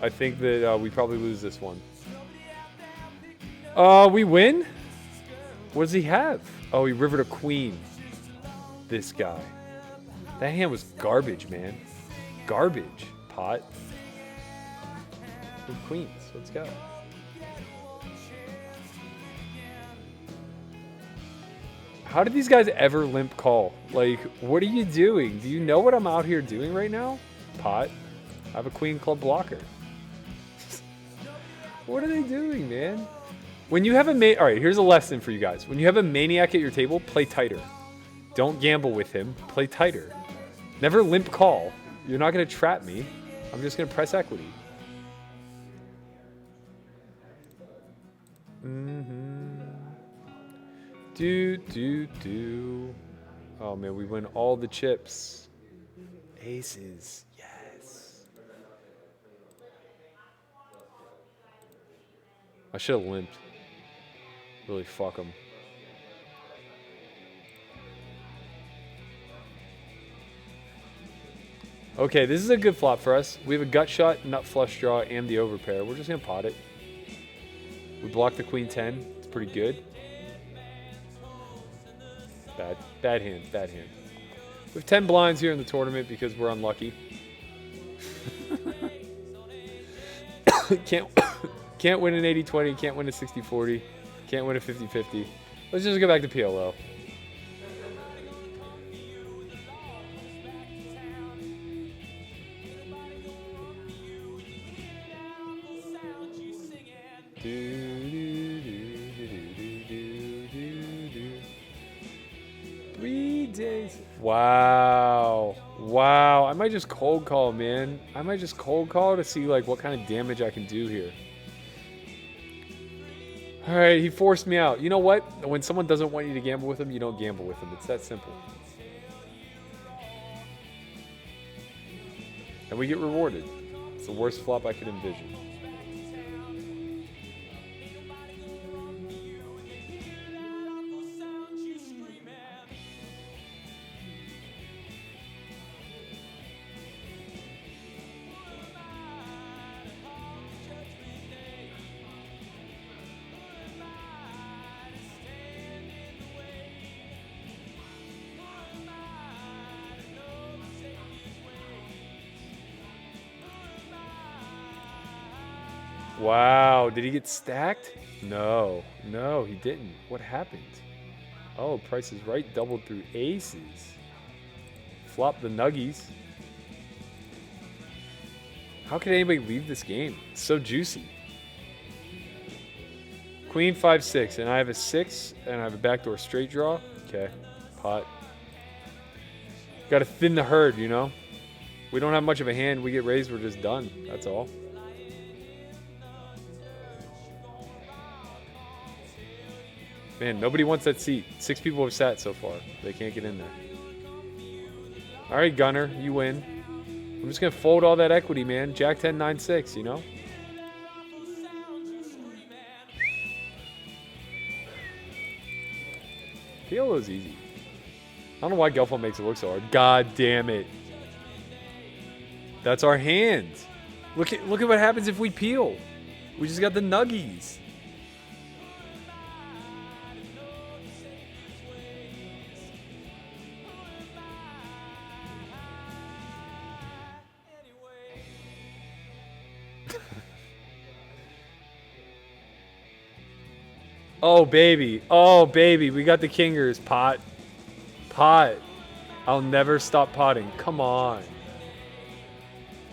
[SPEAKER 1] I think that we probably lose this one. We win? What does he have? Oh, he rivered a queen. This guy. That hand was garbage, man. Garbage, pot. Good queens. Let's go. How did these guys ever limp call? Like, what are you doing? Do you know what I'm out here doing right now? Pot. I have a queen club blocker. What are they doing, man? When you have a all right, here's a lesson for you guys. When you have a maniac at your table, play tighter. Don't gamble with him. Play tighter. Never limp call. You're not going to trap me. I'm just going to press equity. Do. Oh, man, we win all the chips. Aces. Yes. I should have limped. Really fuck them. Okay, this is a good flop for us. We have a gut shot, nut flush draw, and the overpair. We're just going to pot it. We block the queen 10. It's pretty good. Bad hand. We have 10 blinds here in the tournament because we're unlucky. Can't win an 80-20, can't win a 60-40, can't win a 50-50. Let's just go back to PLO. Wow. I might just cold call, man. I might just cold call to see like what kind of damage I can do here. All right, he forced me out. You know what? When someone doesn't want you to gamble with them, you don't gamble with them. It's that simple. And we get rewarded. It's the worst flop I could envision. Wow, did he get stacked? No, he didn't. What happened? Oh, Price is Right doubled through aces. Flop the nuggies. How could anybody leave this game? It's so juicy. Queen 5-6, and I have a 6, and I have a backdoor straight draw. Okay, pot. Got to thin the herd, you know? We don't have much of a hand. We get raised, we're just done. That's all. Man, nobody wants that seat. 6 people have sat so far. They can't get in there. All right, Gunner, you win. I'm just going to fold all that equity, man. Jack 10, 9, 6, you know? PLO's easy. I don't know why Gelfo makes it look so hard. God damn it. That's our hand. Look at what happens if we peel. We just got the nuggies. Oh, baby. Oh, baby. We got the kingers. Pot. Pot. I'll never stop potting. Come on.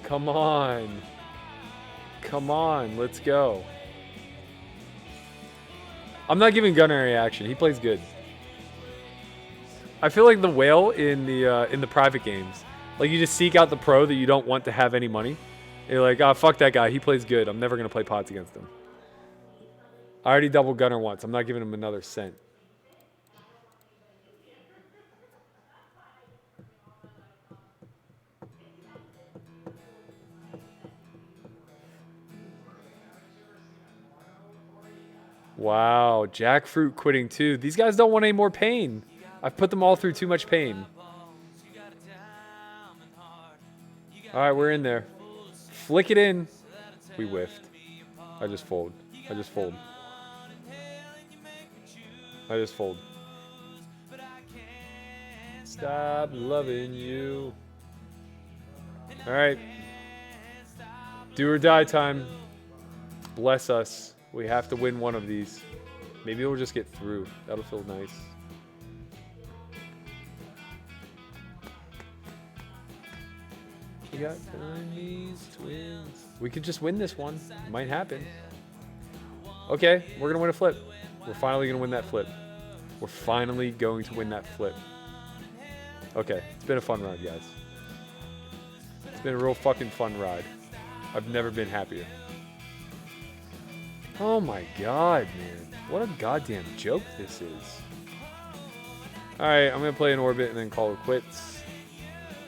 [SPEAKER 1] Come on. Come on. Let's go. I'm not giving Gunner a reaction. He plays good. I feel like the whale in the private games. Like, you just seek out the pro that you don't want to have any money. You're like, oh, fuck that guy. He plays good. I'm never going to play pots against him. I already doubled Gunner once. I'm not giving him another cent. Wow, jackfruit quitting too. These guys don't want any more pain. I've put them all through too much pain. All right, we're in there. Flick it in. We whiffed. I just fold. I just fold. I just fold. Stop loving you. All right. Do or die time. Bless us. We have to win one of these. Maybe we'll just get through. That'll feel nice. We got Siamese twins. We could just win this one. Might happen. Okay, we're gonna win a flip. We're finally gonna win that flip. We're finally going to win that flip. Okay, it's been a fun ride, guys. It's been a real fucking fun ride. I've never been happier. Oh my god, man. What a goddamn joke this is. Alright, I'm gonna play an orbit and then call it quits.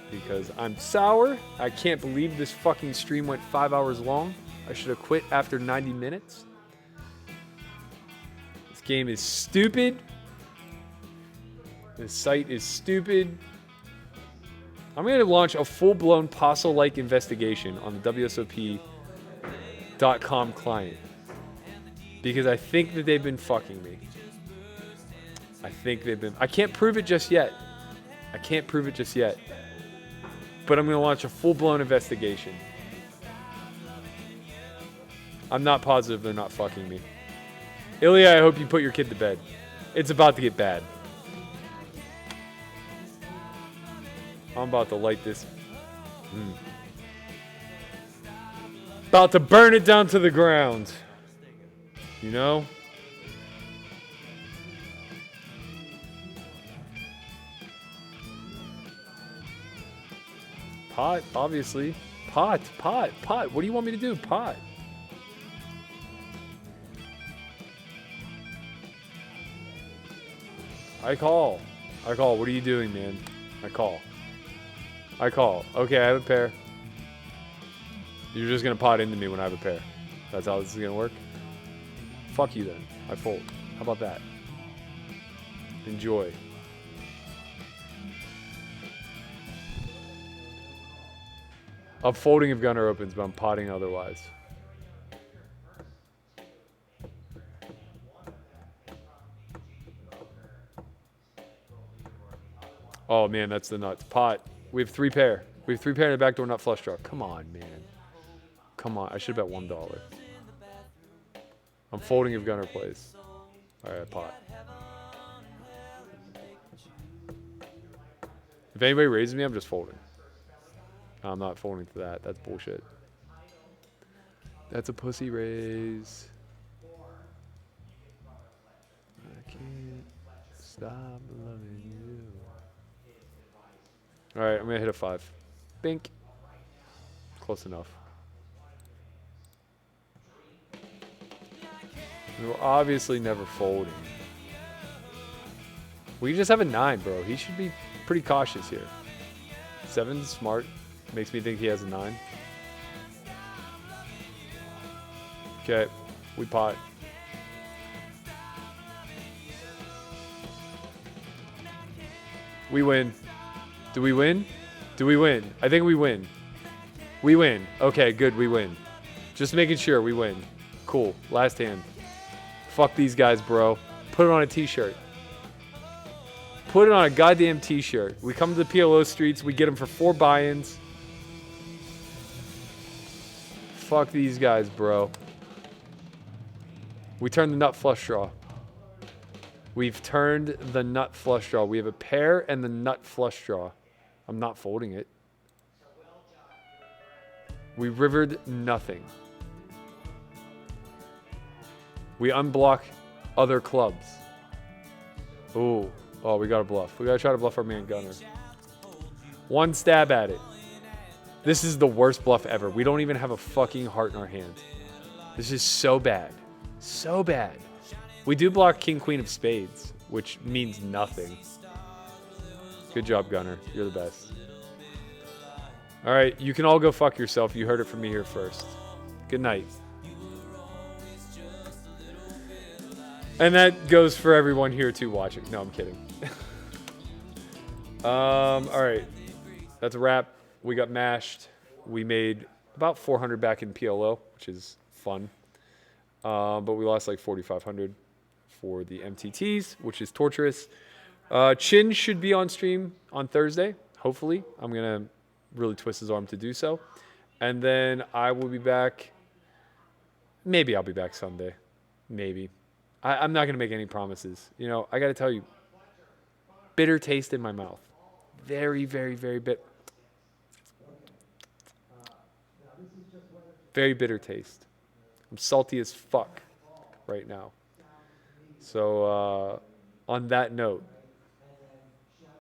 [SPEAKER 1] Because I'm sour. I can't believe this fucking stream went 5 hours long. I should have quit after 90 minutes. This game is stupid. This site is stupid. I'm going to launch a full-blown POSO-like investigation on the WSOP.com client. Because I think that they've been fucking me. I think they've been... I can't prove it just yet. I can't prove it just yet. But I'm going to launch a full-blown investigation. I'm not positive they're not fucking me. Ilya, I hope you put your kid to bed. It's about to get bad. I'm about to light this. About to burn it down to the ground. You know? Pot, obviously. Pot. What do you want me to do? Pot. I call. What are you doing, man? I call. Okay, I have a pair. You're just going to pot into me when I have a pair. That's how this is going to work? Fuck you then. I fold. How about that? Enjoy. I'm folding if Gunner opens, but I'm potting otherwise. Oh man, that's the nuts. Pot. We have 3 pair. We have 3 pair in the backdoor nut flush draw. Come on, man. Come on. I should have bet $1. I'm folding if Gunner plays. All right, pot. If anybody raises me, I'm just folding. I'm not folding to that. That's bullshit. That's a pussy raise. I can't stop loving you. All right, I'm going to hit a 5. Bink. Close enough. We're obviously never folding. We just have a 9, bro. He should be pretty cautious here. 7's smart. Makes me think he has a 9. Okay, we pot. We win. Do we win? Do we win? I think we win. We win. Okay, good, we win. Just making sure we win. Cool, last hand. Fuck these guys, bro. Put it on a t-shirt. Put it on a goddamn t-shirt. We come to the PLO streets, we get them for 4 buy-ins. Fuck these guys, bro. We turned the nut flush draw. We've turned the nut flush draw. We have a pair and the nut flush draw. I'm not folding it. We rivered nothing. We unblock other clubs. Ooh. Oh, we got to bluff. We got to try to bluff our man Gunner. One stab at it. This is the worst bluff ever. We don't even have a fucking heart in our hand. This is so bad. So bad. We do block King, Queen of Spades, which means nothing. Good job, Gunner. You're the best. All right, you can all go fuck yourself. You heard it from me here first. Good night. And that goes for everyone here too watching. No, I'm kidding. All right. That's a wrap. We got mashed. We made about 400 back in PLO, which is fun. But we lost like 4,500 for the MTTs, which is torturous. Chin should be on stream on Thursday, hopefully. I'm going to really twist his arm to do so. And then I will be back. Maybe I'll be back Sunday. Maybe. I'm not going to make any promises. You know, I got to tell you, bitter taste in my mouth. Very, very, very bitter. Very bitter taste. I'm salty as fuck right now. So on that note,